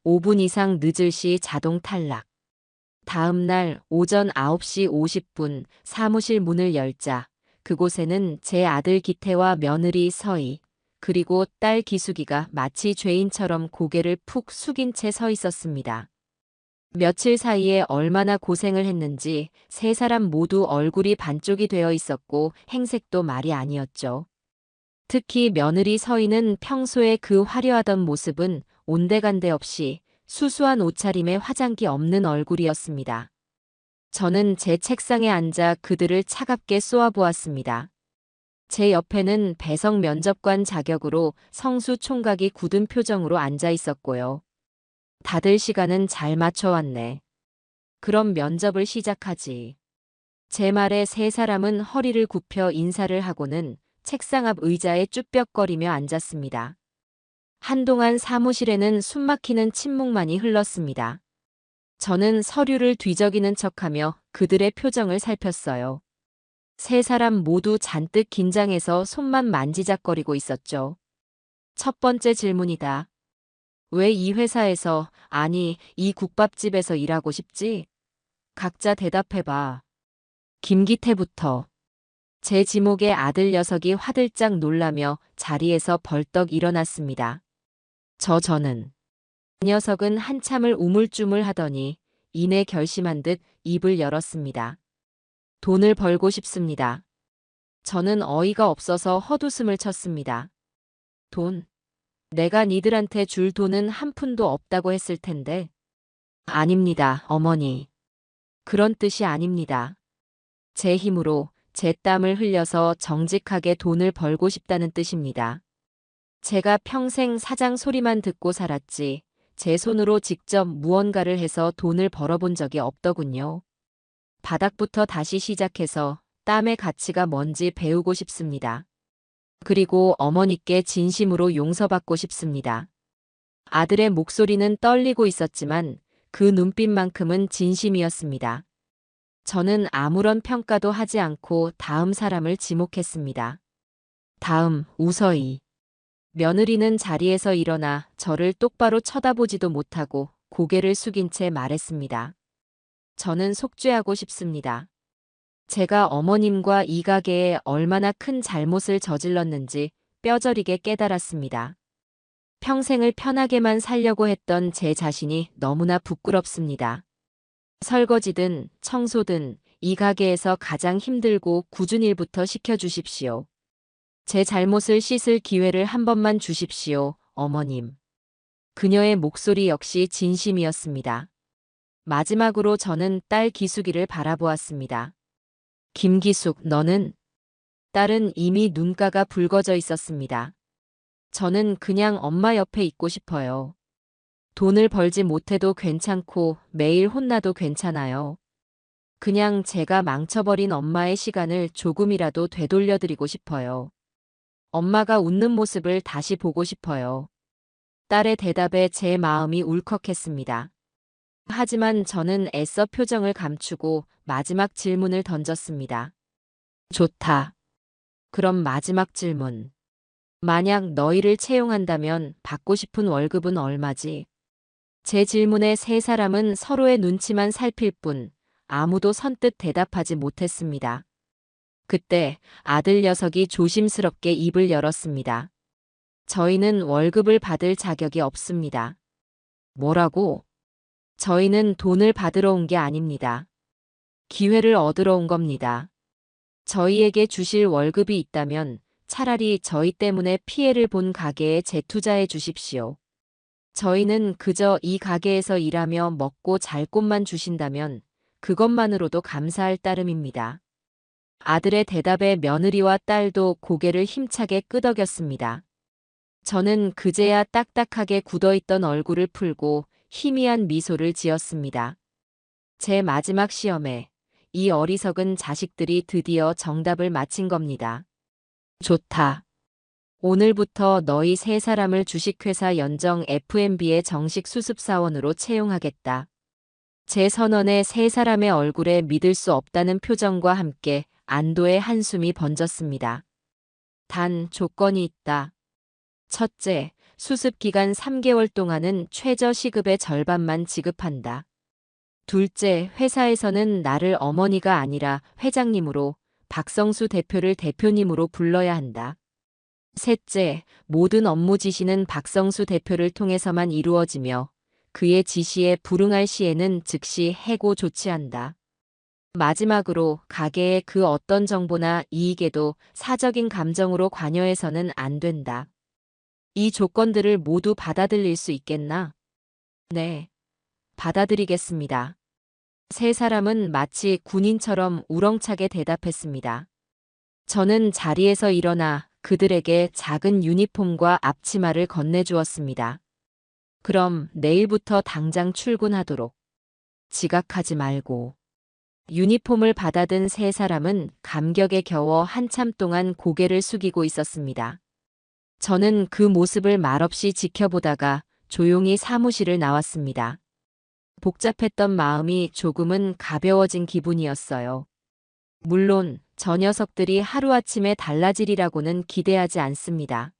5분 이상 늦을 시 자동 탈락. 다음 날 오전 9시 50분 사무실 문을 열자 그곳에는 제 아들 기태와 며느리 서희, 그리고 딸 기숙이가 마치 죄인처럼 고개를 푹 숙인 채 서 있었습니다. 며칠 사이에 얼마나 고생을 했는지 세 사람 모두 얼굴이 반쪽이 되어 있었고 행색도 말이 아니었죠. 특히 며느리 서희는 평소에 그 화려하던 모습은 온데간데 없이 수수한 옷차림에 화장기 없는 얼굴이었습니다. 저는 제 책상에 앉아 그들을 차갑게 쏘아보았습니다. 제 옆에는 배석 면접관 자격으로 성수 총각이 굳은 표정으로 앉아 있었고요. 다들 시간은 잘 맞춰왔네. 그럼 면접을 시작하지. 제 말에 세 사람은 허리를 굽혀 인사를 하고는 책상 앞 의자에 쭈뼛거리며 앉았습니다. 한동안 사무실에는 숨막히는 침묵만이 흘렀습니다. 저는 서류를 뒤적이는 척하며 그들의 표정을 살폈어요. 세 사람 모두 잔뜩 긴장해서 손만 만지작거리고 있었죠. 첫 번째 질문이다. 왜 이 회사에서, 아니, 이 국밥집에서 일하고 싶지? 각자 대답해봐. 김기태부터. 제 지목에 아들 녀석이 화들짝 놀라며 자리에서 벌떡 일어났습니다. 저는. 그 녀석은 한참을 우물쭈물하더니 이내 결심한 듯 입을 열었습니다. 돈을 벌고 싶습니다. 저는 어이가 없어서 헛웃음을 쳤습니다. 돈? 내가 니들한테 줄 돈은 한 푼도 없다고 했을 텐데. 아닙니다, 어머니. 그런 뜻이 아닙니다. 제 힘으로 제 땀을 흘려서 정직하게 돈을 벌고 싶다는 뜻입니다. 제가 평생 사장 소리만 듣고 살았지 제 손으로 직접 무언가를 해서 돈을 벌어본 적이 없더군요. 바닥부터 다시 시작해서 땀의 가치가 뭔지 배우고 싶습니다. 그리고 어머니께 진심으로 용서받고 싶습니다. 아들의 목소리는 떨리고 있었지만 그 눈빛만큼은 진심이었습니다. 저는 아무런 평가도 하지 않고 다음 사람을 지목했습니다. 다음, 우서희. 며느리는 자리에서 일어나 저를 똑바로 쳐다보지도 못하고 고개를 숙인 채 말했습니다. 저는 속죄하고 싶습니다. 제가 어머님과 이 가게에 얼마나 큰 잘못을 저질렀는지 뼈저리게 깨달았습니다. 평생을 편하게만 살려고 했던 제 자신이 너무나 부끄럽습니다. 설거지든 청소든 이 가게에서 가장 힘들고 굳은 일부터 시켜주십시오. 제 잘못을 씻을 기회를 한 번만 주십시오, 어머님. 그녀의 목소리 역시 진심이었습니다. 마지막으로 저는 딸 기숙이를 바라보았습니다. 김기숙, 너는? 딸은 이미 눈가가 붉어져 있었습니다. 저는 그냥 엄마 옆에 있고 싶어요. 돈을 벌지 못해도 괜찮고 매일 혼나도 괜찮아요. 그냥 제가 망쳐버린 엄마의 시간을 조금이라도 되돌려드리고 싶어요. 엄마가 웃는 모습을 다시 보고 싶어요. 딸의 대답에 제 마음이 울컥했습니다. 하지만 저는 애써 표정을 감추고 마지막 질문을 던졌습니다. 좋다. 그럼 마지막 질문. 만약 너희를 채용한다면 받고 싶은 월급은 얼마지? 제 질문에 세 사람은 서로의 눈치만 살필 뿐 아무도 선뜻 대답하지 못했습니다. 그때 아들 녀석이 조심스럽게 입을 열었습니다. 저희는 월급을 받을 자격이 없습니다. 뭐라고? 저희는 돈을 받으러 온 게 아닙니다. 기회를 얻으러 온 겁니다. 저희에게 주실 월급이 있다면 차라리 저희 때문에 피해를 본 가게에 재투자해 주십시오. 저희는 그저 이 가게에서 일하며 먹고 잘 곳만 주신다면 그것만으로도 감사할 따름입니다. 아들의 대답에 며느리와 딸도 고개를 힘차게 끄덕였습니다. 저는 그제야 딱딱하게 굳어있던 얼굴을 풀고 희미한 미소를 지었습니다. 제 마지막 시험에 이 어리석은 자식들이 드디어 정답을 맞힌 겁니다. 좋다. 오늘부터 너희 세 사람을 주식회사 연정 F&B의 정식 수습사원으로 채용하겠다. 제 선언에 세 사람의 얼굴에 믿을 수 없다는 표정과 함께 안도의 한숨이 번졌습니다. 단 조건이 있다. 첫째, 수습 기간 3개월 동안은 최저 시급의 절반만 지급한다. 둘째, 회사에서는 나를 어머니가 아니라 회장님으로, 박성수 대표를 대표님으로 불러야 한다. 셋째, 모든 업무 지시는 박성수 대표를 통해서만 이루어지며 그의 지시에 불응할 시에는 즉시 해고 조치한다. 마지막으로 가게의 그 어떤 정보나 이익에도 사적인 감정으로 관여해서는 안 된다. 이 조건들을 모두 받아들일 수 있겠나? 네, 받아들이겠습니다. 세 사람은 마치 군인처럼 우렁차게 대답했습니다. 저는 자리에서 일어나 그들에게 작은 유니폼과 앞치마를 건네주었습니다. 그럼 내일부터 당장 출근하도록. 지각하지 말고. 유니폼을 받아든 세 사람은 감격에 겨워 한참 동안 고개를 숙이고 있었습니다. 저는 그 모습을 말없이 지켜보다가 조용히 사무실을 나왔습니다. 복잡했던 마음이 조금은 가벼워진 기분이었어요. 물론 저 녀석들이 하루아침에 달라지리라고는 기대하지 않습니다.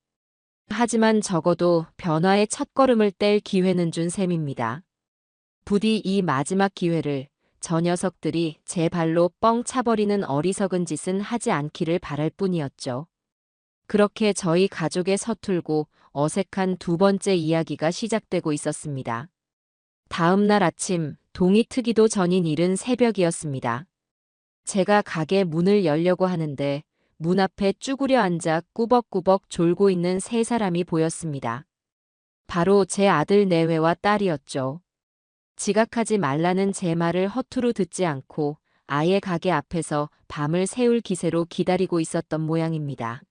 하지만 적어도 변화의 첫걸음을 뗄 기회는 준 셈입니다. 부디 이 마지막 기회를 저 녀석들이 제 발로 뻥 차버리는 어리석은 짓은 하지 않기를 바랄 뿐이었죠. 그렇게 저희 가족의 서툴고 어색한 두 번째 이야기가 시작되고 있었습니다. 다음 날 아침 동이 트기도 전인 이른 새벽이었습니다. 제가 가게 문을 열려고 하는데 문 앞에 쭈그려 앉아 꾸벅꾸벅 졸고 있는 세 사람이 보였습니다. 바로 제 아들 내외와 딸이었죠. 지각하지 말라는 제 말을 허투루 듣지 않고 아예 가게 앞에서 밤을 새울 기세로 기다리고 있었던 모양입니다.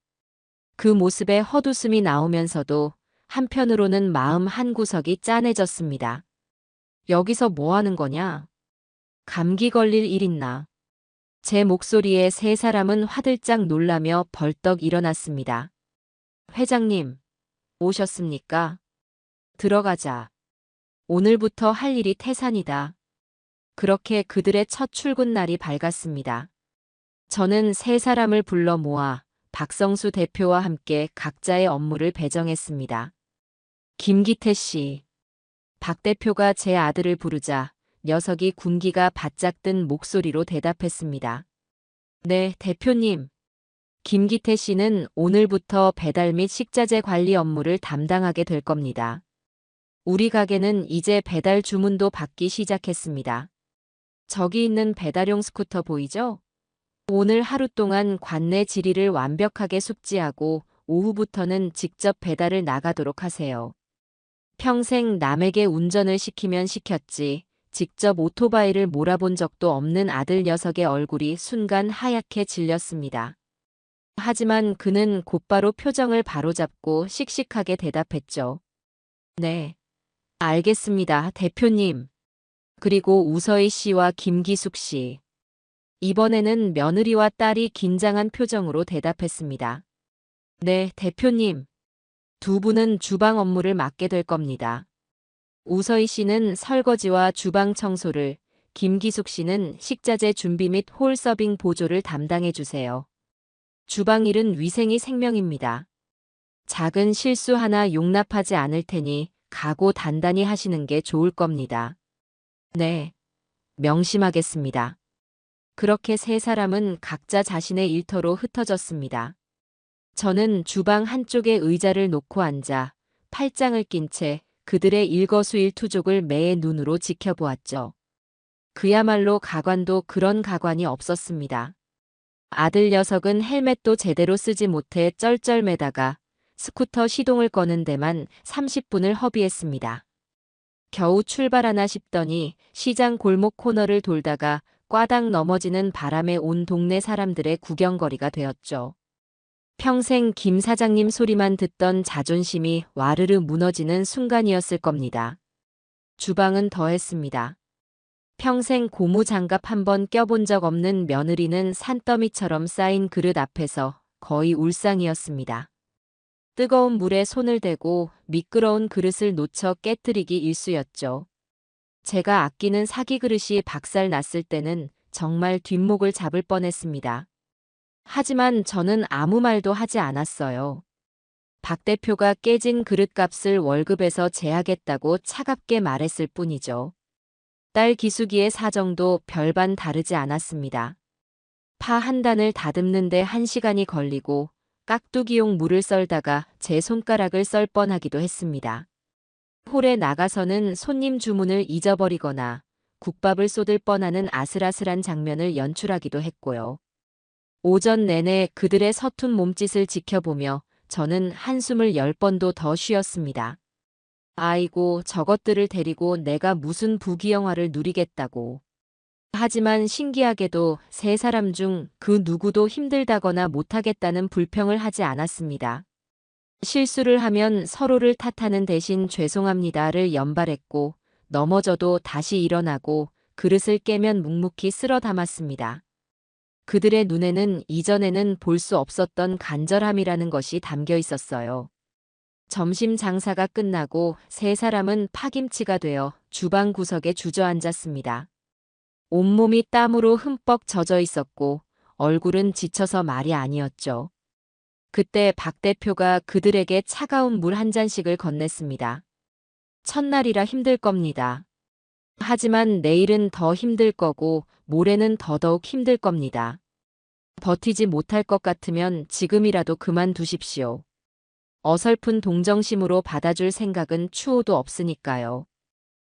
그 모습에 헛웃음이 나오면서도 한편으로는 마음 한구석이 짠해졌습니다. 여기서 뭐 하는 거냐? 감기 걸릴 일 있나? 제 목소리에 세 사람은 화들짝 놀라며 벌떡 일어났습니다. 회장님, 오셨습니까? 들어가자. 오늘부터 할 일이 태산이다. 그렇게 그들의 첫 출근 날이 밝았습니다. 저는 세 사람을 불러 모아 박성수 대표와 함께 각자의 업무를 배정했습니다. 김기태 씨. 박 대표가 제 아들을 부르자 녀석이 군기가 바짝 든 목소리로 대답했습니다. 네, 대표님. 김기태 씨는 오늘부터 배달 및 식자재 관리 업무를 담당하게 될 겁니다. 우리 가게는 이제 배달 주문도 받기 시작했습니다. 저기 있는 배달용 스쿠터 보이죠? 오늘 하루 동안 관내 질의를 완벽하게 숙지하고 오후부터는 직접 배달을 나가도록 하세요. 평생 남에게 운전을 시키면 시켰지 직접 오토바이를 몰아본 적도 없는 아들 녀석의 얼굴이 순간 하얗게 질렸습니다. 하지만 그는 곧바로 표정을 바로잡고 씩씩하게 대답했죠. 네. 알겠습니다, 대표님. 그리고 우서희 씨와 김기숙 씨. 이번에는 며느리와 딸이 긴장한 표정으로 대답했습니다. 네, 대표님. 두 분은 주방 업무를 맡게 될 겁니다. 우서희 씨는 설거지와 주방 청소를, 김기숙 씨는 식자재 준비 및 홀 서빙 보조를 담당해 주세요. 주방 일은 위생이 생명입니다. 작은 실수 하나 용납하지 않을 테니 각오 단단히 하시는 게 좋을 겁니다. 네, 명심하겠습니다. 그렇게 세 사람은 각자 자신의 일터로 흩어졌습니다. 저는 주방 한쪽에 의자를 놓고 앉아 팔짱을 낀 채 그들의 일거수일투족을 매의 눈으로 지켜보았죠. 그야말로 가관도 그런 가관이 없었습니다. 아들 녀석은 헬멧도 제대로 쓰지 못해 쩔쩔매다가 스쿠터 시동을 거는 데만 30분을 허비했습니다. 겨우 출발하나 싶더니 시장 골목 코너를 돌다가 꽈당 넘어지는 바람에 온 동네 사람들의 구경거리가 되었죠. 평생 김 사장님 소리만 듣던 자존심이 와르르 무너지는 순간이었을 겁니다. 주방은 더했습니다. 평생 고무 장갑 한 번 껴본 적 없는 며느리는 산더미처럼 쌓인 그릇 앞에서 거의 울상이었습니다. 뜨거운 물에 손을 대고 미끄러운 그릇을 놓쳐 깨뜨리기 일쑤였죠. 제가 아끼는 사기 그릇이 박살 났을 때는 정말 뒷목을 잡을 뻔했습니다. 하지만 저는 아무 말도 하지 않았어요. 박 대표가 깨진 그릇값을 월급에서 제하겠다고 차갑게 말했을 뿐이죠. 딸 기숙이의 사정도 별반 다르지 않았습니다. 파 한 단을 다듬는데 1시간이 걸리고 깍두기용 물을 썰다가 제 손가락을 썰 뻔하기도 했습니다. 홀에 나가서는 손님 주문을 잊어버리거나 국밥을 쏟을 뻔하는 아슬아슬한 장면을 연출하기도 했고요. 오전 내내 그들의 서툰 몸짓을 지켜보며 저는 한숨을 10번도 더 쉬었습니다. 아이고, 저것들을 데리고 내가 무슨 부귀영화를 누리겠다고. 하지만 신기하게도 세 사람 중 그 누구도 힘들다거나 못하겠다는 불평을 하지 않았습니다. 실수를 하면 서로를 탓하는 대신 죄송합니다를 연발했고 넘어져도 다시 일어나고 그릇을 깨면 묵묵히 쓸어 담았습니다. 그들의 눈에는 이전에는 볼 수 없었던 간절함이라는 것이 담겨 있었어요. 점심 장사가 끝나고 세 사람은 파김치가 되어 주방 구석에 주저앉았습니다. 온몸이 땀으로 흠뻑 젖어 있었고 얼굴은 지쳐서 말이 아니었죠. 그때 박 대표가 그들에게 차가운 물 한 잔씩을 건넸습니다. 첫날이라 힘들 겁니다. 하지만 내일은 더 힘들 거고 모레는 더더욱 힘들 겁니다. 버티지 못할 것 같으면 지금이라도 그만두십시오. 어설픈 동정심으로 받아줄 생각은 추호도 없으니까요.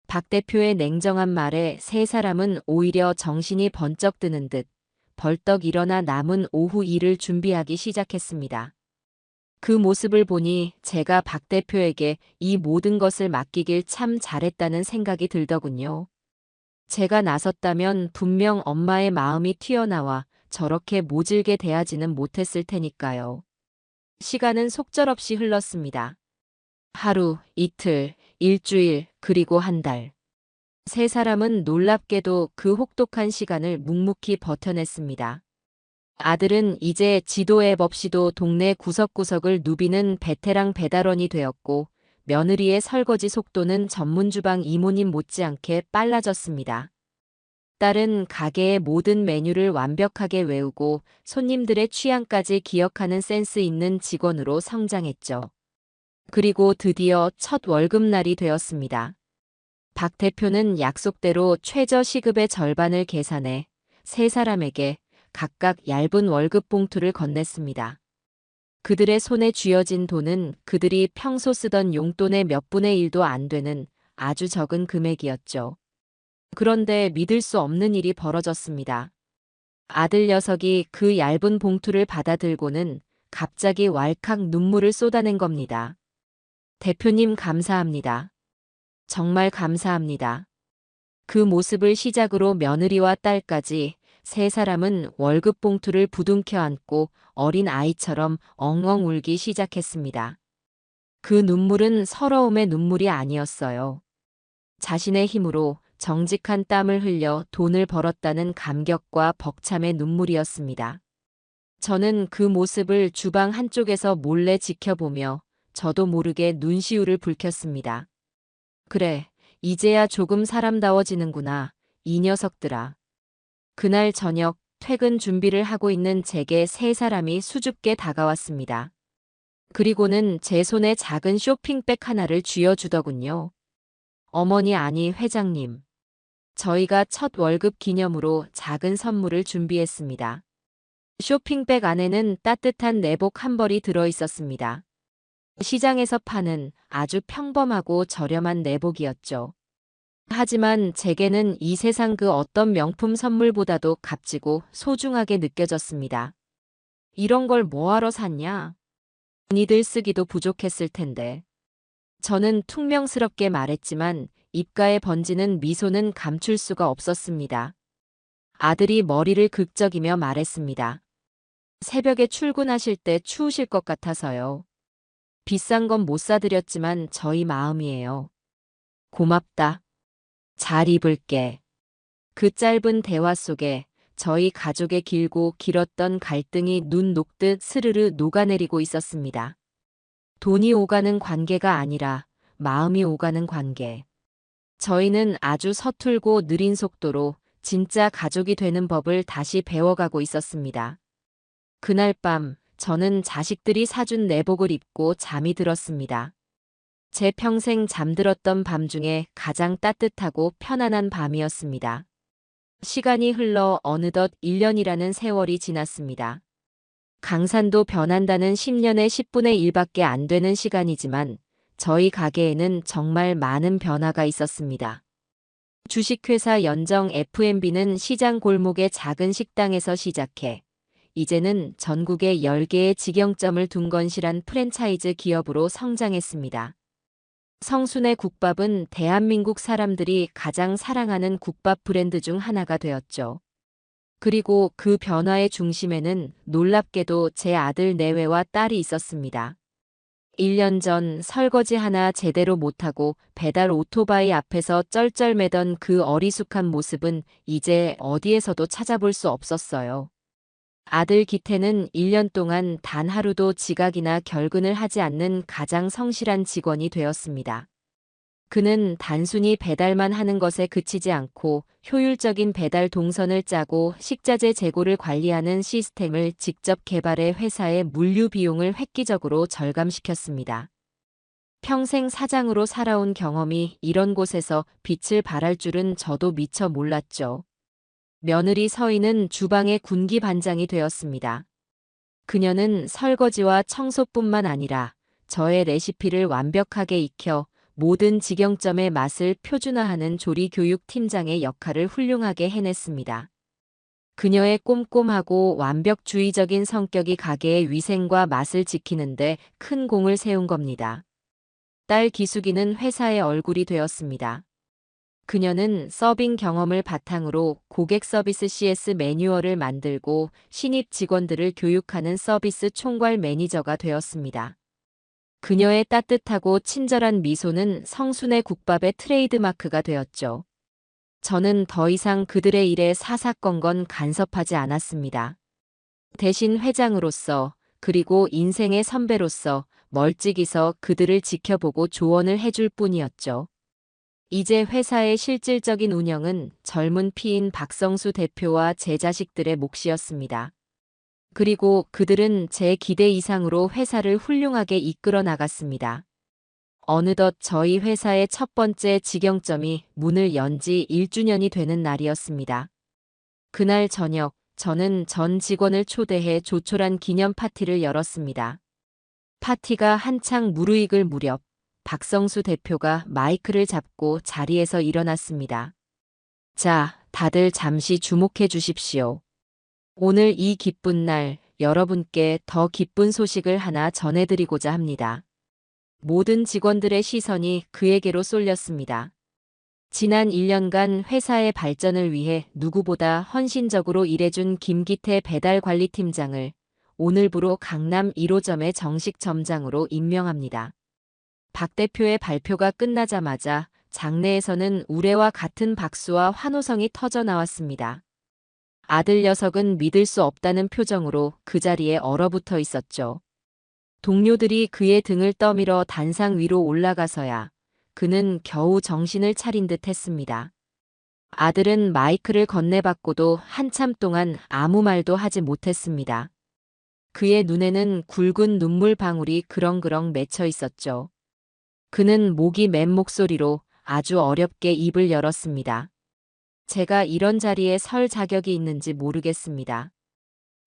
박 대표의 냉정한 말에 세 사람은 오히려 정신이 번쩍 드는 듯 벌떡 일어나 남은 오후 일을 준비하기 시작했습니다. 그 모습을 보니 제가 박 대표에게 이 모든 것을 맡기길 참 잘했다는 생각이 들더군요. 제가 나섰다면 분명 엄마의 마음이 튀어나와 저렇게 모질게 대하지는 못했을 테니까요. 시간은 속절없이 흘렀습니다. 하루, 이틀, 일주일, 그리고 한 달. 세 사람은 놀랍게도 그 혹독한 시간을 묵묵히 버텨냈습니다. 아들은 이제 지도 앱 없이도 동네 구석구석을 누비는 베테랑 배달원이 되었고, 며느리의 설거지 속도는 전문주방 이모님 못지않게 빨라졌습니다. 딸은 가게의 모든 메뉴를 완벽하게 외우고 손님들의 취향까지 기억하는 센스 있는 직원으로 성장했죠. 그리고 드디어 첫 월급날이 되었습니다. 박 대표는 약속대로 최저 시급의 절반을 계산해 세 사람에게 각각 얇은 월급 봉투를 건넸습니다. 그들의 손에 쥐어진 돈은 그들이 평소 쓰던 용돈의 몇 분의 1도 안 되는 아주 적은 금액이었죠. 그런데 믿을 수 없는 일이 벌어졌습니다. 아들 녀석이 그 얇은 봉투를 받아들고는 갑자기 왈칵 눈물을 쏟아낸 겁니다. 대표님 감사합니다. 정말 감사합니다. 그 모습을 시작으로 며느리와 딸까지 세 사람은 월급 봉투를 부둥켜 안고 어린 아이처럼 엉엉 울기 시작했습니다. 그 눈물은 서러움의 눈물이 아니었어요. 자신의 힘으로 정직한 땀을 흘려 돈을 벌었다는 감격과 벅참의 눈물이었습니다. 저는 그 모습을 주방 한쪽에서 몰래 지켜보며 저도 모르게 눈시울을 붉혔습니다. 그래, 이제야 조금 사람다워지는구나, 이 녀석들아. 그날 저녁 퇴근 준비를 하고 있는 제게 세 사람이 수줍게 다가왔습니다. 그리고는 제 손에 작은 쇼핑백 하나를 쥐어주더군요. 어머니 아니 회장님. 저희가 첫 월급 기념으로 작은 선물을 준비했습니다. 쇼핑백 안에는 따뜻한 내복 한 벌이 들어 있었습니다. 시장에서 파는 아주 평범하고 저렴한 내복이었죠. 하지만 제게는 이 세상 그 어떤 명품 선물보다도 값지고 소중하게 느껴졌습니다. 이런 걸 뭐하러 샀냐? 니들 쓰기도 부족했을 텐데. 저는 퉁명스럽게 말했지만 입가에 번지는 미소는 감출 수가 없었습니다. 아들이 머리를 극적이며 말했습니다. 새벽에 출근하실 때 추우실 것 같아서요. 비싼 건 못 사드렸지만 저희 마음이에요. 고맙다. 잘 입을게. 그 짧은 대화 속에 저희 가족의 길고 길었던 갈등이 눈 녹듯 스르르 녹아내리고 있었습니다. 돈이 오가는 관계가 아니라 마음이 오가는 관계. 저희는 아주 서툴고 느린 속도로 진짜 가족이 되는 법을 다시 배워가고 있었습니다. 그날 밤 저는 자식들이 사준 내복을 입고 잠이 들었습니다. 제 평생 잠들었던 밤 중에 가장 따뜻하고 편안한 밤이었습니다. 시간이 흘러 어느덧 1년이라는 세월이 지났습니다. 강산도 변한다는 10년의 10분의 1밖에 안 되는 시간이지만 저희 가게에는 정말 많은 변화가 있었습니다. 주식회사 연정 F&B는 시장 골목의 작은 식당에서 시작해 이제는 전국에 10개의 직영점을 둔 건실한 프랜차이즈 기업으로 성장했습니다. 성순의 국밥은 대한민국 사람들이 가장 사랑하는 국밥 브랜드 중 하나가 되었죠. 그리고 그 변화의 중심에는 놀랍게도 제 아들 내외와 딸이 있었습니다. 1년 전 설거지 하나 제대로 못하고 배달 오토바이 앞에서 쩔쩔매던 그 어리숙한 모습은 이제 어디에서도 찾아볼 수 없었어요. 아들 기태는 1년 동안 단 하루도 지각이나 결근을 하지 않는 가장 성실한 직원이 되었습니다. 그는 단순히 배달만 하는 것에 그치지 않고 효율적인 배달 동선을 짜고 식자재 재고를 관리하는 시스템을 직접 개발해 회사의 물류 비용을 획기적으로 절감시켰습니다. 평생 사장으로 살아온 경험이 이런 곳에서 빛을 발할 줄은 저도 미처 몰랐죠. 며느리 서희는 주방의 군기 반장이 되었습니다. 그녀는 설거지와 청소뿐만 아니라 저의 레시피를 완벽하게 익혀 모든 직영점의 맛을 표준화하는 조리 교육 팀장의 역할을 훌륭하게 해냈습니다. 그녀의 꼼꼼하고 완벽주의적인 성격이 가게의 위생과 맛을 지키는데 큰 공을 세운 겁니다. 딸 기숙이는 회사의 얼굴이 되었습니다. 그녀는 서빙 경험을 바탕으로 고객 서비스 CS 매뉴얼을 만들고 신입 직원들을 교육하는 서비스 총괄 매니저가 되었습니다. 그녀의 따뜻하고 친절한 미소는 성순의 국밥의 트레이드마크가 되었죠. 저는 더 이상 그들의 일에 사사건건 간섭하지 않았습니다. 대신 회장으로서, 그리고 인생의 선배로서 멀찍이서 그들을 지켜보고 조언을 해줄 뿐이었죠. 이제 회사의 실질적인 운영은 젊은 피인 박성수 대표와 제 자식들의 몫이었습니다. 그리고 그들은 제 기대 이상으로 회사를 훌륭하게 이끌어 나갔습니다. 어느덧 저희 회사의 첫 번째 직영점이 문을 연 지 1주년이 되는 날이었습니다. 그날 저녁, 저는 전 직원을 초대해 조촐한 기념 파티를 열었습니다. 파티가 한창 무르익을 무렵, 박성수 대표가 마이크를 잡고 자리에서 일어났습니다. 자, 다들 잠시 주목해 주십시오. 오늘 이 기쁜 날, 여러분께 더 기쁜 소식을 하나 전해드리고자 합니다. 모든 직원들의 시선이 그에게로 쏠렸습니다. 지난 1년간 회사의 발전을 위해 누구보다 헌신적으로 일해준 김기태 배달관리팀장을 오늘부로 강남 1호점의 정식 점장으로 임명합니다. 박 대표의 발표가 끝나자마자 장내에서는 우레와 같은 박수와 환호성이 터져 나왔습니다. 아들 녀석은 믿을 수 없다는 표정으로 그 자리에 얼어붙어 있었죠. 동료들이 그의 등을 떠밀어 단상 위로 올라가서야 그는 겨우 정신을 차린 듯 했습니다. 아들은 마이크를 건네받고도 한참 동안 아무 말도 하지 못했습니다. 그의 눈에는 굵은 눈물 방울이 그렁그렁 맺혀 있었죠. 그는 목이 맨 목소리로 아주 어렵게 입을 열었습니다. 제가 이런 자리에 설 자격이 있는지 모르겠습니다.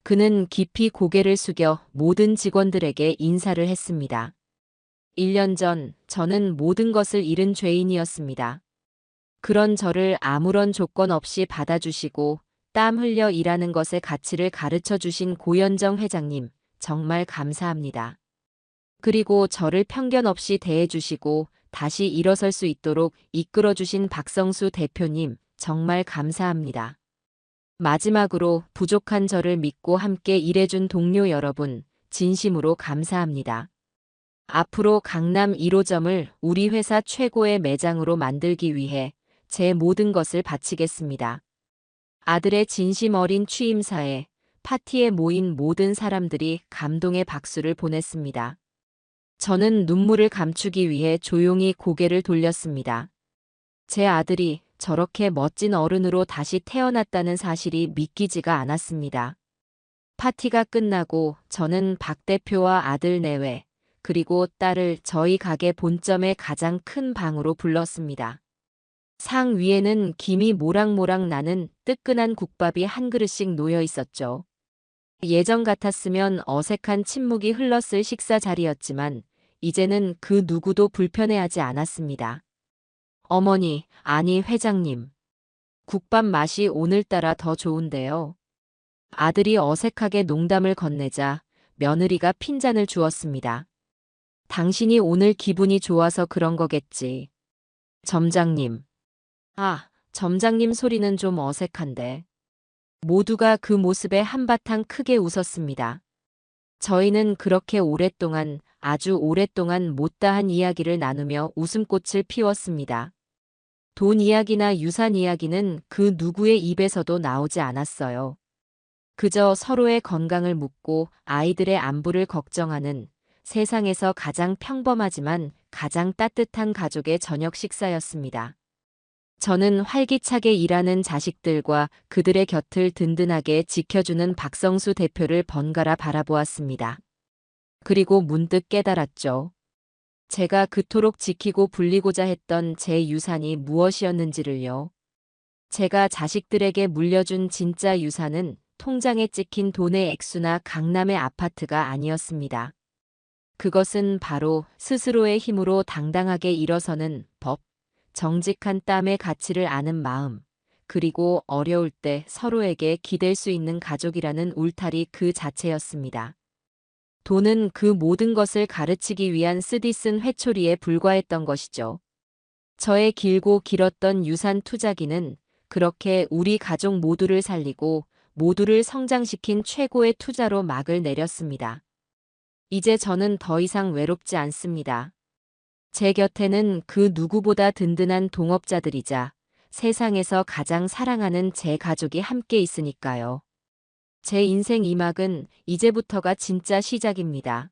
그는 깊이 고개를 숙여 모든 직원들에게 인사를 했습니다. 1년 전 저는 모든 것을 잃은 죄인이었습니다. 그런 저를 아무런 조건 없이 받아주시고 땀 흘려 일하는 것의 가치를 가르쳐 주신 고현정 회장님, 정말 감사합니다. 그리고 저를 편견 없이 대해주시고 다시 일어설 수 있도록 이끌어주신 박성수 대표님, 정말 감사합니다. 마지막으로 부족한 저를 믿고 함께 일해준 동료 여러분, 진심으로 감사합니다. 앞으로 강남 1호점을 우리 회사 최고의 매장으로 만들기 위해 제 모든 것을 바치겠습니다. 아들의 진심 어린 취임사에 파티에 모인 모든 사람들이 감동의 박수를 보냈습니다. 저는 눈물을 감추기 위해 조용히 고개를 돌렸습니다. 제 아들이 저렇게 멋진 어른으로 다시 태어났다는 사실이 믿기지가 않았습니다. 파티가 끝나고 저는 박 대표와 아들 내외, 그리고 딸을 저희 가게 본점의 가장 큰 방으로 불렀습니다. 상 위에는 김이 모락모락 나는 뜨끈한 국밥이 한 그릇씩 놓여 있었죠. 예전 같았으면 어색한 침묵이 흘렀을 식사 자리였지만 이제는 그 누구도 불편해하지 않았습니다. 어머니, 아니 회장님. 국밥 맛이 오늘따라 더 좋은데요. 아들이 어색하게 농담을 건네자 며느리가 핀잔을 주었습니다. 당신이 오늘 기분이 좋아서 그런 거겠지. 점장님. 아, 점장님 소리는 좀 어색한데. 모두가 그 모습에 한바탕 크게 웃었습니다. 저희는 그렇게 오랫동안, 아주 오랫동안 못다한 이야기를 나누며 웃음꽃을 피웠습니다. 돈 이야기나 유산 이야기는 그 누구의 입에서도 나오지 않았어요. 그저 서로의 건강을 묻고 아이들의 안부를 걱정하는 세상에서 가장 평범하지만 가장 따뜻한 가족의 저녁 식사였습니다. 저는 활기차게 일하는 자식들과 그들의 곁을 든든하게 지켜주는 박성수 대표를 번갈아 바라보았습니다. 그리고 문득 깨달았죠. 제가 그토록 지키고 불리고자 했던 제 유산이 무엇이었는지를요. 제가 자식들에게 물려준 진짜 유산은 통장에 찍힌 돈의 액수나 강남의 아파트가 아니었습니다. 그것은 바로 스스로의 힘으로 당당하게 일어서는 법, 정직한 땀의 가치를 아는 마음, 그리고 어려울 때 서로에게 기댈 수 있는 가족이라는 울타리 그 자체였습니다. 돈은 그 모든 것을 가르치기 위한 쓰디쓴 회초리에 불과했던 것이죠. 저의 길고 길었던 유산 투자기는 그렇게 우리 가족 모두를 살리고 모두를 성장시킨 최고의 투자로 막을 내렸습니다. 이제 저는 더 이상 외롭지 않습니다. 제 곁에는 그 누구보다 든든한 동업자들이자 세상에서 가장 사랑하는 제 가족이 함께 있으니까요. 제 인생 2막은 이제부터가 진짜 시작입니다.